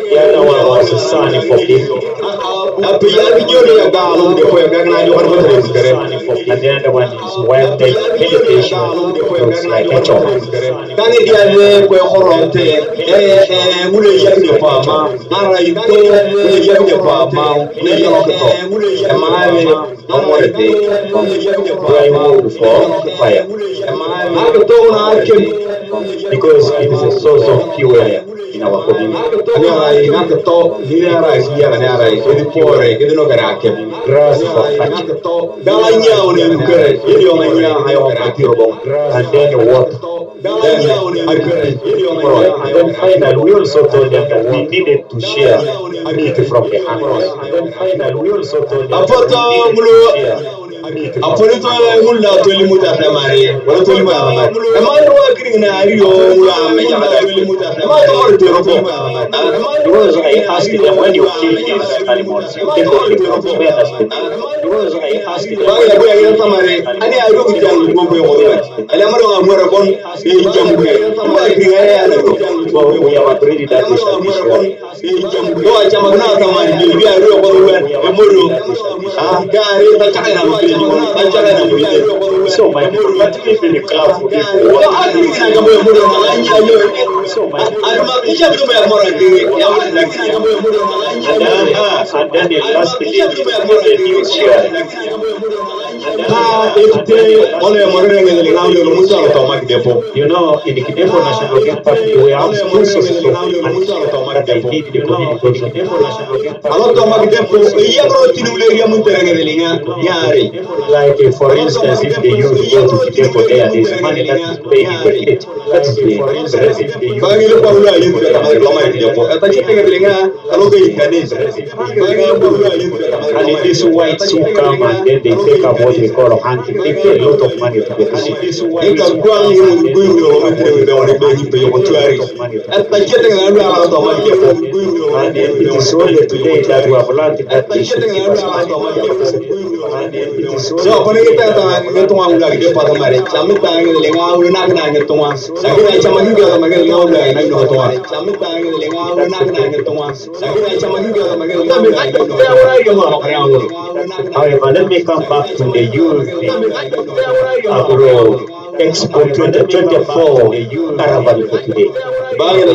The other one was sun for people. And the other one is wildlife vegetation. Looks like a chocolate. Because it is a source of fuel in our community. Grass for thatching. And then water. And then finally, we also told them that we needed to share meat from the animals. And then finally, we also told them that we needed to share. Because I asked them, when you kill these animals, you take the liver. Where does the liver? Because I asked them, when you kill these animals, so we have agreed that we shall be sharing. So my people, but if in the club for people, so my and then the last thing is the news sharing. You know, in the Kidepo National Park, we have sources of money that they need the community. Like, for instance, if they use go to Kidepo there, there's money that is paid in the village. That is the resident they use. And it is whites who come and then they take up what we call hunting. They pay a lot of money to get hunting. And it is only today that we have learned that they should give us money. And it is only however, let me come back to the youth Agro Expo 2024 Caravan for today. With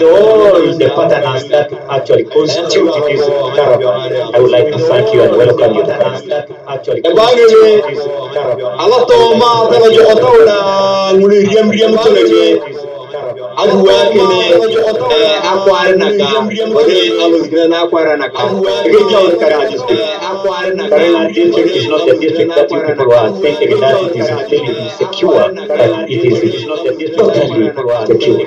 all the partners that actually constitute this caravan, I would like to thank you and welcome you. Actually, Karenga district is not a district that you people are thinking that it is really secure, but it is totally secure.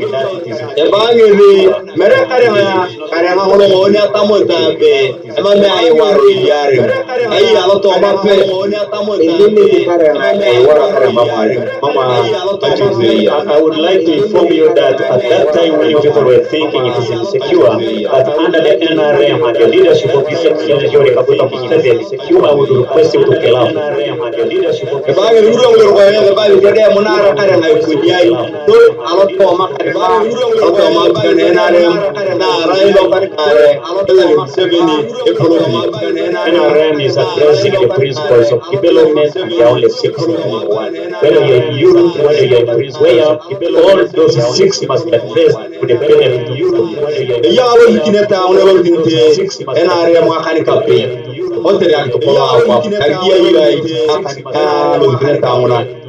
I would like to inform you that at that time when people were thinking it is insecure, but under the NRM and the leadership of His Excellency Kabuta Museveni, secure, I would request you to fill out. NRM and the leadership of His NRM is addressing the principles of development and there are only 6 in one. Whether you're in youth, whether you're in where all those 6 must be addressed to the benefit of youth.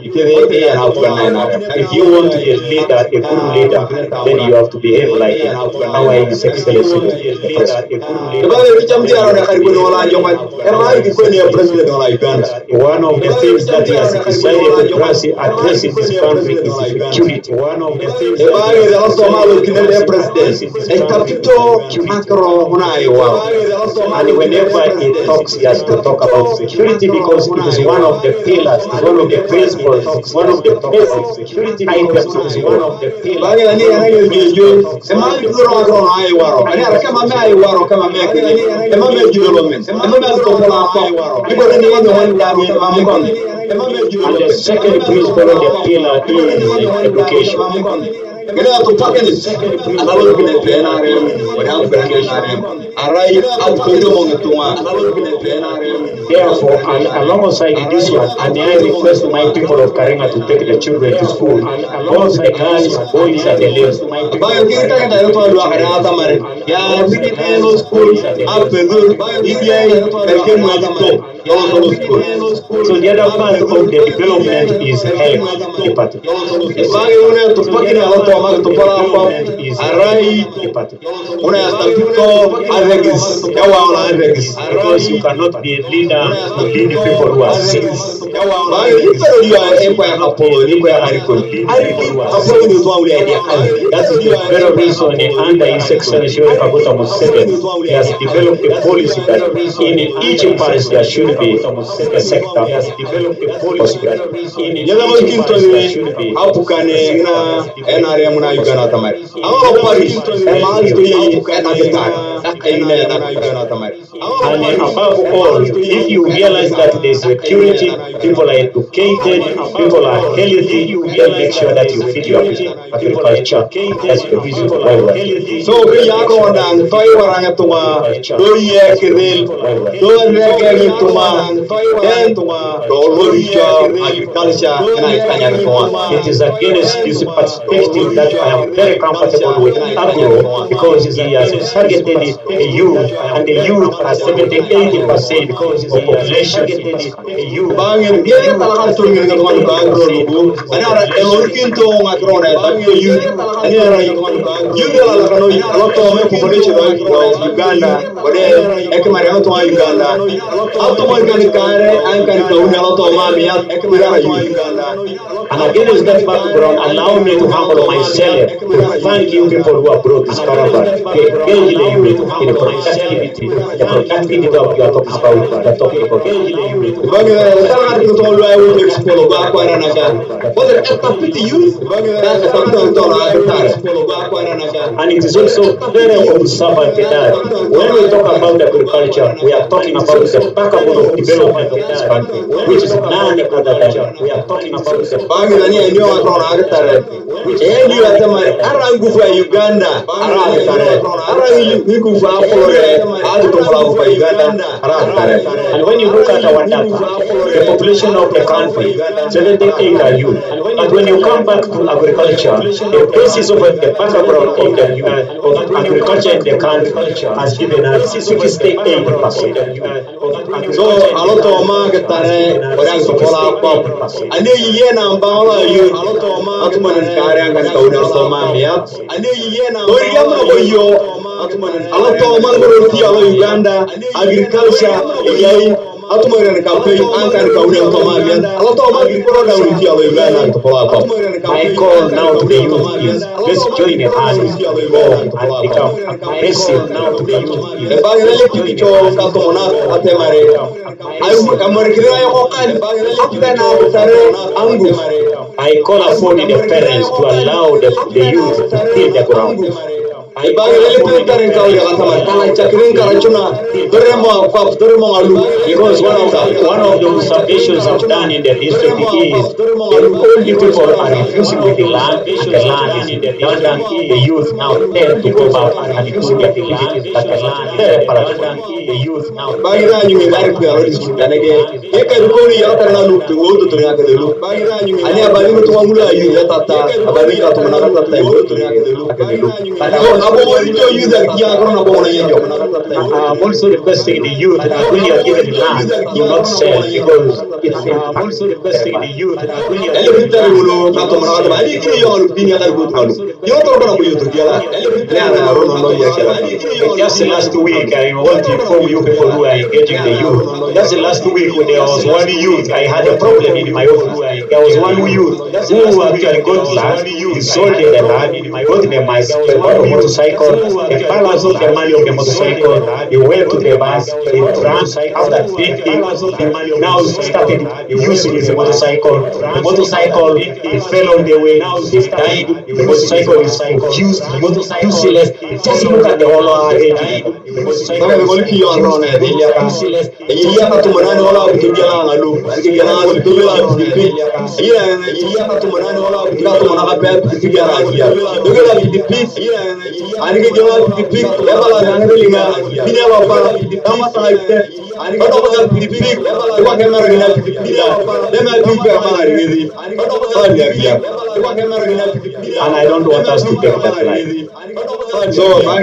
If you want to be a leader, a good leader, then you have to behave like our His Excellency the President. One of the things that he has decided to address in this country is security. One of the things that and whenever he talks, he has to talk about security because it is one of the pillars, it's one of the principles, it's one of the basic security items, it's one of the pillars. And the second principle of the pillar is education. Therefore, alongside this one, and I request my people of Karenga to take the children to school, both the girls, boys, and the ladies. So the other part of the development is health department. Because you cannot be a leader leading people who are sick. That is the very reason under His Excellency he has developed a policy that in each parish there should be a sector. He has developed a policy that in each parish there should be and above all, if you realize that there is security, people are educated, people are healthy, then make sure that you feed your agriculture. That's the reason why we're here. So we are going to it is against this perspective that I am very comfortable with Agro because he has targeted the youth and the youth are 70-80% because the population is youth. And against that background, allow me to humble myself to thank you people who have brought this caravan. We engage the youth in the productivity of your talking about the topic of and it is also very observant that when we talk about agriculture, we are talking about the backbone of development of this country, which is none other than we are talking about the and when you look at our data, the population of the country, 78 are youth. But when you come back to agriculture, the basis of the background of agriculture in the country has given us 68%. So a lot of market Uganda agriculture Atumaran campaign ankan kaunian tomagian Allah tomagi program di Allah Uganda to polapa. My call now to the youth is let's join the hands and become aggressive now to the youth. The bagale kicho katomona atemare. Ayu kamar kira yo kan apena utare angu. I call upon the parents to allow the youth to till the ground. Because one of the observations I've done in the district is that all the people are refusing with the land, and the land is redundant. The youth now tend to go back and do the activities that the land is redundant. The youth now tend to go back and do the I'm also requesting the youth that when you are given land, do not sell, because it's also requesting the youth that when you are given land, just last week, I want to inform you people who are engaging the youth. Just last week, there was one youth, I had a problem in my office. There was one youth who actually got land, he sold the land, got the motorcycle, the balance of the money of the motorcycle, he went to the bank, he drank, after drinking, now started using his motorcycle. The motorcycle, he fell on the way, he died, the motorcycle is confused, useless. Just look at the whole area. The motorcycle is useless. And I don't want us to take that life. So, I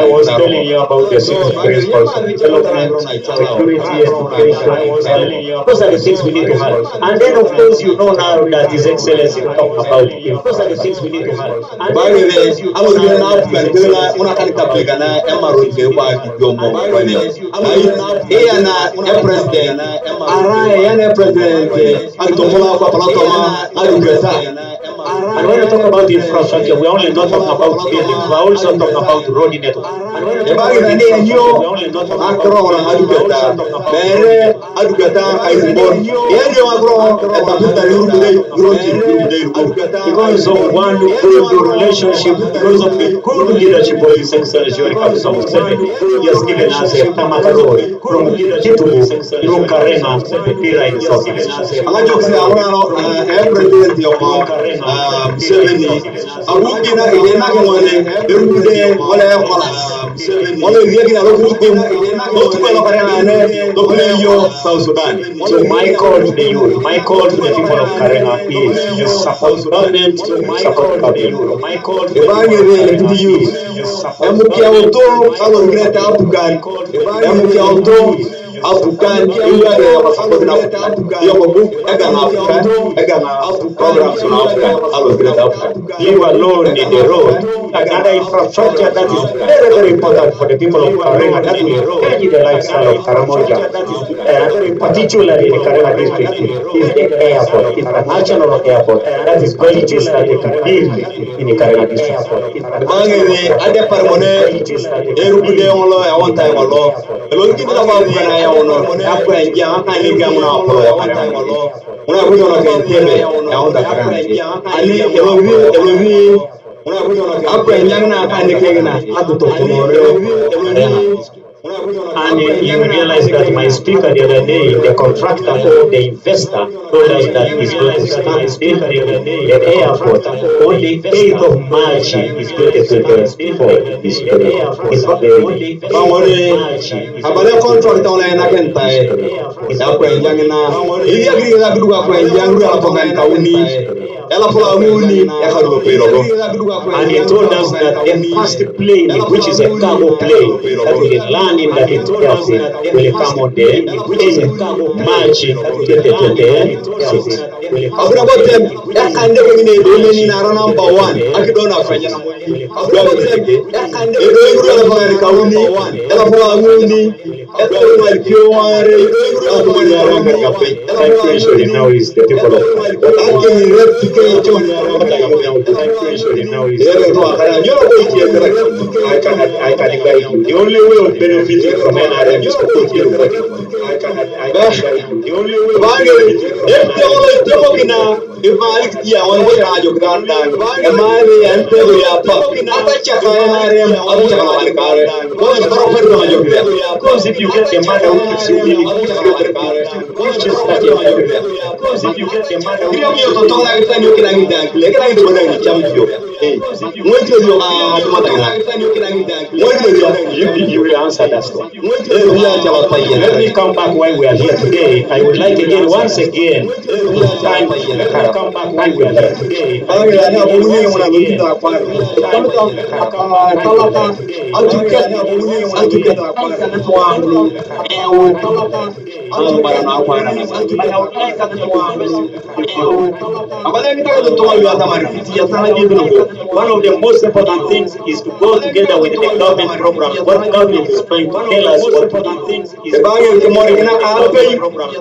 was telling you about the six principles of development, security, education. Those are the things we need to have. And then, of course, you know now that His Excellency talking about it. Those are the things we need to have. And then, and when we talk about infrastructure, we're only not talking about buildings, we're also talking about road network. And when we talk about infrastructure, we're only not talking about because of one good relationship, because of the good leadership of His Excellency when it comes to Museveni, he has given us a Tamaka road from Kitubu through Karenga to Pira in South So my call to the youth, my call to the people of Karenga is just support government, support government. My call to the youth is support government. African, you are programs on African, you alone in the road. Another infrastructure that is very, very important for the people of Karenga, that will change the lifestyle of Karamoja, particularly in the Karenga district, is the airport, international airport. That is going to start to build in the Karenga district. And you realize that my speaker the other day, the contractor or the investor told us that he's going to start building the airport on the 8th of March is going to be the airport. It's not very and he told us that the first plane, which is a cargo plane, that will land in that will come on there, which is a cargo March 2026. Now is the people of I can guide you. The only way of benefiting from NRM is to put you. I Because if you get the mother who keeps you living, if you get the mother who you will answer that one. Let me come back while we are here today. I would like again, once again, time come back while we are here today. One of the most important things is to go together with the government programs. What government is trying to tell us what important things is to go together with the programs.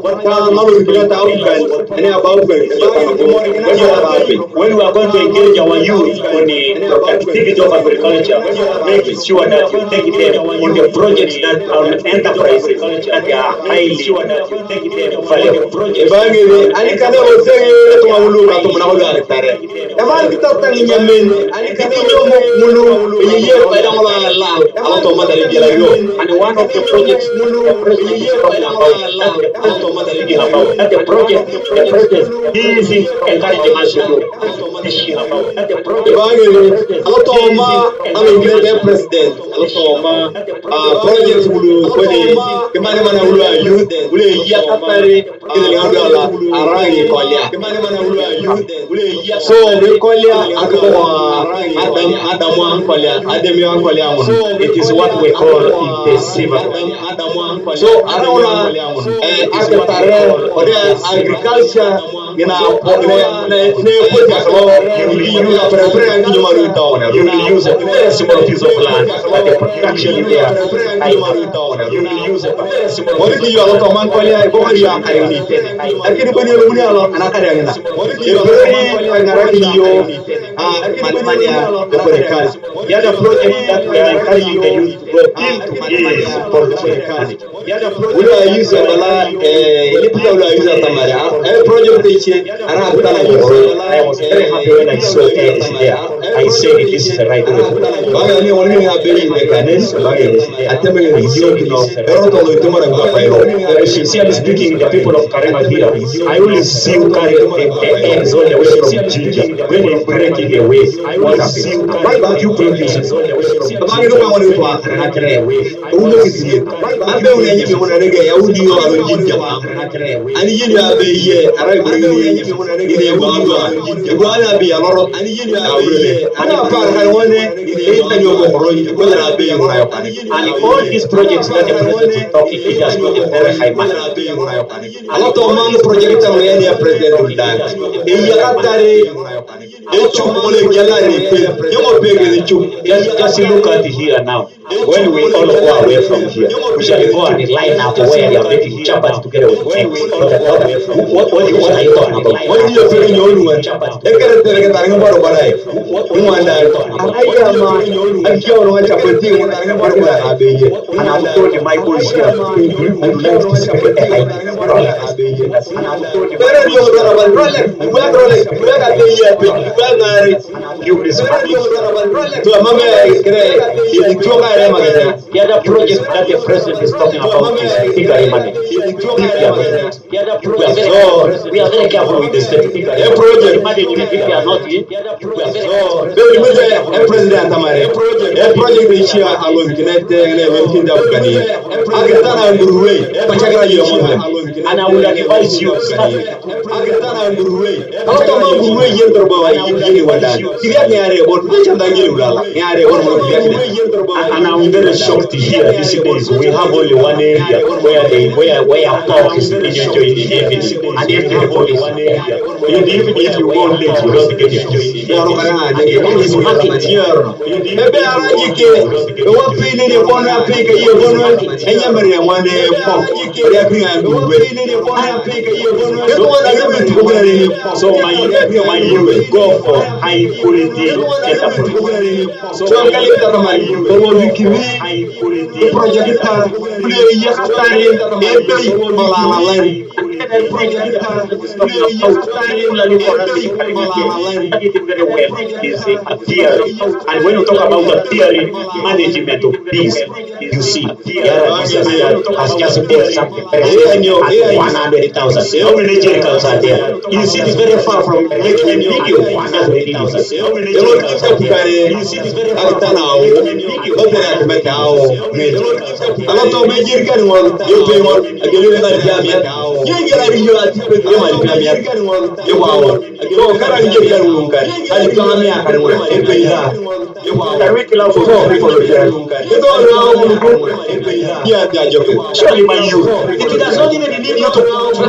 When we are going to engage our youth on the activity of agriculture, making sure that you take them on the projects that are enterprises that are highly valuable projects. And one of the projects the president is talking about, the project he is encouraging us to do. It is what we call intensive. So around agriculture, you will use a very small piece of land, but the production is there. You will use a very small piece of the other project that we are encouraging the youth to go into is political. We are using I was very happy when I saw this there. I said this is the right way. Sincerely speaking, the people of Karenga here, I only see you carry the eggs all the way from Ginger. When you break it away, what happens? Why don't you break this all the way from Ginger? And all these projects that the president is talking, it has got a very high mark. A lot of money projects are really a president. Just look at here now. When we all go away from here, we shall go and line up where they are making chapels together with things. What are you talking about? What are you saying? And I've told him my boys here, I would like to speak at the other project that the president is talking about is bigger money. We are very careful with the state. Imagine if we are not in. And I will advise you and I'm very shocked to hear these days we have only one area where pork is being enjoyed in the evening, and everybody one area. Even if you go late, you don't get it. And it is market here. So my you will go for high quality enterprise. So high and when you talk about the theory management of this, you see, has just built something at 100,000. How many jerrycans are there? You see, it's very far from making a video. 100,000. How many jerrycans are there? You see, it's very far from making a video. A lot of American world, you pay one, surely my youth, it does not even need you to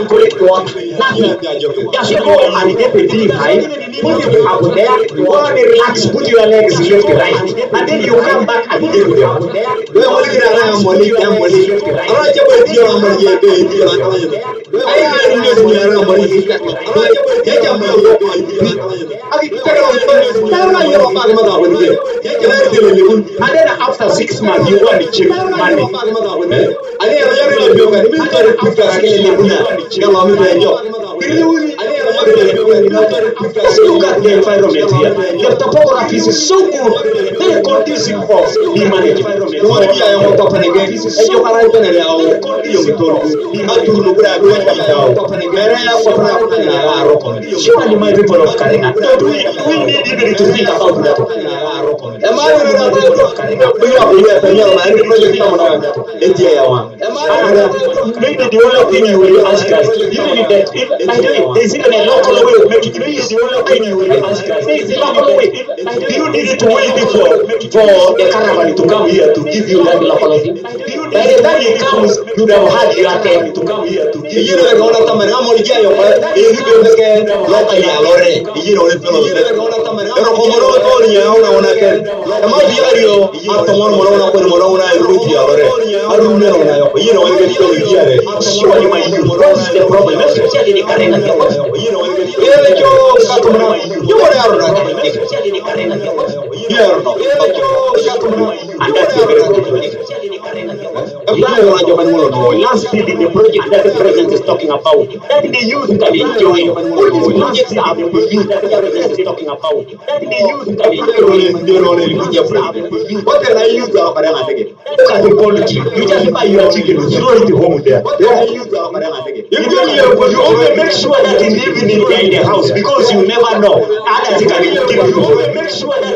correct what, nothing. Just go and get the deep high, put it up there, go and relax, put your legs left and right, and then you come back and get them. And then after 6 months, you want to check money. Let's look at the environment here. Your topography is so good, very conducive for the management. Surely my people of Karenga, we need even to think about that. Maybe the only thing you will ask us, even if that, there's even a local way of making it. Maybe the only thing you will ask us, there's a local way. Do you need to wait for the caravan to come here to give you that local thing? By the time it comes, you have had your time to come here to give you that local thing. Surely my youth, what is the problem? Especially in Karenga. And that's a very good question. Last thing in the project that the president is talking about, that the youth can enjoy. All these projects are for youth that the president is talking about, that the youth can enjoy. What can I use? Look at the quality. You just buy your chicken, throw it home there. You only make sure that in the evening they are in the house because you never know. Others can give you. Make sure that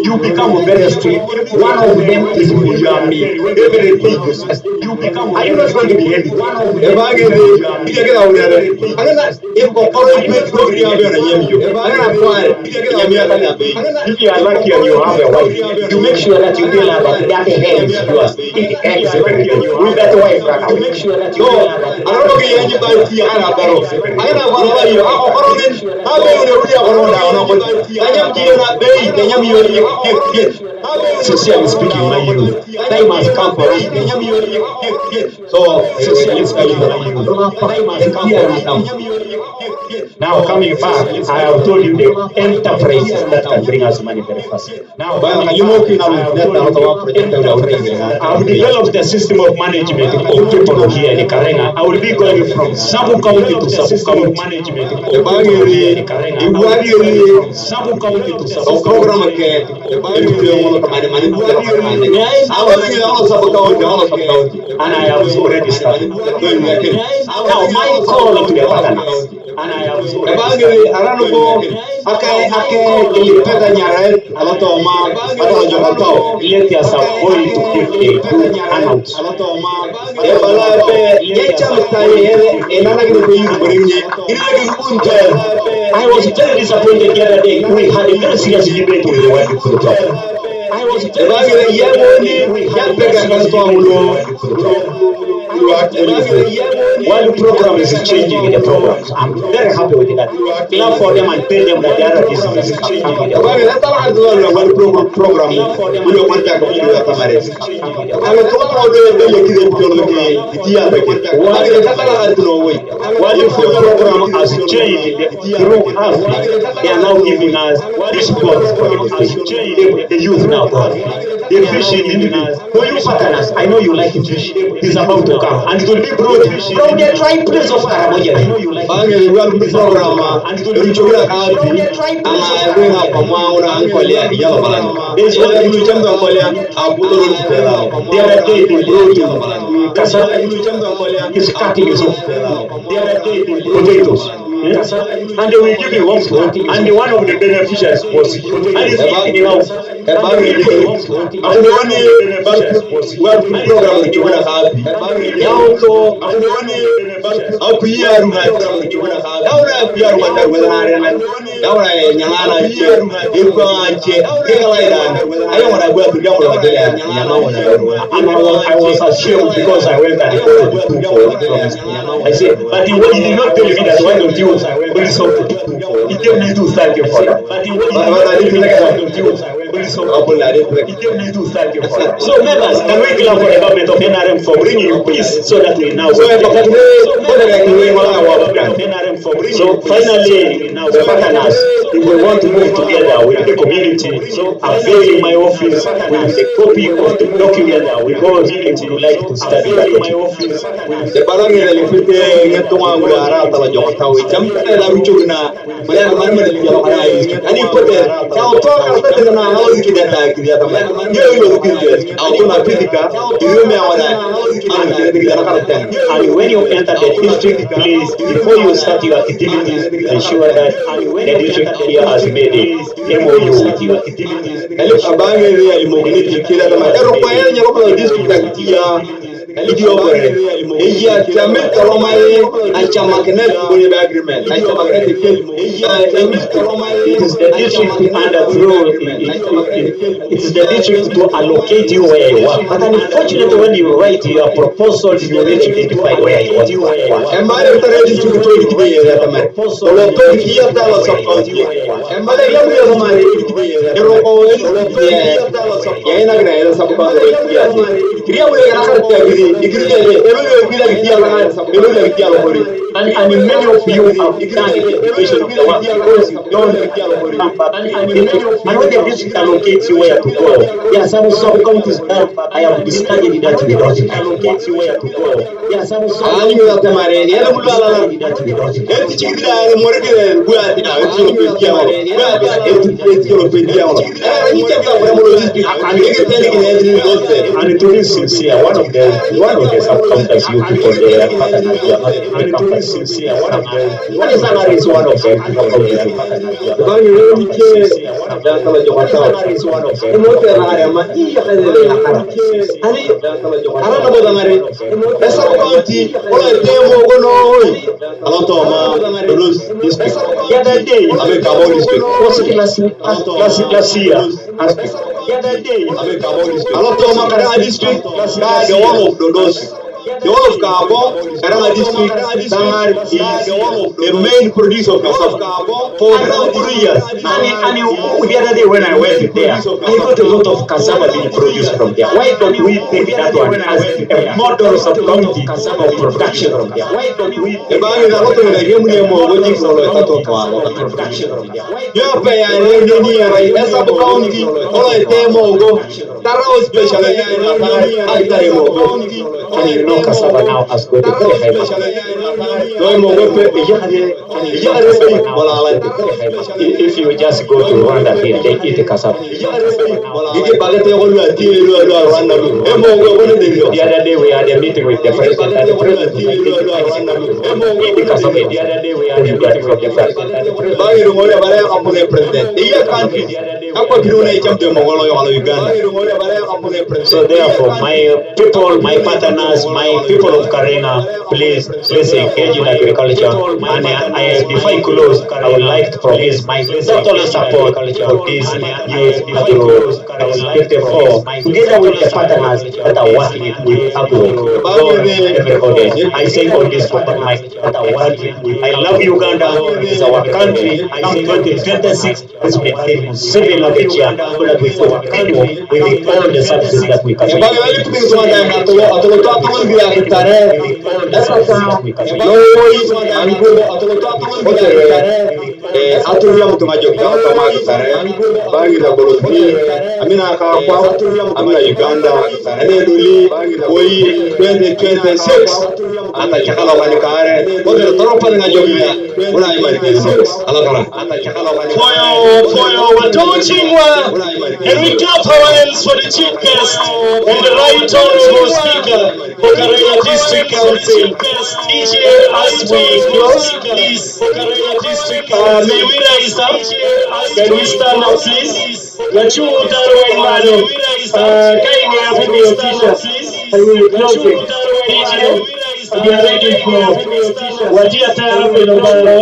you become very strict. One of them is monogamy. You become. Are you not going to be heavy? One of them. If you are lucky and you have a wife, you make sure that you tell her that head is yours. With that wife, you make sure that you tell her that. Socially speaking, my youth, time has come for us. So, socially speaking, my youth, time has come for us. Now, coming back, I have told you the enterprises that can bring us money very fast. Now, I've developed a system of management of people here in Karenga. I will be going from Sabu County to Sabu County management of people here in Karenga. I will be going from Sabu County to Sabu County. And I have already started. Now, my call to the partners. And I have already let us avoid to give a good announce. I was very disappointed the other day. We had a very serious debate with the World Food Club. I was very disappointed. We had a very serious debate with the World Food Club. I While the program is changing in the programs, I'm very happy with that. Clap for them and tell them that they are changing in the while the program has changed through us, they are now giving us response for the youth now. The fishing for you partners, I know you like it. It's about to come and it will be brought from the tribe place of Caravan. I know you like it. And it will be program and it will be from the tribe place of the other day they brought Kasaba is cutting his potatoes. And they will give him one food, and one of the beneficiaries was and he's eating it out. And the one program you want to have now so up here I was ashamed because I went and recorded the two for I said, but he did not tell me that why don't you bring something. He gave me to thank you for that. But I didn't like why don't you bring something. He gave me to thank you for that. So members, can we clap for the government of NRM for bringing peace so that we now so finally now the partners, if we want to move together with the community, availing my office with a copy of the document because it would like to study that document. The and when you enter the district, please, before you start your activities, ensure that the district here has made a MOU with your activities. It is the district it is the district to allocate you where you are. But unfortunately, when you write your proposals, you need to identify where you are. And many of you have done the education of the work because you don't come back. And when the district allocates you where to go, there are some sub-counties that I have decided that we don't allocate you where to go. There are some sub-counties that we don't and to be sincere, one of the sub-counties you people there sincere. One of them. What is another is one of them. The whole of Caravan, Karenga district, Sangar is the main producer of cassava for 3 years. And the other day when I went there, I got a lot of cassava being produced from there. Why don't we take that one as a model of county cassava production from there? Why don't we take that one as a model of production from there? You pay a county, all I tell you, Tarao specialized and you know cassava now has got a very high market. If you just go to Rwanda here, they eat the cassava. The other day we had a meeting with the president, and the president was like, eat the cassava. The other day we had a meeting with the president, and the president So therefore, my people, my partners, my people of Karenga, please engage in agriculture. And before I close, I would like to promise my total support for this youth Agro UG-24, together with the partners that are working with Agro. Everybody, I say all this for my that are working with. I love Uganda. It's our country. Come 2026, let's be having 7 of each year so that we can continue with all the services that we can. Atulia mutumajo kwa tare bangi da boloti amina ka kwa amina Uganda ane duli koi 2026 ata chakala wani kare bodo toropa na jomia una imani kizos alakala ata chakala wani foyo watochingwa, and we clap our hands for the chief guest and the right honorable speaker for Karenga District Council. DJ, as we close, please, may we rise up? Can we stand up, please? Gachu Darwin Mano, Karenga Avenue officials, and we will close it. DJ, we are ready for Wajia Tarabe Lomaro.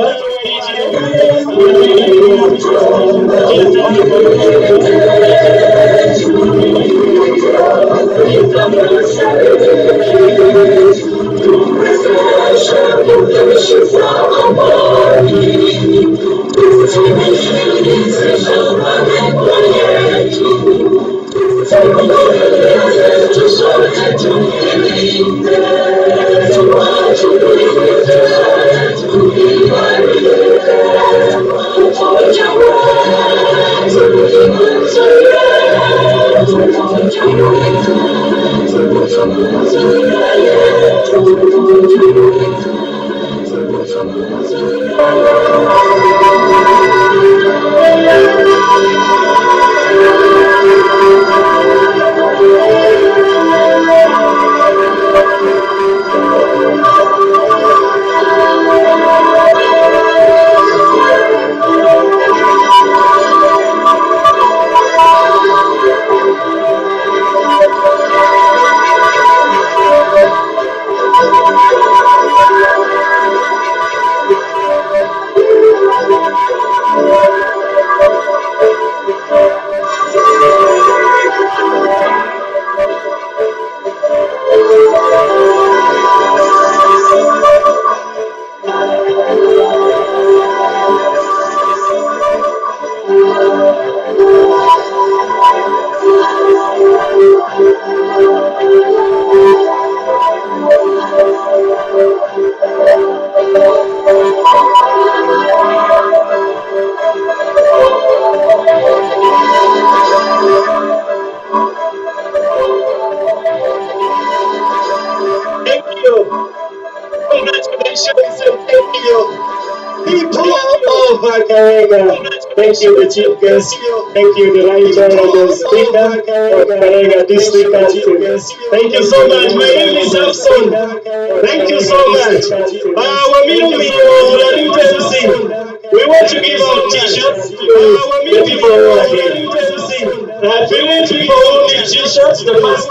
Thank you, the chief guest. Thank you, the right honorable speaker of Karenga District Council. Thank you so much. My name is Afson. Thank you so much. We want to give out t-shirts to the people who are here. We want people who need t-shirts. The first